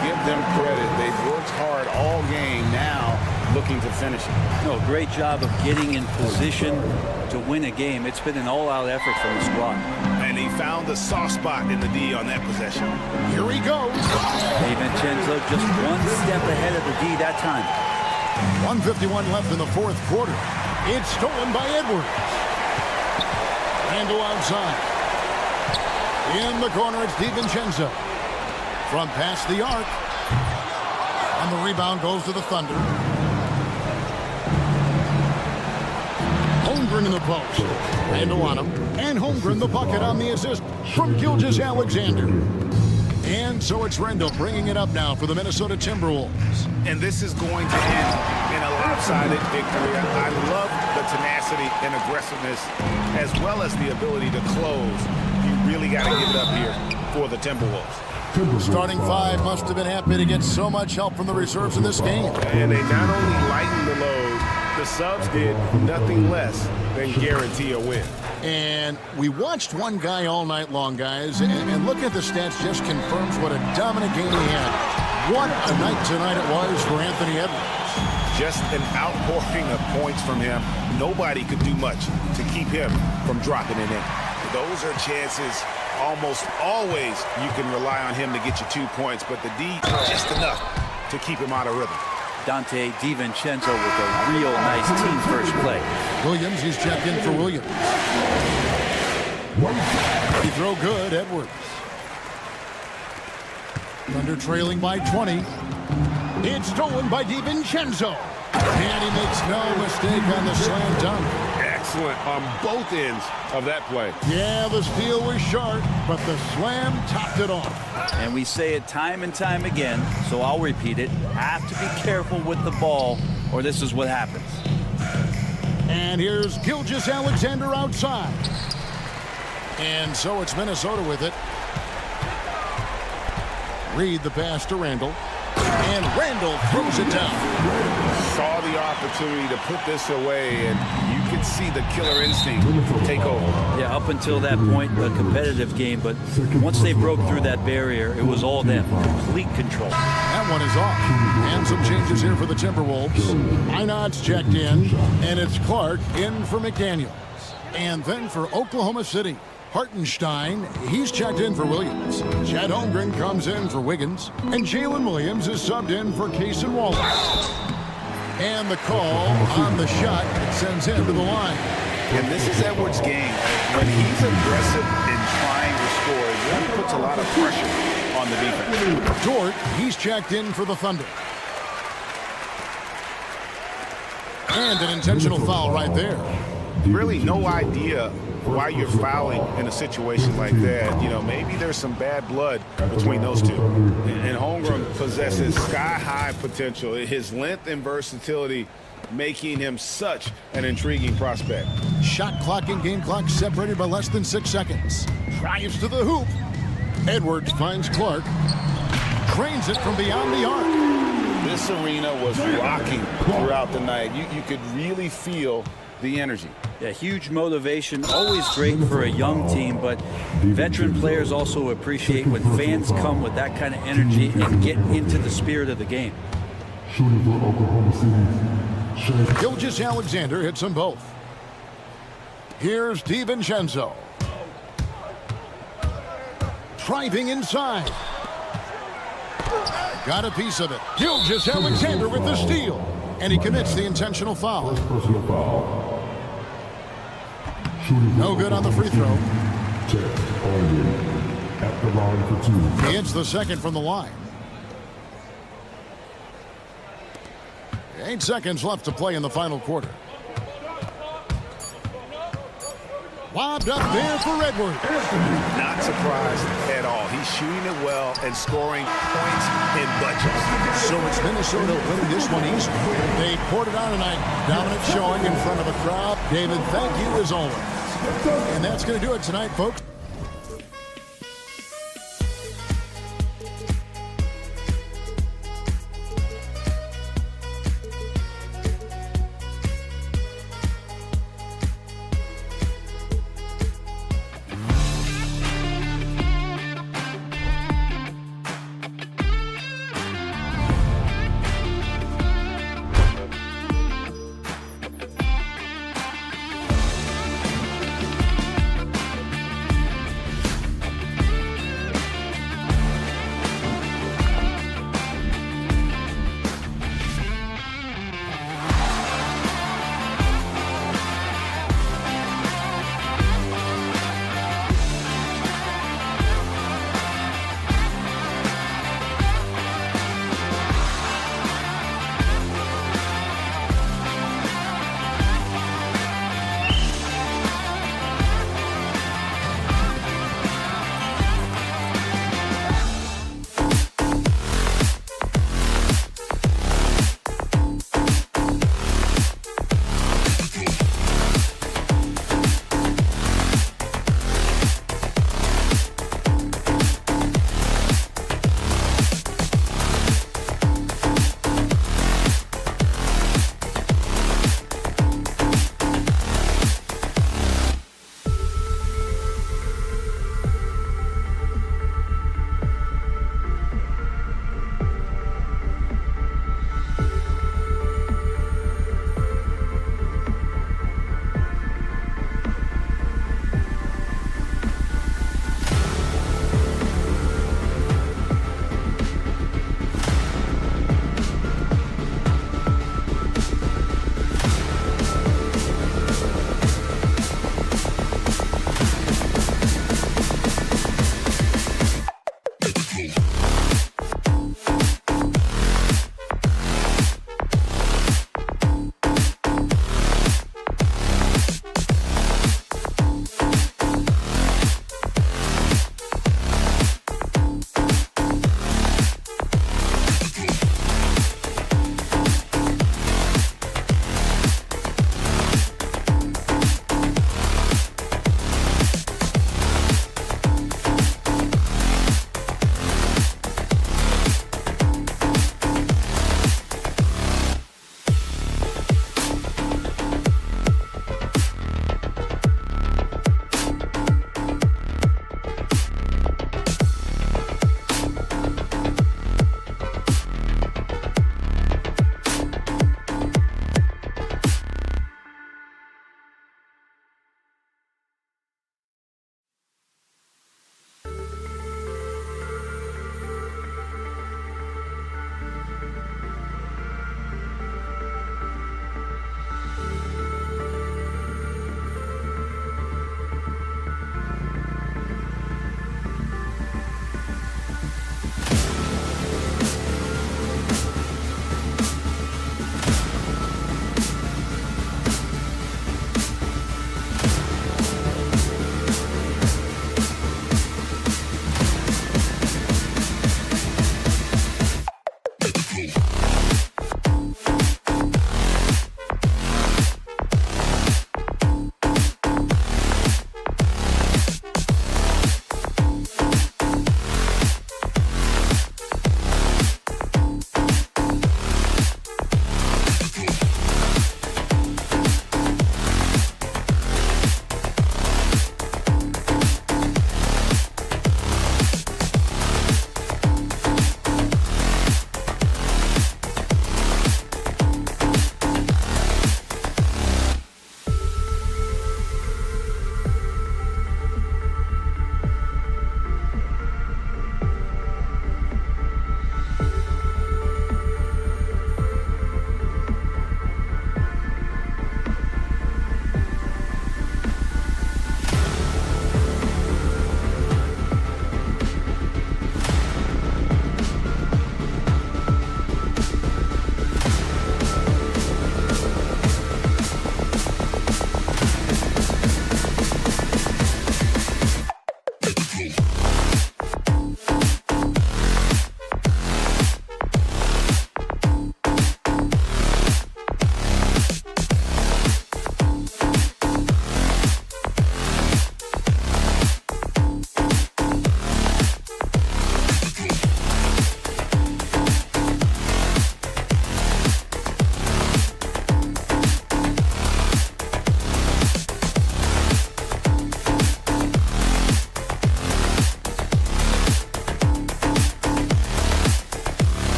Give them credit. They've worked hard all game, now looking to finish it. No, great job of getting in position to win a game. It's been an all-out effort from the squad. And he found the soft spot in the D on that possession. Here he goes. DiVincenzo just one step ahead of the D that time. 1:51 left in the fourth quarter. It's stolen by Edwards. Randall outside. In the corner, it's DiVincenzo. From past the arc, And the rebound goes to the Thunder. Holmgren in the post. Randall on him. And Holmgren the bucket on the assist from Gilgeous-Alexander. And so it's Randall bringing it up now for the Minnesota Timberwolves. And this is going to end in a lopsided victory. I love the tenacity and aggressiveness as well as the ability to close. You really got to give it up here for the Timberwolves. Starting five must have been happy to get so much help from the reserves in this game. And they not only lightened the load, the subs did nothing less than guarantee a win. And we watched one guy all night long, guys, and looking at the stats just confirms what a dominant game he had. What a night tonight it was for Anthony Edwards. Just an outpouring of points from him. Nobody could do much to keep him from dropping it in. Those are chances almost always you can rely on him to get you 2 points, but the D just enough to keep him out of rhythm. Dante DiVincenzo with a real nice team first play. Williams, he's checked in for Williams. Free throw good, Edwards. Thunder trailing by 20. It's stolen by DiVincenzo. And he makes no mistake on the slam dunk. Excellent on both ends of that play. Yeah, the steal was sharp, but the slam topped it off. And we say it time and time again, so I'll repeat it. Have to be careful with the ball, or this is what happens. And here's Gilgeous-Alexander outside. And so it's Minnesota with it. Reed the pass to Randall. And Randall throws it down. Saw the opportunity to put this away, and you could see the killer instinct take over. Yeah, up until that point, a competitive game, but once they broke through that barrier, it was all them. Complete control. That one is off. And some changes here for the Timberwolves. Inod's checked in, and it's Clark in for McDaniels. And then for Oklahoma City, Hartenstein, he's checked in for Williams. Chad Holmgren comes in for Wiggins. And Jalen Williams is subbed in for Cason Wallace. And the call on the shot sends him to the line. And this is Edwards' game. When he's aggressive in trying to score, it really puts a lot of pressure on the defense. Dort, he's checked in for the Thunder. And an intentional foul right there. Really no idea why you're fouling in a situation like that. You know, maybe there's some bad blood between those two. And Holmgren possesses sky-high potential. His length and versatility making him such an intriguing prospect. Shot clock and game clock separated by less than 6 seconds. Drives to the hoop. Edwards finds Clark. Drains it from beyond the arc. This arena was rocking throughout the night. You could really feel the energy. Yeah, huge motivation, always great for a young team, but veteran players also appreciate when fans come with that kind of energy and get into the spirit of the game. Shooting for Oklahoma City. Gilgeous-Alexander hits them both. Here's DiVincenzo. Driving inside. Got a piece of it. Gilgeous-Alexander with the steal. And he commits the intentional foul. Personal foul. No good on the free throw. At the line for 2. He hits the second from the line. 8 seconds left to play in the final quarter. Lobbed up there for Edwards. Not surprised at all. He's shooting it well and scoring points in bunches. So it's Minnesota winning this one easily. They poured it on tonight. Dominant showing in front of a crowd. David, thank you as always. And that's going to do it tonight, folks.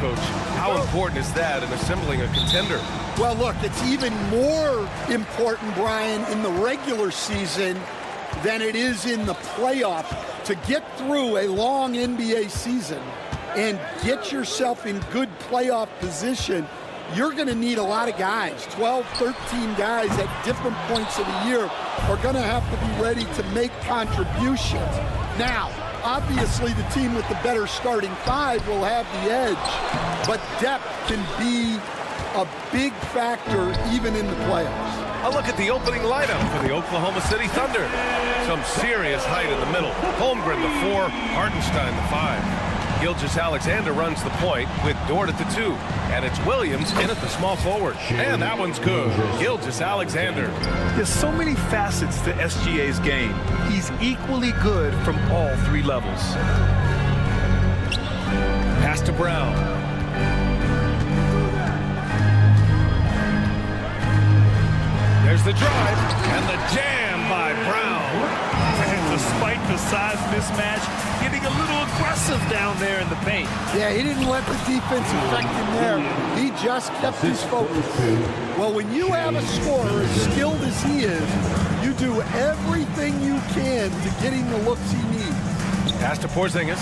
Coach. How important is that in assembling a contender? Well, look, it's even more important, Brian, in the regular season than it is in the playoffs. To get through a long NBA season and get yourself in good playoff position, you're going to need a lot of guys. 12, 13 guys at different points of the year are going to have to be ready to make contributions. Now, obviously, the team with the better starting five will have the edge, but depth can be a big factor even in the playoffs. A look at the opening lineup for the Oklahoma City Thunder. Some serious height in the middle. Holmgren, the 4, Hartenstein, the 5. Gilgeous-Alexander runs the point with Dort at the 2. And it's Williams in at the small forward. And that one's good. Gilgeous-Alexander. There's so many facets to SGA's game. He's equally good from all 3 levels. Pass to Brown. There's the drive and the jam by Brown. And despite the size mismatch, getting a little aggressive down there in the paint. Yeah, he didn't let the defense affect him there. He just kept his focus. Well, when you have a scorer as skilled as he is, you do everything you can to get him the looks he needs. Pass to Porzingis.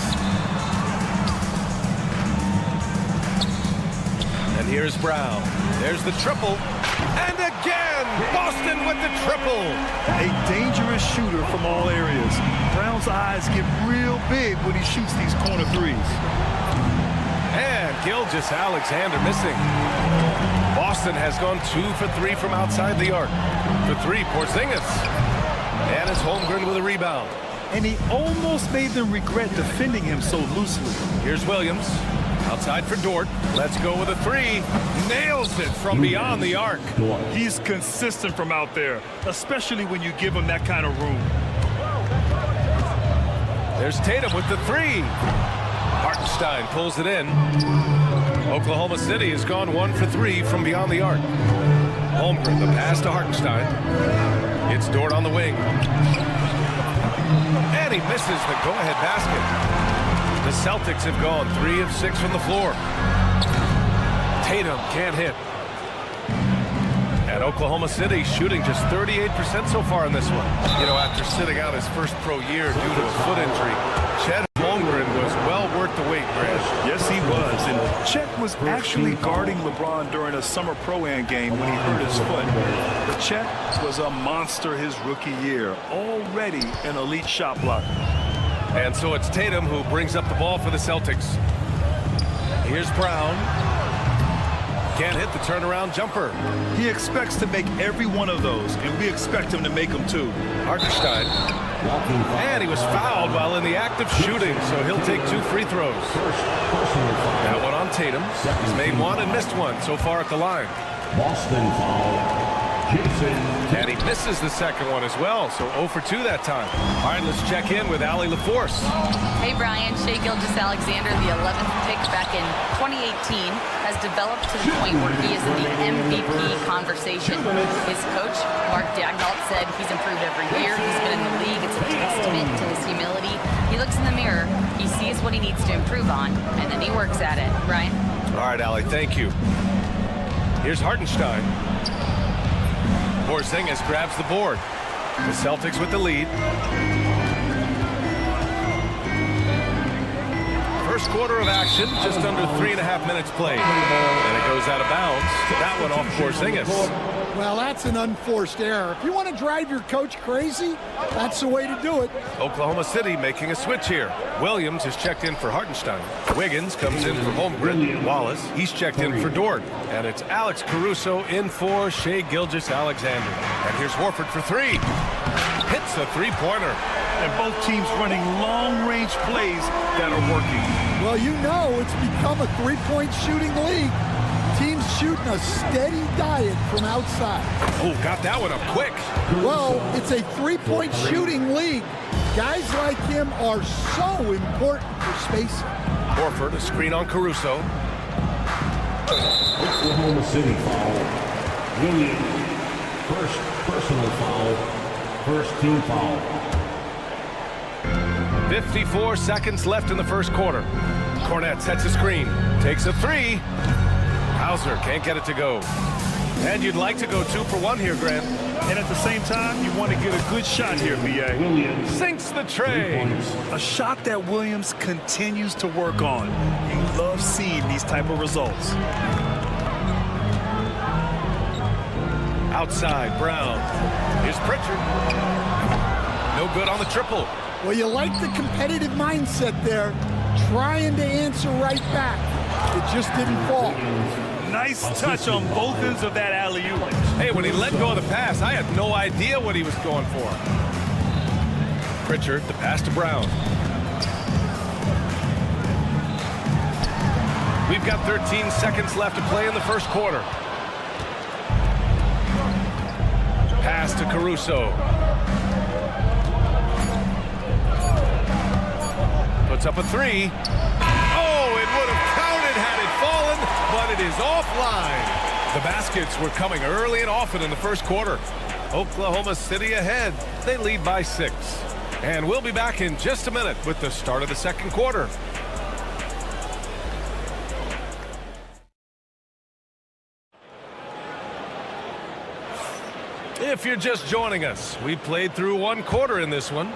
And here's Brown. There's the triple. And again, Boston with the triple. A dangerous shooter from all areas. Brown's eyes get real big when he shoots these corner threes. And Gilgeous-Alexander missing. Boston has gone 2 for 3 from outside the arc. For 3, Porzingis. And it's Holmgren with a rebound. And he almost made them regret defending him so loosely. Here's Williams. Outside for Dort. Let's go with a 3. Nails it from beyond the arc. He's consistent from out there, especially when you give him that kind of room. There's Tatum with the 3. Hartenstein pulls it in. Oklahoma City has gone 1 for 3 from beyond the arc. Holmgren, the pass to Hartenstein. It's Dort on the wing. And he misses the go-ahead basket. The Celtics have gone 3 of 6 from the floor. Tatum can't hit. And Oklahoma City shooting just 38% so far in this one. You know, after sitting out his first pro year due to a foot injury, Chet Holmgren was well worth the wait, Grant. Yes, he was. And Chet was actually guarding LeBron during a summer Pro-Am game when he hurt his foot. But Chet was a monster his rookie year. Already an elite shot blocker. And so it's Tatum who brings up the ball for the Celtics. Here's Brown. Can't hit the turnaround jumper. He expects to make every one of those, and we expect him to make them too. Hartenstein. And he was fouled while in the act of shooting, so he'll take 2 free throws. That one on Tatum. He's made 1 and missed 1 so far at the line. Boston foul. And he misses the second one as well, so 0 for 2 that time. All right, let's check in with Allie LaForce. Hey, Brian. Shai Gilgeous-Alexander, the 11th pick back in 2018, has developed to the point where he is in the MVP conversation. His coach, Mark Daigneault, said he's improved every year. He's been in the league. It's a testament to his humility. He looks in the mirror, he sees what he needs to improve on, and then he works at it. Brian? All right, Allie, thank you. Here's Hartenstein. Porzingis grabs the board. The Celtics with the lead. First quarter of action, just under 3.5 minutes played. And it goes out of bounds. That one off Porzingis. Well, that's an unforced error. If you want to drive your coach crazy, that's the way to do it. Oklahoma City making a switch here. Williams is checked in for Hartenstein. Wiggins comes in for Holmgren. Wallace, he's checked in for Dort. And it's Alex Caruso in for Shai Gilgeous-Alexander. And here's Horford for 3. Hits a 3-pointer. And both teams running long-range plays that are working. Well, you know it's become a 3-point shooting league. Teams shooting a steady diet from outside. Oh, got that one up quick. Well, it's a 3-point shooting league. Guys like him are so important for spacing. Horford, a screen on Caruso. Oklahoma City foul. Williams. First personal foul. First team foul. 54 seconds left in the first quarter. Cornette sets a screen, takes a three. Hauser can't get it to go. And you'd like to go 2 for 1 here, Grant. And at the same time, you want to get a good shot here, B.A. Sinks the tray. A shot that Williams continues to work on. You love seeing these type of results. Outside, Brown. Here's Pritchard. No good on the triple. Well, you like the competitive mindset there, trying to answer right back. It just didn't fall. Nice touch on both ends of that alley-oop. Hey, when he let go of the pass, I had no idea what he was going for. Pritchard, the pass to Brown. We've got 13 seconds left to play in the first quarter. Pass to Caruso. Puts up a three. Oh, it would have counted had it fallen, but it is offline. The baskets were coming early and often in the first quarter. Oklahoma City ahead. They lead by 6. And we'll be back in just a minute with the start of the second quarter. If you're just joining us, we played through 1 quarter in this one.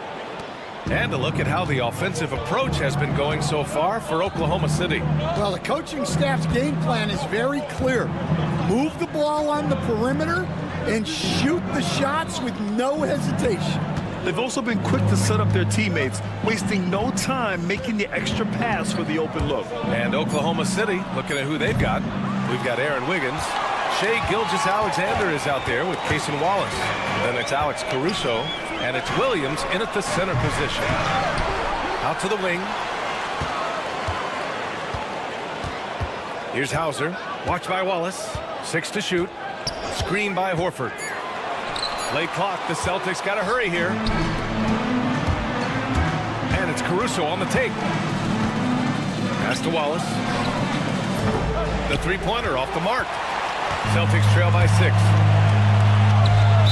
And a look at how the offensive approach has been going so far for Oklahoma City. Well, the coaching staff's game plan is very clear. Move the ball on the perimeter and shoot the shots with no hesitation. They've also been quick to set up their teammates, wasting no time making the extra pass for the open look. And Oklahoma City, looking at who they've got. We've got Aaron Wiggins. Shai Gilgeous-Alexander is out there with Cason Wallace. Then it's Alex Caruso. And it's Williams in at the center position. Out to the wing. Here's Hauser. Watched by Wallace. 6 to shoot. Screen by Horford. Late clock. The Celtics got to hurry here. And it's Caruso on the take. Pass to Wallace. The three-pointer off the mark. Celtics trail by 6.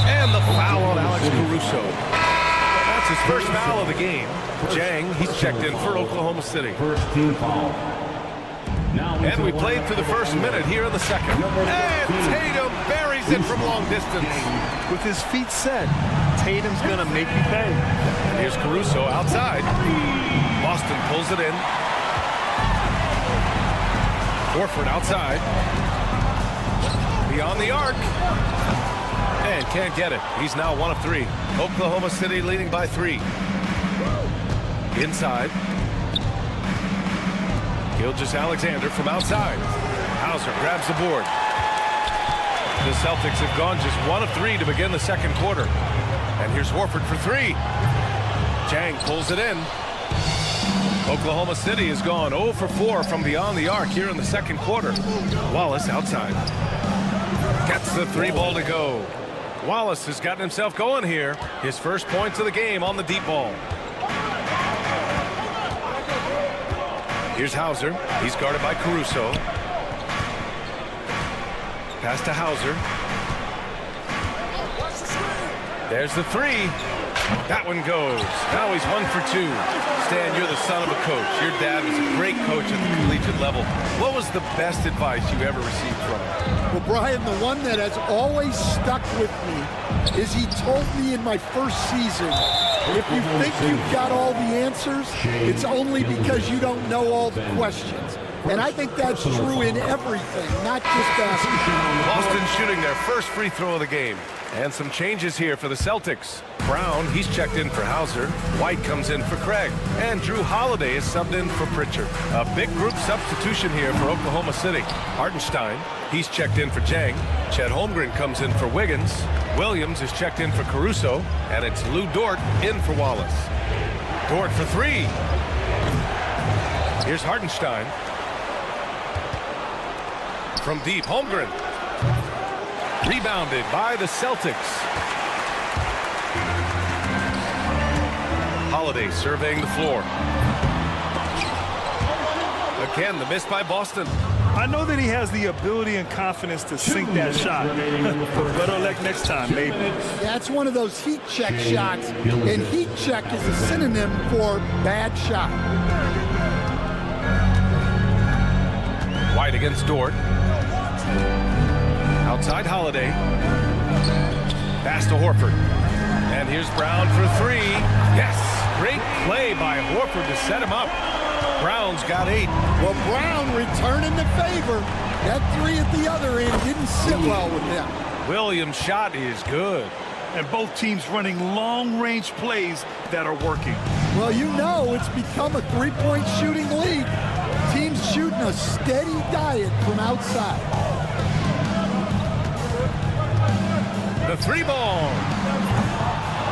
And the foul on Alex Caruso. That's his first foul of the game. Jang, he's checked in for Oklahoma City. First team foul. And we played through the first minute here in the second. And Tatum buries it from long distance. With his feet set, Tatum's going to make you pay. And here's Caruso outside. Boston pulls it in. Horford outside. Beyond the arc. And can't get it. He's now 1 of 3. Oklahoma City leading by 3. Inside. Gilgeous-Alexander from outside. Hauser grabs the board. The Celtics have gone just 1 of 3 to begin the second quarter. And here's Horford for 3. Jang pulls it in. Oklahoma City has gone 0 for 4 from beyond the arc here in the second quarter. Wallace outside. Gets the 3 ball to go. Wallace has gotten himself going here. His first points of the game on the deep ball. Here's Hauser. He's guarded by Caruso. Pass to Hauser. There's the 3. That one goes. Now he's 1 for 2. Stan, you're the son of a coach. Your dad was a great coach at the collegiate level. What was the best advice you ever received from him? Well, Brian, the one that has always stuck with me is he told me in my first season, if you think you've got all the answers, it's only because you don't know all the questions. And I think that's true in everything, not just basketball. Boston shooting their first free throw of the game. And some changes here for the Celtics. Brown, he's checked in for Hauser. White comes in for Craig. And Drew Holiday is subbed in for Pritchard. A big group substitution here for Oklahoma City. Hartenstein, he's checked in for Jang. Chet Holmgren comes in for Wiggins. Williams is checked in for Caruso. And it's Lou Dort in for Wallace. Dort for 3. Here's Hartenstein. From deep, Holmgren. Rebounded by the Celtics. Holiday surveying the floor. Again, the miss by Boston. I know that he has the ability and confidence to sink that shot. Better luck next time, maybe. That's one of those heat check shots, and heat check is a synonym for bad shot. White against Dort. Outside Holiday. Pass to Horford. And here's Brown for three. Yes! Great play by Horford to set him up. Brown's got 8. Well, Brown returning the favor. That three at the other end didn't sit well with him. Williams' shot is good. And both teams running long-range plays that are working. Well, you know it's become a three-point shooting league. Teams shooting a steady diet from outside. The 3-ball.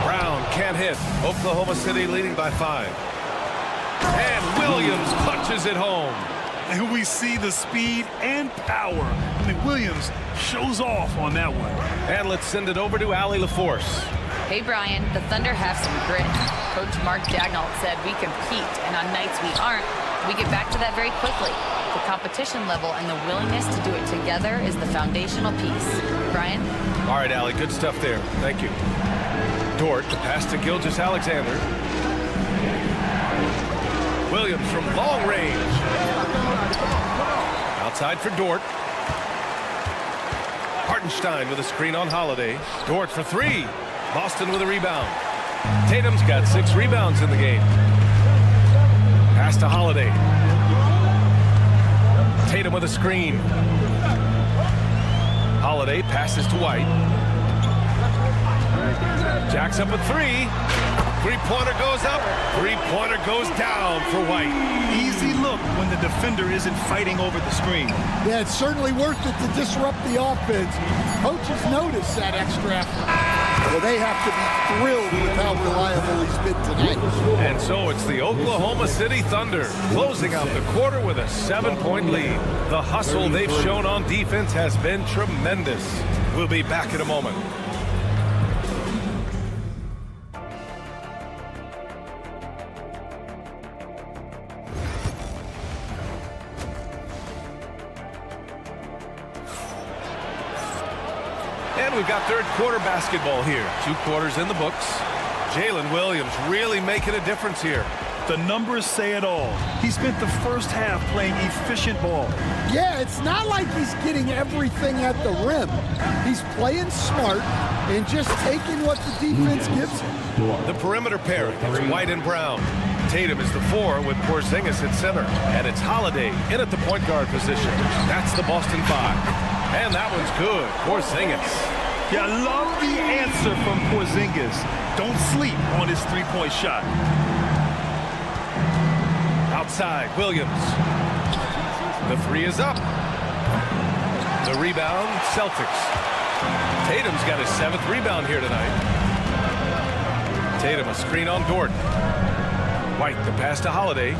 Brown can't hit. Oklahoma City leading by 5. And Williams punches it home. And we see the speed and power. I mean, Williams shows off on that one. And let's send it over to Allie LaForce. Hey, Brian, the Thunder have some grit. Coach Mark Daigneault said we compete, and on nights we aren't, we get back to that very quickly. The competition level and the willingness to do it together is the foundational piece. Brian? All right, Allie, good stuff there. Thank you. Dort, the pass to Gilgeous-Alexander. Williams from long range. Outside for Dort. Hartenstein with a screen on Holiday. Dort for 3. Boston with a rebound. Tatum's got 6 rebounds in the game. Pass to Holiday. Tatum with a screen. Holiday passes to White. Jacks up a 3. Three-pointer goes up. Three-pointer goes down for White. Easy look when the defender isn't fighting over the screen. Yeah, it's certainly worth it to disrupt the offense. Coaches notice that extra effort. Well, they have to be thrilled with how reliable he's been tonight. And so it's the Oklahoma City Thunder closing out the quarter with a 7-point lead. The hustle they've shown on defense has been tremendous. We'll be back in a moment. And we've got third quarter basketball here. 2 quarters in the books. Jalen Williams really making a difference here. The numbers say it all. He spent the first half playing efficient ball. Yeah, it's not like he's getting everything at the rim. He's playing smart and just taking what the defense gives him. The perimeter pairing is White and Brown. Tatum is the 4 with Porzingis at center. And it's Holiday in at the point guard position. That's the Boston 5. And that one's good. Porzingis. Yeah, I love the answer from Porzingis. Don't sleep on his three-point shot. Outside, Williams. The 3 is up. The rebound, Celtics. Tatum's got his 7th rebound here tonight. Tatum, a screen on Dort. White, the pass to Holiday.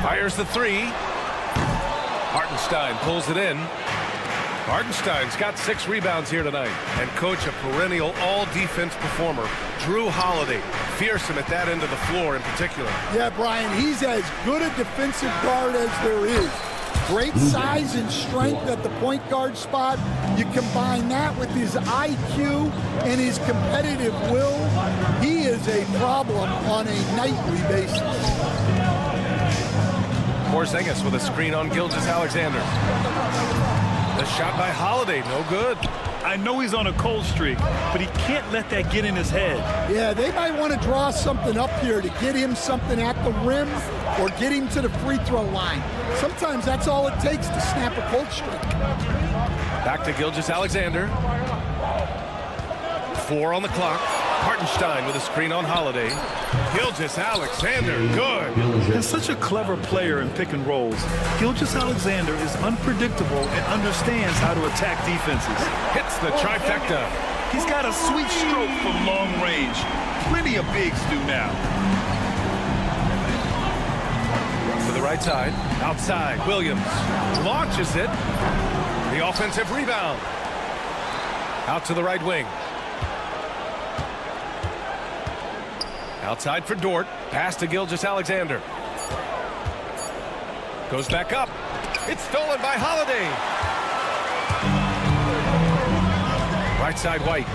Fires the 3. Hartenstein pulls it in. Hartenstein's got 6 rebounds here tonight. And coach, a perennial all-defense performer, Drew Holiday. Fearsome at that end of the floor in particular. Yeah, Brian, he's as good a defensive guard as there is. Great size and strength at the point guard spot. You combine that with his IQ and his competitive will, he is a problem on a nightly basis. Porzingis with a screen on Gilgeous-Alexander. The shot by Holiday, no good. I know he's on a cold streak, but he can't let that get in his head. Yeah, they might want to draw something up here to get him something at the rim or get him to the free throw line. Sometimes that's all it takes to snap a cold streak. Back to Gilgeous-Alexander. 4 on the clock. Hartenstein with a screen on Holiday. Gilgeous-Alexander, good. And such a clever player in pick and rolls. Gilgeous-Alexander is unpredictable and understands how to attack defenses. Hits the trifecta. He's got a sweet stroke from long range. Plenty of bigs do now. To the right side. Outside, Williams launches it. The offensive rebound. Out to the right wing. Outside for Dort. Pass to Gilgeous-Alexander. Goes back up. It's stolen by Holiday. Right side White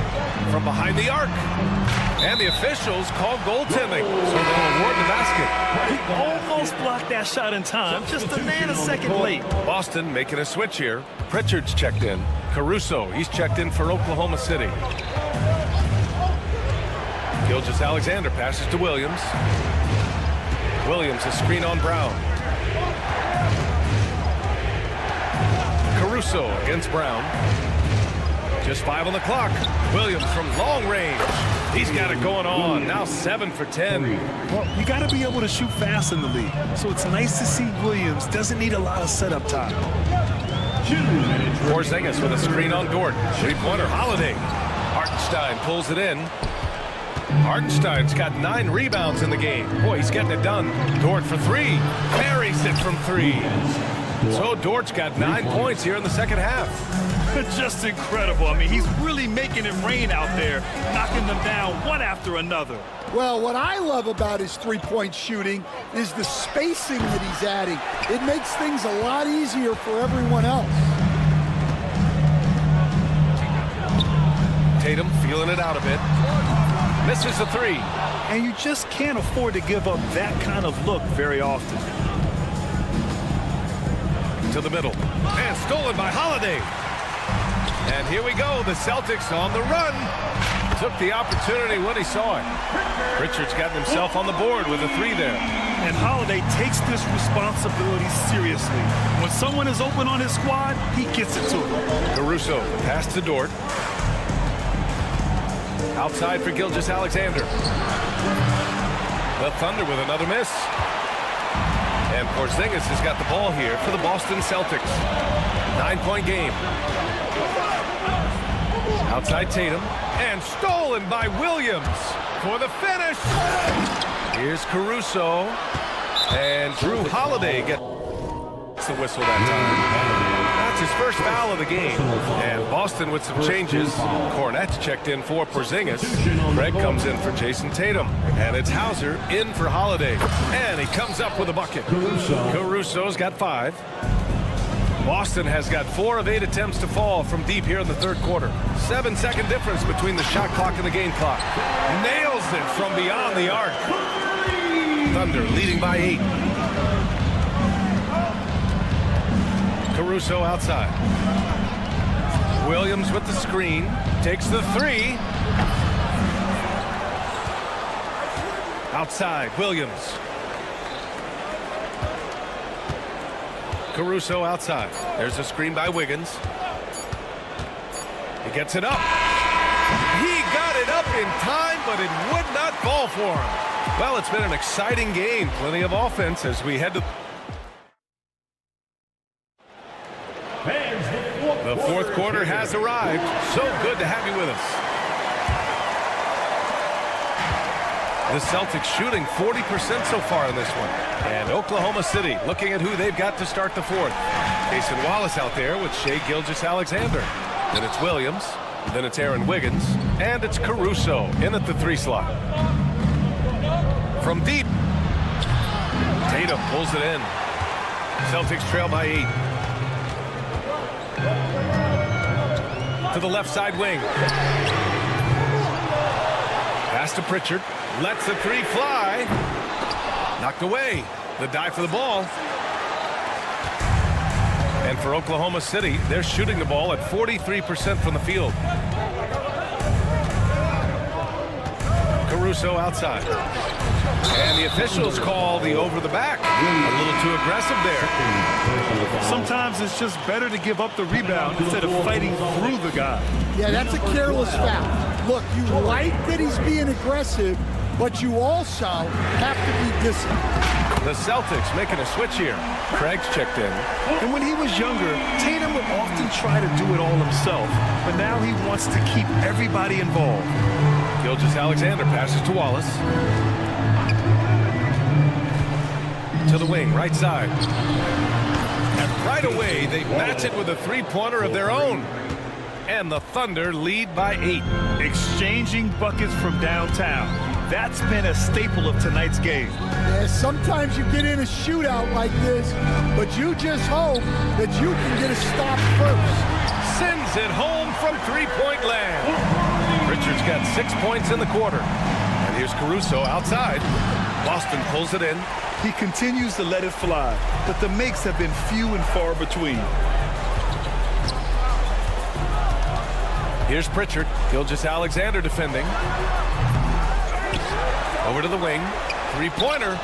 from behind the arc. And the officials call goaltending, so they'll award the basket. He almost blocked that shot in time, just a nanosecond late. Boston making a switch here. Pritchard's checked in. Caruso, he's checked in for Oklahoma City. Gilgeous-Alexander passes to Williams. Williams, a screen on Brown. Caruso against Brown. Just 5 on the clock. Williams from long range. He's got it going on. Now 7 for 10. Well, you got to be able to shoot fast in the league. So it's nice to see Williams doesn't need a lot of setup time. Porzingis with a screen on Dort. Three-pointer Holiday. Hartenstein pulls it in. Hartenstein's got 9 rebounds in the game. Boy, he's getting it done. Dort for 3. Buries it from 3. So Dort's got 9 points here in the second half. Just incredible. I mean, he's really making it rain out there, knocking them down one after another. Well, what I love about his three-point shooting is the spacing that he's adding. It makes things a lot easier for everyone else. Tatum feeling it out a bit. Misses the 3. And you just can't afford to give up that kind of look very often. To the middle. And stolen by Holiday. And here we go. The Celtics on the run. Took the opportunity when he saw it. Pritchard's gotten himself on the board with a 3 there. And Holiday takes this responsibility seriously. When someone is open on his squad, he gets it to him. Caruso, pass to Dort. Outside for Gilgeous-Alexander. The Thunder with another miss. And Porzingis has got the ball here for the Boston Celtics. 9-point game. Outside Tatum. And stolen by Williams for the finish. Here's Caruso. And Drew Holiday gets the whistle that time. That's his first foul of the game. And Boston with some changes. Cornette's checked in for Porzingis. Craig comes in for Jason Tatum. And it's Hauser in for Holiday. And he comes up with a bucket. Caruso's got 5. Boston has got 4 of 8 attempts to fall from deep here in the third quarter. 7-second difference between the shot clock and the game clock. Nails it from beyond the arc. Thunder leading by 8. Caruso outside. Williams with the screen. Takes the 3. Outside, Williams. Caruso outside. There's a screen by Wiggins. He gets it up. He got it up in time, but it would not fall for him. Well, it's been an exciting game. Plenty of offense as we head to the fourth quarter has arrived. So good to have you with us. The Celtics shooting 40% so far in this one. And Oklahoma City looking at who they've got to start the fourth. Jason Wallace out there with Shai Gilgeous-Alexander. Then it's Williams. Then it's Aaron Wiggins. And it's Caruso in at the 3 slot. From deep. Tatum pulls it in. Celtics trail by 8. To the left side wing. Pass to Pritchard. Lets the 3 fly. Knocked away. The dive for the ball. And for Oklahoma City, they're shooting the ball at 43% from the field. Caruso outside. And the officials call the over the back. A little too aggressive there. Sometimes it's just better to give up the rebound instead of fighting through the guy. Yeah, that's a careless foul. Look, you like that he's being aggressive, but you also have to be disciplined. The Celtics making a switch here. Craig's checked in. And when he was younger, Tatum would often try to do it all himself, but now he wants to keep everybody involved. Gilgeous-Alexander passes to Wallace. To the wing, right side. And right away, they match it with a 3-pointer of their own. And the Thunder lead by 8. Exchanging buckets from downtown. That's been a staple of tonight's game. Yeah, sometimes you get in a shootout like this, but you just hope that you can get a stop first. Sends it home from three-point land. Richards got 6 points in the quarter. And here's Caruso outside. Boston pulls it in. He continues to let it fly, but the makes have been few and far between. Here's Pritchard. Gilgeous-Alexander defending. Over to the wing. Three-pointer.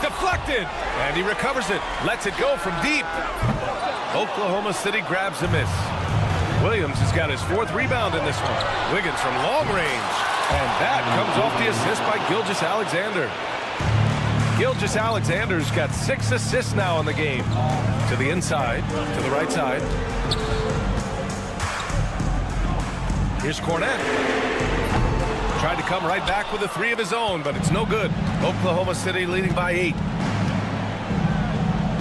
Deflected. And he recovers it. Lets it go from deep. Oklahoma City grabs a miss. Williams has got his fourth rebound in this one. Wiggins from long range. And that comes off the assist by Gilgeous-Alexander. Gilgeous-Alexander's got 6 assists now in the game. To the inside, to the right side. Here's Cornette. Tried to come right back with a three of his own, but it's no good. Oklahoma City leading by 8.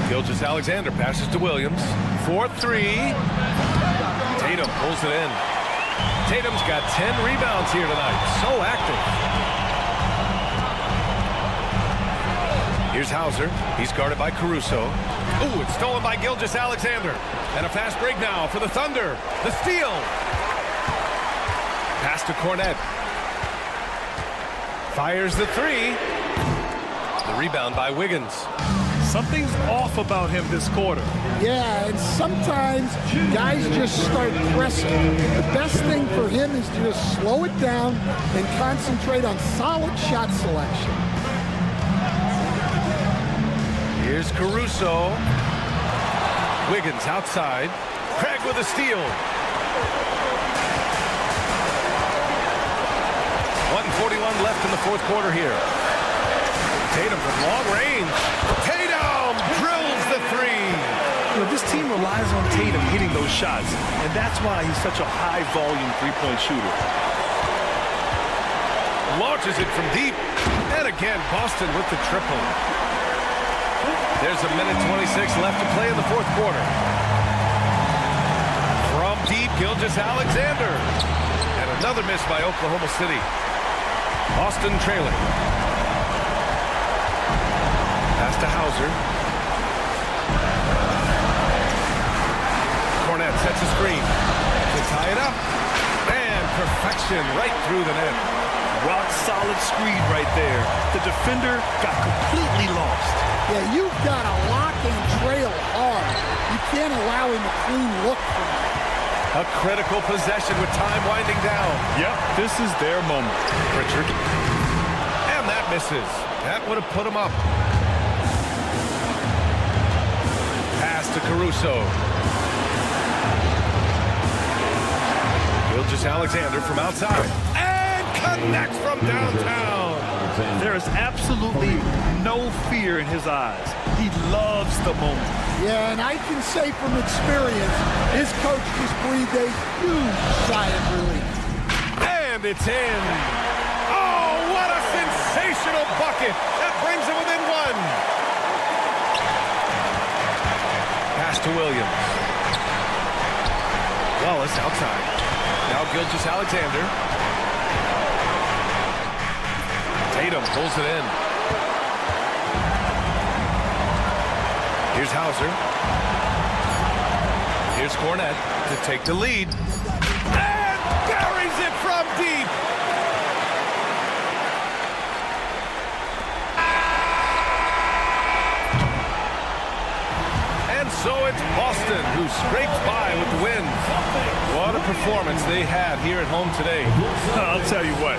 Gilgeous-Alexander passes to Williams. 4-3. Tatum pulls it in. Tatum's got 10 rebounds here tonight. So active. Here's Hauser. He's guarded by Caruso. Ooh, it's stolen by Gilgeous-Alexander. And a fast break now for the Thunder. The steal. Pass to Cornette. Fires the three. The rebound by Wiggins. Something's off about him this quarter. Yeah, and sometimes guys just start pressing. The best thing for him is to just slow it down and concentrate on solid shot selection. Here's Caruso. Wiggins outside. Craig with a steal. 1:41 left in the fourth quarter here. Tatum from long range. Tatum drills the three. You know, this team relies on Tatum hitting those shots, and that's why he's such a high-volume three-point shooter. Launches it from deep. And again, Boston with the triple. There's a minute 26 left to play in the fourth quarter. From deep, Gilgeous-Alexander. And another miss by Oklahoma City. Boston trailing. Pass to Hauser. Cornette sets a screen to tie it up. And perfection right through the net. Rock solid screen right there. The defender got completely lost. Yeah, you've got to lock and trail hard. You can't allow him a clean look from it. A critical possession with time winding down. Yep, this is their moment. Pritchard. And that misses. That would have put him up. Pass to Caruso. Gilgeous-Alexander from outside. And connects from downtown. There is absolutely no fear in his eyes. He loves the moment. Yeah, and I can say from experience, his coach just breathed a huge sigh of relief. And it's in. Oh, what a sensational bucket. That brings him within one. Pass to Williams. Wallace outside. Now Gilgeous-Alexander. Tatum pulls it in. Here's Hauser. Here's Cornette to take the lead. And buries it from deep. And so it's Boston who scrapes by with the win. What a performance they had here at home today. I'll tell you what.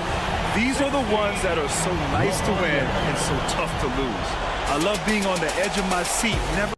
These are the ones that are so nice to win and so tough to lose. I love being on the edge of my seat. Never.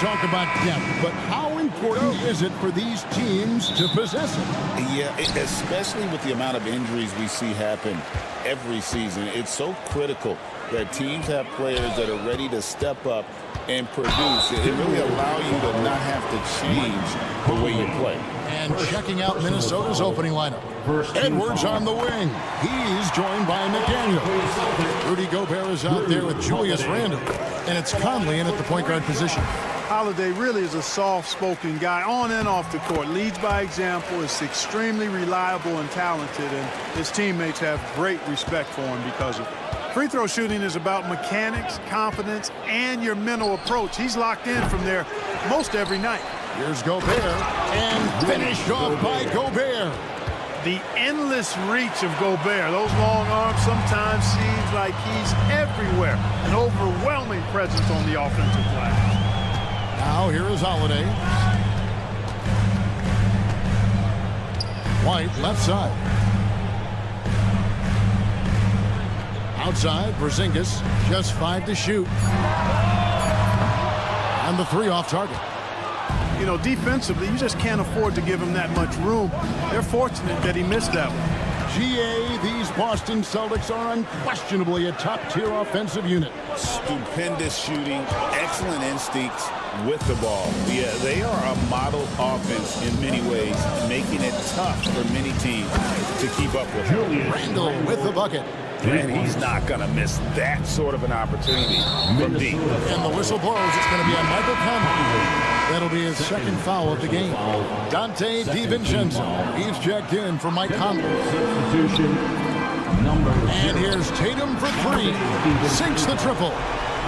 talk about depth, but how important is it for these teams to possess it? Yeah, especially with the amount of injuries we see happen every season. It's so critical that teams have players that are ready to step up and produce. It really allows you to not have to change the way you play. And checking out Minnesota's opening lineup. Edwards on the wing. He He's joined by McDaniel. Rudy Gobert is out there with Julius Randle. And it's Conley in at the point guard position. Holiday really is a soft-spoken guy on and off the court. Leads by example, is extremely reliable and talented, and his teammates have great respect for him because of it. Free throw shooting is about mechanics, confidence, and your mental approach. He's locked in from there most every night. Here's Gobert, and finished off by Gobert. The endless reach of Gobert. Those long arms sometimes seems like he's everywhere. An overwhelming presence on the offensive glass. Now here is Holiday. White left side. Outside, Porzingis, just 5 to shoot. And the 3 off target. You know, defensively, you just can't afford to give him that much room. They're fortunate that he missed that one. GA, these Boston Celtics are unquestionably a top-tier offensive unit. Stupendous shooting, excellent instincts with the ball. Yeah, they are a model offense in many ways, making it tough for many teams to keep up with. Randle with the bucket. And he's not going to miss that sort of an opportunity from deep. And the whistle blows. It's going to be on Michael Conley. That'll be his second foul of the game. Dante DiVincenzo. He's checked in for Mike Conley. And here's Tatum for 3. Sinks the triple.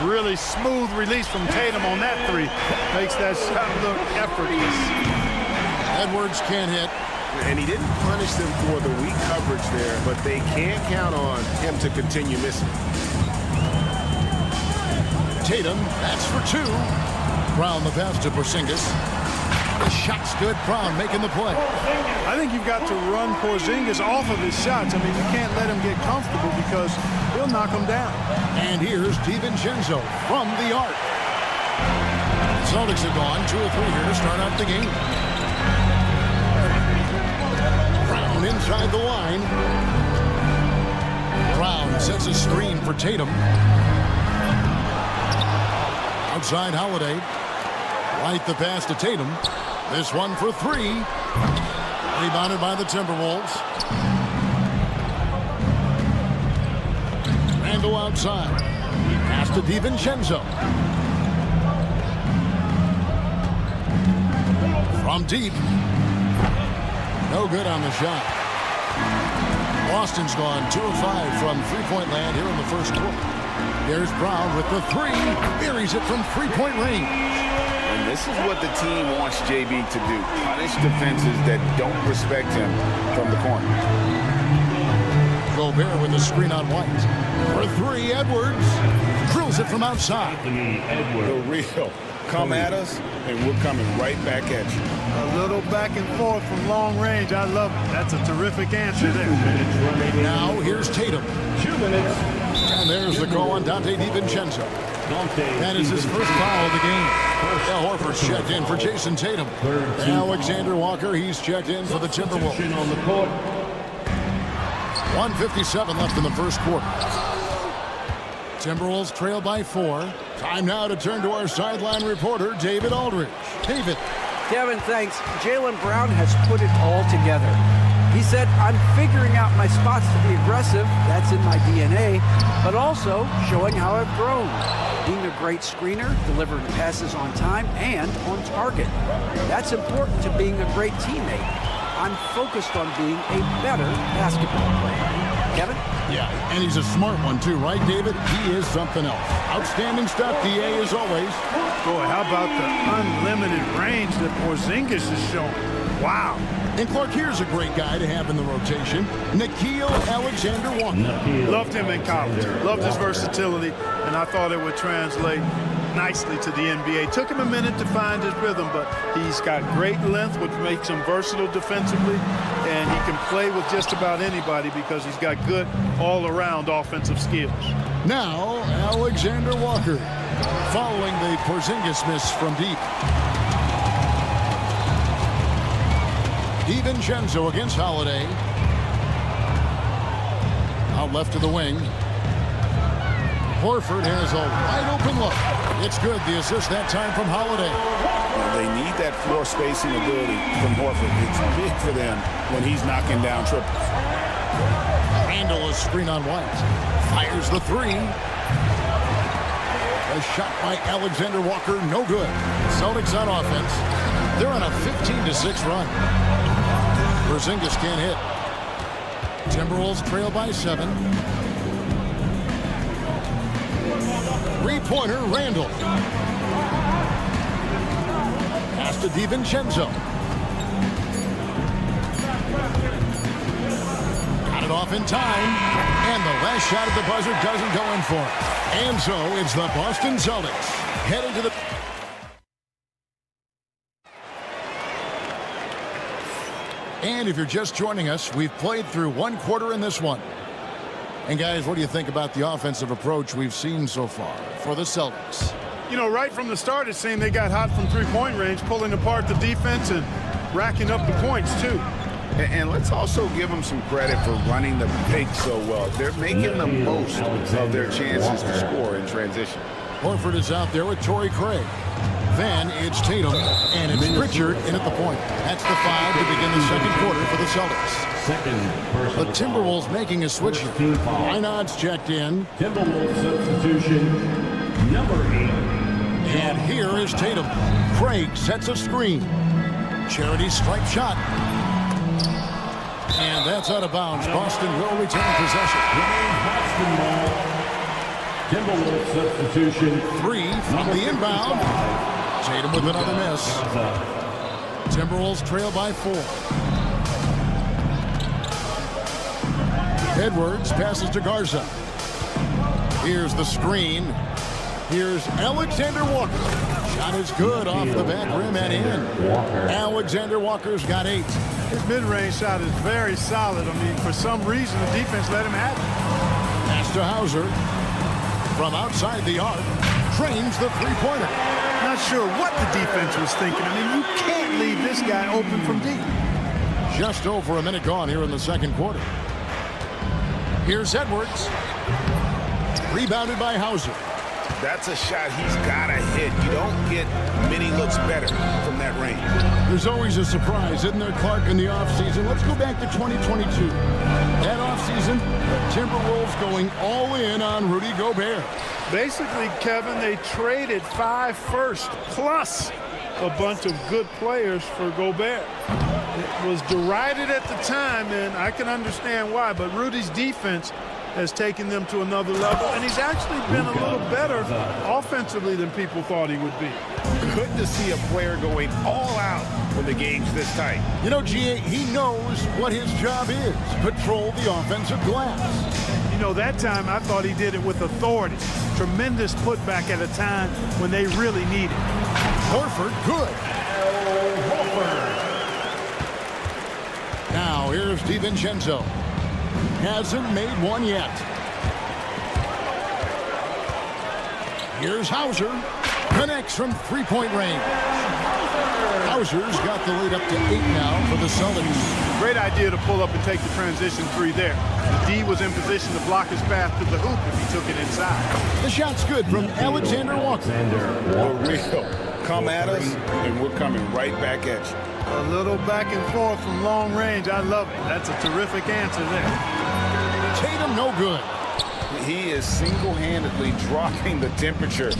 Really smooth release from Tatum on that 3. Makes that shot look effortless. Edwards can't hit. And he didn't punish them for the weak coverage there, but they can't count on him to continue missing. Tatum, that's for 2. Brown the pass to Porzingis. The shot's good. Brown making the play. I think you've got to run Porzingis off of his shots. I mean, you can't let him get comfortable because he'll knock him down. And here's DiVincenzo from the arc. Celtics have gone 2 or 3 here to start out the game. Brown inside the line. Brown sets a screen for Tatum. Outside Holiday. Right the pass to Tatum. This one for 3. Rebounded by the Timberwolves. Randle outside. Pass to DiVincenzo. From deep. No good on the shot. Boston's gone 2 of 5 from three-point land here in the first quarter. There's Brown with the 3. Buries it from three-point range. And this is what the team wants JB to do. Punish defenses that don't respect him from the corner. Gobert with the screen on White. For 3, Edwards. Drills it from outside. The real. Come at us, and we're coming right back at you. A little back and forth from long range. I love it. That's a terrific answer there. Now here's Tatum. 2 minutes. And there's the call on Dante DiVincenzo. That is his first foul of the game. Al Horford's checked in for Jason Tatum. Alexander Walker, he's checked in for the Timberwolves. 1:57 left in the first quarter. Timberwolves trail by 4. Time now to turn to our sideline reporter, David Aldridge. David. Kevin, thanks. Jaylen Brown has put it all together. He said, I'm figuring out my spots to be aggressive. That's in my DNA. But also showing how I've grown. Being a great screener, delivering passes on time and on target. That's important to being a great teammate. I'm focused on being a better basketball player. Kevin? Yeah, and he's a smart one too, right, David? He is something else. Outstanding stuff, DA, as always. Boy, how about the unlimited range that Porzingis is showing? Wow. And Clark, here's a great guy to have in the rotation. Nickeil Alexander-Walker. Loved him in college. Loved his versatility, and I thought it would translate nicely to the NBA. Took him a minute to find his rhythm, but he's got great length, which makes him versatile defensively, and he can play with just about anybody because he's got good all-around offensive skills. Now, Alexander Walker, following the Porzingis miss from deep. DiVincenzo against Holiday. Out left to the wing. Horford has a wide open look. It's good. The assist that time from Holiday. They need that floor spacing ability from Horford. It's big for them when he's knocking down triples. Randall is screen on White. Fires the three. A shot by Alexander Walker, no good. Celtics on offense. They're on a 15-6 run. Porzingis can't hit. Timberwolves trail by 7. Three-pointer, Randall. Pass to DiVincenzo. Got it off in time. And the last shot at the buzzer doesn't go in for it. And so it's the Boston Celtics heading to the... And if you're just joining us, we've played through one quarter in this one. And guys, what do you think about the offensive approach we've seen so far for the Celtics? You know, right from the start, it seemed they got hot from three-point range, pulling apart the defense and racking up the points, too. And let's also give them some credit for running the pick so well. They're making the most of their chances to score in transition. Horford is out there with Torrey Craig. Then it's Tatum, and it's Pritchard in at the point. That's the 5 to begin the second quarter for the Celtics. The Timberwolves making a switch here. Reinhardt's checked in. Timberwolves substitution, number 8. And here is Tatum. Craig sets a screen. Charity stripe shot. And that's out of bounds. Boston will retain possession. Boston ball. Timberwolves substitution. 3 from the inbound. Tatum with another miss. Timberwolves trail by 4. Edwards passes to Garza. Here's the screen. Here's Alexander Walker. Shot is good off the back rim and in. Alexander Walker's got 8. His mid-range shot is very solid. I mean, for some reason, the defense let him have it. Pass to Hauser. From outside the arc. Trains the three-pointer. Not sure what the defense was thinking. I mean, you can't leave this guy open from deep. Just over a minute gone here in the second quarter. Here's Edwards. Rebounded by Hauser. That's a shot he's got to hit. You don't get many looks better from that range. There's always a surprise, isn't there, Clark, in the offseason? Let's go back to 2022. That offseason, the Timberwolves going all in on Rudy Gobert. Basically, Kevin, they traded 5 firsts plus a bunch of good players for Gobert. It was derided at the time, and I can understand why, but Rudy's defense has taken them to another level, and he's actually been a little better offensively than people thought he would be. Good to see a player going all out when the game's this tight. You know, G.A., he knows what his job is. Patrol the offensive glass. You know, that time I thought he did it with authority. Tremendous putback at a time when they really need it. Horford, good. Horford. Now, here's DiVincenzo. Hasn't made one yet. Here's Hauser. Connects from three-point range. Hauser's got the lead up to 8 now for the Celtics. Great idea to pull up and take the transition 3 there. The D was in position to block his path to the hoop if he took it inside. The shot's good from Alexander Walker. For real. Come at us, and we're coming right back at you. A little back and forth from long range. I love it. That's a terrific answer there. Tatum, no good. He is single-handedly dropping the temperature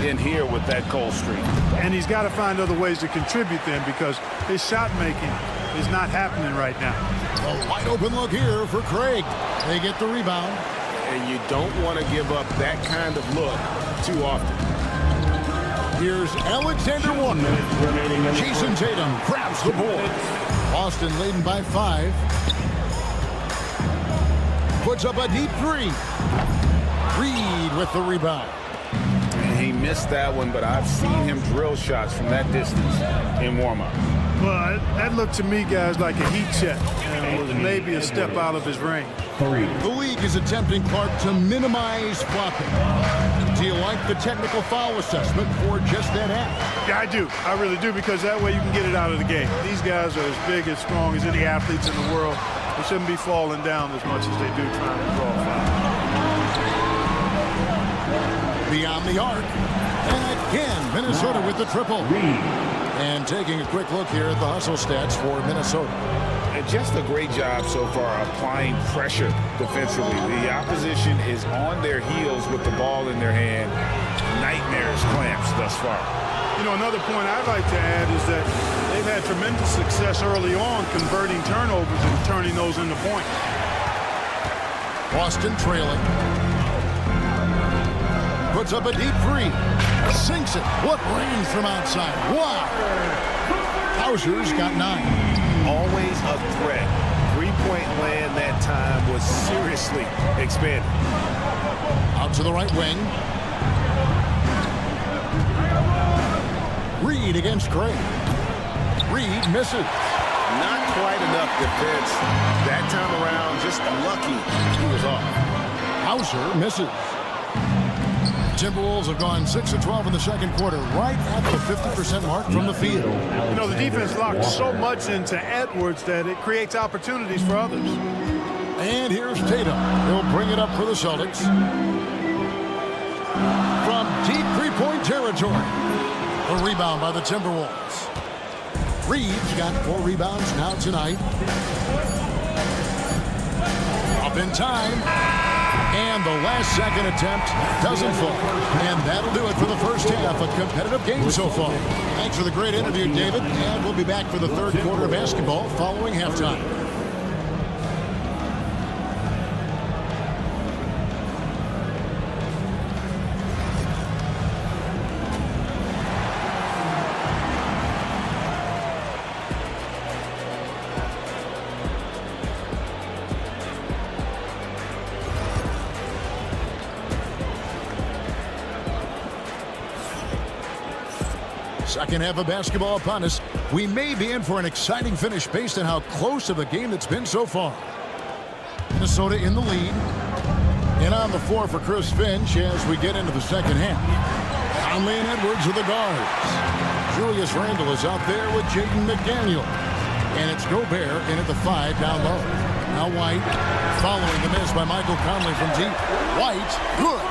in here with that cold streak. And he's got to find other ways to contribute then, because his shot making is not happening right now. A wide open look here for Craig. They get the rebound. And you don't want to give up that kind of look too often. Here's Alexander Walker. Jason Tatum grabs the board. Boston leading by 5. Puts up a deep 3. Reed with the rebound. And he missed that one, but I've seen him drill shots from that distance in warm-up. Well, that looked to me, guys, like a heat check. And was maybe a step out of his range. The league is attempting, Clark, to minimize flopping. Do you like the technical foul assessment for just that act? Yeah, I do. I really do, because that way you can get it out of the game. These guys are as big, as strong as any athletes in the world. They shouldn't be falling down as much as they do trying to draw fouls. Beyond the arc. And again, Minnesota with the triple. And taking a quick look here at the hustle stats for Minnesota. And just a great job so far applying pressure defensively. The opposition is on their heels with the ball in their hand. Nightmares clamps thus far. You know, another point I'd like to add is that they've had tremendous success early on converting turnovers and turning those into points. Boston trailing. Puts up a deep three. Sinks it. What range from outside. Wow. Hauser's got 9. Always a threat. Three-point land that time was seriously expanded. Out to the right wing. Reed against Gray. Reed misses. Not quite enough defense that time around. Just lucky he was off. Hauser misses. Timberwolves have gone 6 of 12 in the second quarter, right at the 50% mark from the field. You know, the defense locked so much into Edwards that it creates opportunities for others. And here's Tatum. He'll bring it up for the Celtics. From deep three-point territory. A rebound by the Timberwolves. Reed's got 4 rebounds now tonight. Up in time. And the last second attempt doesn't fall. And that'll do it for the first half. A competitive game so far. Thanks for the great interview, David. And we'll be back for the third quarter of basketball following halftime. Second half of basketball upon us. We may be in for an exciting finish based on how close of a game it's been so far. Minnesota in the lead. And on the floor for Chris Finch as we get into the second half. Conley and Edwards are the guards. Julius Randle is out there with Jaden McDaniel. And it's Gobert in at the 5 down low. Now White following the miss by Michael Conley from deep. White, good.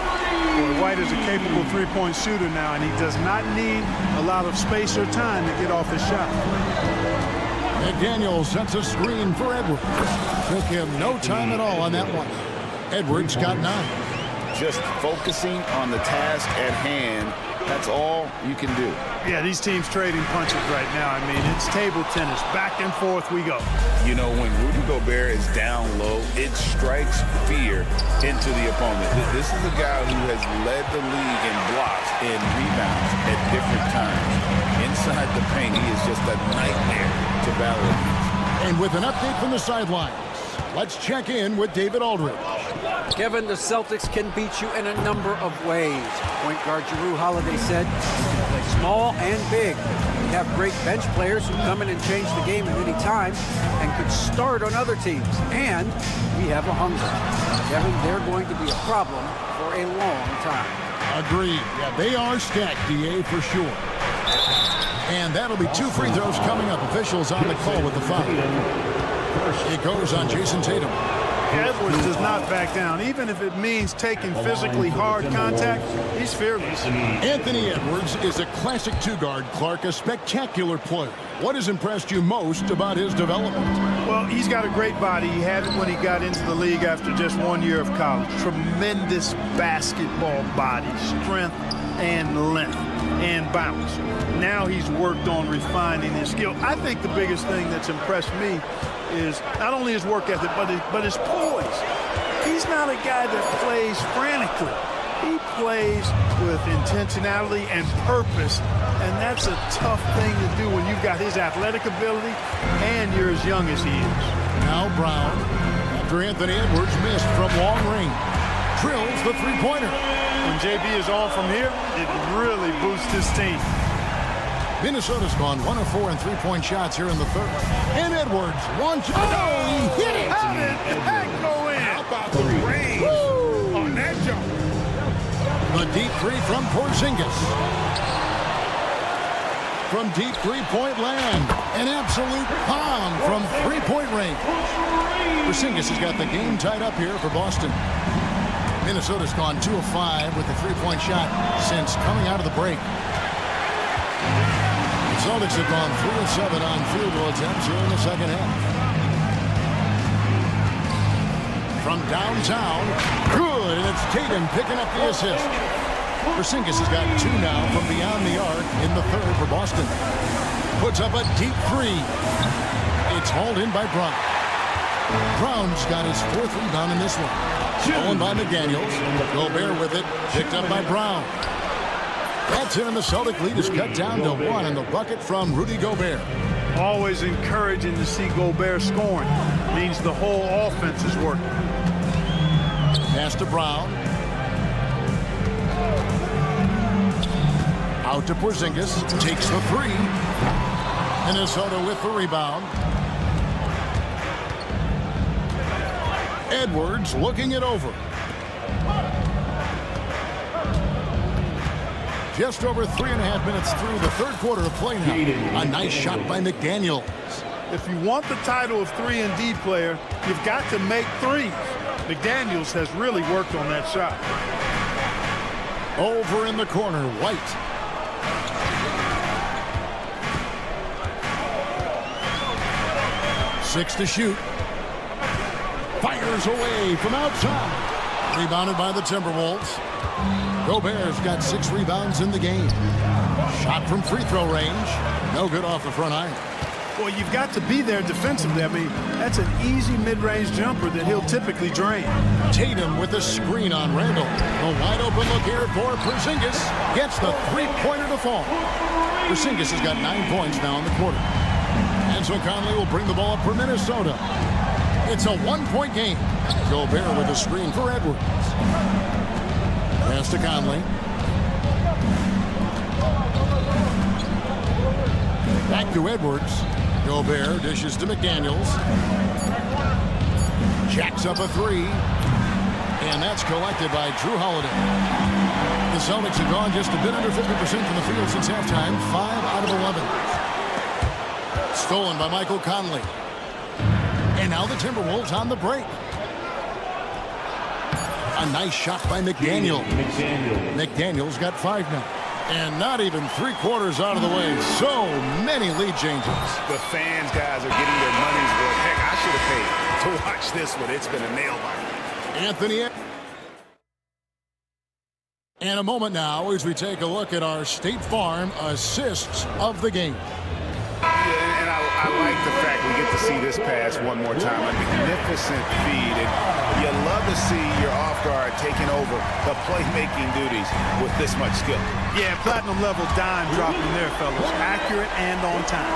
Boy, White is a capable three-point shooter now, and he does not need a lot of space or time to get off his shot. McDaniel sets a screen for Edwards. Took him no time at all on that one. Edwards got 9. Just focusing on the task at hand. That's all you can do. Yeah, these teams trading punches right now. I mean, it's table tennis. Back and forth we go. You know, when Rudy Gobert is down low, it strikes fear into the opponent. This is a guy who has led the league in blocks and rebounds at different times. Inside the paint, he is just a nightmare to battle against. And with an update from the sidelines, let's check in with David Aldridge. Kevin, the Celtics can beat you in a number of ways. Point guard Jrue Holiday said, you can play small and big. We have great bench players who come in and change the game at any time and could start on other teams. And we have a hunger. Kevin, they're going to be a problem for a long time. Agreed. Yeah, they are stacked, DA, for sure. And that'll be 2 free throws coming up. Officials on the call with the foul. It goes on Jason Tatum. Edwards does not back down. Even if it means taking physically hard contact, he's fearless. Anthony Edwards is a classic 2-guard, Clark, a spectacular player. What has impressed you most about his development? Well, he's got a great body. He had it when he got into the league after just 1 year of college. Tremendous basketball body, strength and length and bounce. Now he's worked on refining his skill. I think the biggest thing that's impressed me is not only his work ethic, but his poise. He's not a guy that plays frantically. He plays with intentionality and purpose, and that's a tough thing to do when you've got his athletic ability and you're as young as he is. Now Brown, after Anthony Edwards missed from long range, drills the three-pointer. When JB is on from here, it really boosts his team. Minnesota's gone 1 of 4 in three-point shots here in the third. And Edwards launches. Oh, he hit it! How did that go in? How about the range on that jump? The deep 3 from Porzingis. From deep three-point land. An absolute bomb from three-point range. Porzingis has got the game tied up here for Boston. Minnesota's gone 2 of 5 with the three-point shot since coming out of the break. The Celtics have gone 3 of 7 on field goal attempts here in the second half. from downtown. Good, and it's Tatum picking up the assist. Porzingis has got 2 now from beyond the arc in the third for Boston. Puts up a deep 3. It's hauled in by Brown. Brown's got his 4th rebound in this one. Stolen by McDaniels. Gobert with it. Picked up by Brown. That's it, and the Celtic lead is cut down to 1 in the bucket from Rudy Gobert. Always encouraging to see Gobert scoring. Means the whole offense is working. Pass to Brown. Out to Porzingis. Takes the 3. Minnesota with the rebound. Edwards looking it over. Just over 3.5 minutes through the third quarter of play now. A nice shot by McDaniels. If you want the title of 3-and-D player, you've got to make threes. McDaniels has really worked on that shot. Over in the corner, White. Six to shoot. Fires away from outside. Rebounded by the Timberwolves. Gobert's got 6 rebounds in the game. Shot from free throw range. No good off the front iron. Well, you've got to be there defensively. I mean, that's an easy mid-range jumper that he'll typically drain. Tatum with a screen on Randall. A wide open look here for Porzingis. Gets the 3-pointer to fall. Porzingis has got 9 points now in the quarter. And so Conley will bring the ball up for Minnesota. It's a 1-point game. Gobert with a screen for Edwards. Pass to Conley. Back to Edwards. Gobert dishes to McDaniels. Jacks up a 3. And that's collected by Drew Holiday. The Celtics have gone just a bit under 50% from the field since halftime. 5 out of 11. Stolen by Michael Conley. And now the Timberwolves on the break. A nice shot by McDaniel. McDaniel's got 5 now. And not even 3/4 out of the way. So many lead changes. The fans, guys, are getting their money's worth. Heck, I should have paid to watch this one. It's been a nail-biter. Anthony. And a moment now as we take a look at our State Farm assists of the game. Yeah, and I like the fact we get to see this pass one more time. A magnificent feed. And you love to see your off guard taking over the playmaking duties with this much skill. Yeah, platinum level dime dropping there, fellas. Accurate and on time.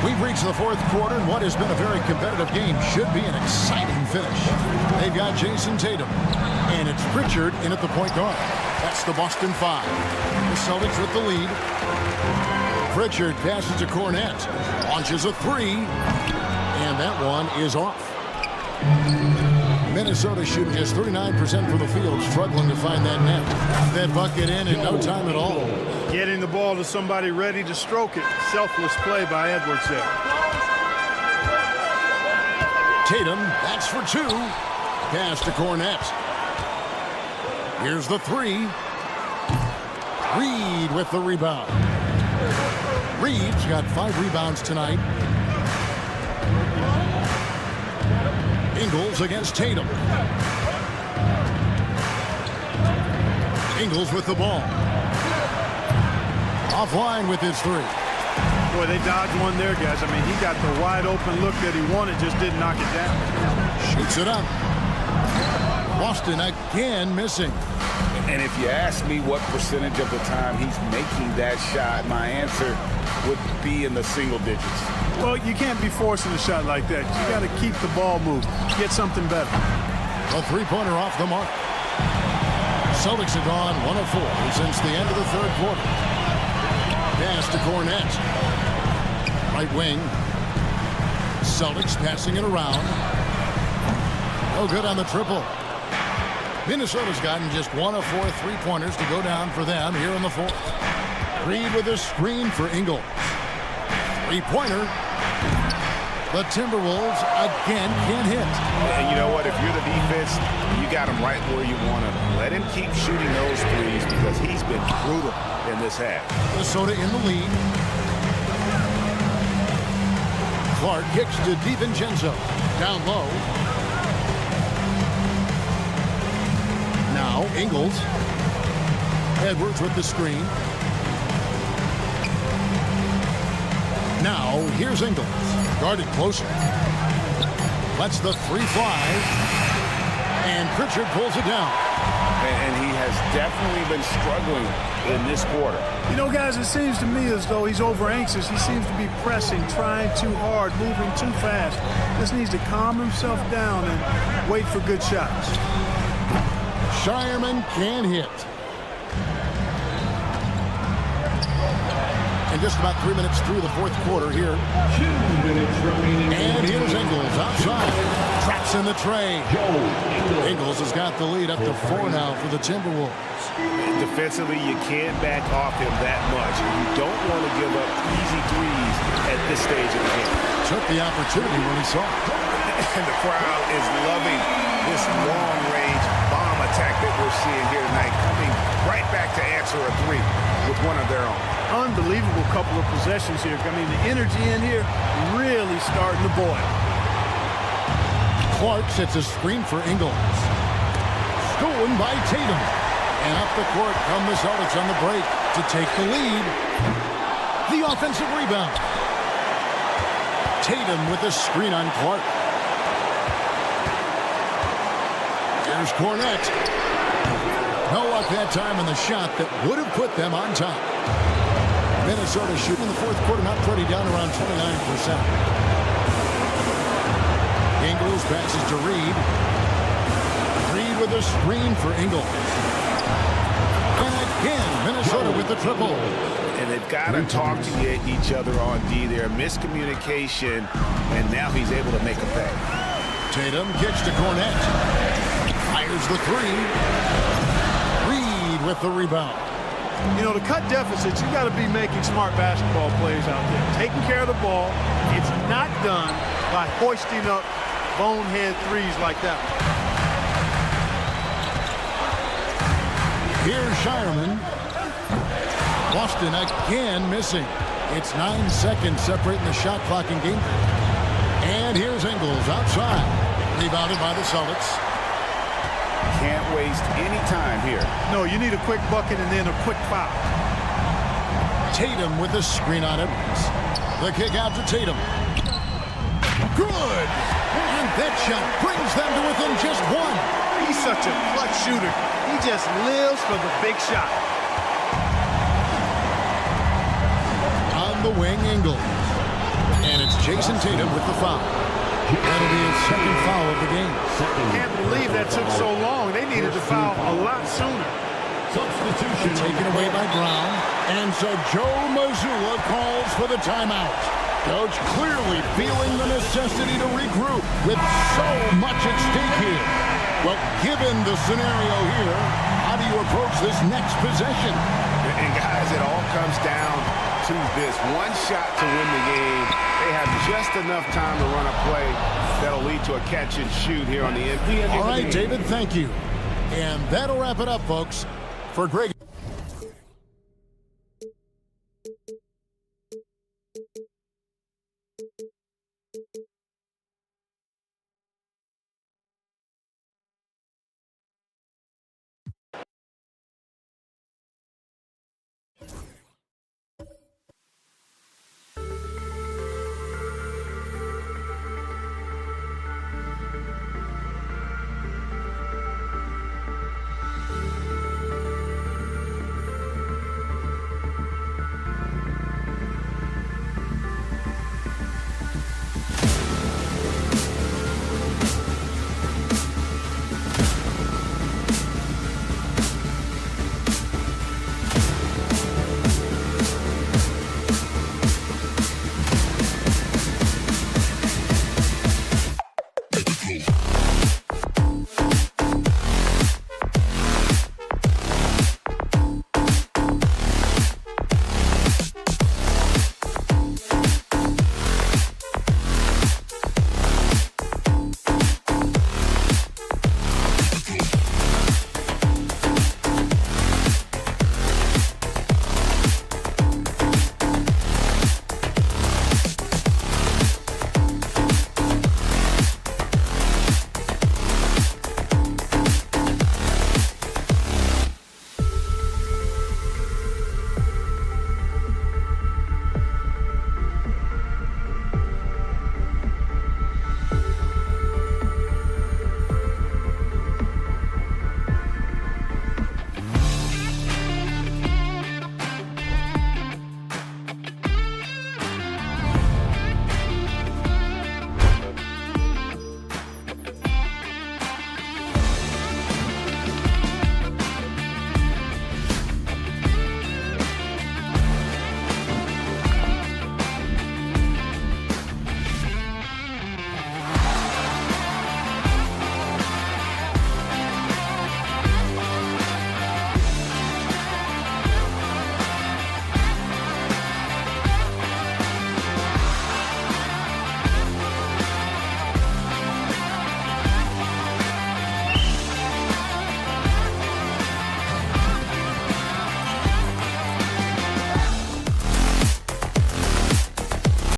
We've reached the fourth quarter, and what has been a very competitive game should be an exciting finish. They've got Jason Tatum, and it's Pritchard in at the point guard. That's the Boston 5. The Celtics with the lead. Pritchard passes to Cornette, launches a 3, and that one is off. Minnesota shooting just 39% from the field, struggling to find that net. That bucket in no time at all. Getting the ball to somebody ready to stroke it. Selfless play by Edwards there. Tatum, that's for 2. Pass to Cornette. Here's the 3. Reed with the rebound. Reed's got 5 rebounds tonight. Ingles against Tatum. Ingles with the ball. Offline with his 3. Boy, they dodged one there, guys. I mean, he got the wide open look that he wanted, just didn't knock it down. Shoots it up. Boston again missing. And if you ask me what percentage of the time he's making that shot, my answer would be in the single digits. Well, you can't be forcing a shot like that. You got to keep the ball moving. Get something better. A 3-pointer off the mark. Celtics have gone 1 of 4 since the end of the third quarter. Pass to Cornette. Right wing. Celtics passing it around. No good on the triple. Minnesota's gotten just 1 of 4 3-pointers to go down for them here in the fourth. Reed with a screen for Ingles. 3-pointer. The Timberwolves again can't hit. And you know what? If you're the defense, you got him right where you want him. Let him keep shooting those threes because he's been brutal in this half. Minnesota in the lead. Clark kicks to DiVincenzo. Down low. Now Ingles. Edwards with the screen. Now here's Ingles. Guarded closer. Lets the three fly. And Pritchard pulls it down. And he has definitely been struggling in this quarter. You know, guys, it seems to me as though he's over anxious. He seems to be pressing, trying too hard, moving too fast. Just needs to calm himself down and wait for good shots. Shireman can hit. And just about 3 minutes through the fourth quarter here. 2 minutes remaining. And here's Ingles outside. Traps in the tray. Ingles has got the lead up to 4 now for the Timberwolves. Defensively, you can't back off him that much. You don't want to give up easy threes at this stage of the game. Took the opportunity when he saw it. And the crowd is loving this long-range bomb attack that we're seeing here tonight, coming right back to answer a three with one of their own. Unbelievable couple of possessions here. I mean, the energy in here really starting to boil. Clark sets a screen for Ingles. Stolen by Tatum. And up the court come the Celtics on the break to take the lead. The offensive rebound. Tatum with a screen on Clark. Here's Cornette. No luck that time on the shot that would have put them on top. Minnesota shooting in the fourth quarter, not pretty, down around 29%. Ingles passes to Reed. Reed with a screen for Ingles. And again, Minnesota with the triple. And they've got to talk to each other on D there. Miscommunication, and now he's able to make a pay. Tatum kicks to Cornette. Fires the three. Reed with the rebound. You know, to cut deficits, you got to be making smart basketball plays out there. Taking care of the ball. It's not done by hoisting up bonehead threes like that. Here's Shireman. Boston again missing. It's 9 seconds separating the shot clock and game. And here's Ingles outside. Rebounded by the Celtics. Can't waste any time here. No, you need a quick bucket and then a quick foul. Tatum with a screen on Edwards. The kick out to Tatum. Good! And that shot brings them to within just one. He's such a clutch shooter. He just lives for the big shot. On the wing, Ingles. And it's Jason Tatum with the foul. That'll be his second foul of the game. Can't believe that took so long. They needed to foul a lot sooner. Substitution taken away by Brown. And so Joe Mazzulla calls for the timeout. Coach clearly feeling the necessity to regroup with so much at stake here. Well, given the scenario here, how do you approach this next possession? And guys, it all comes down to this one shot to win the game. They have just enough time to run a play that'll lead to a catch and shoot here on the end. All right, David, thank you. And that'll wrap it up, folks. For Greg.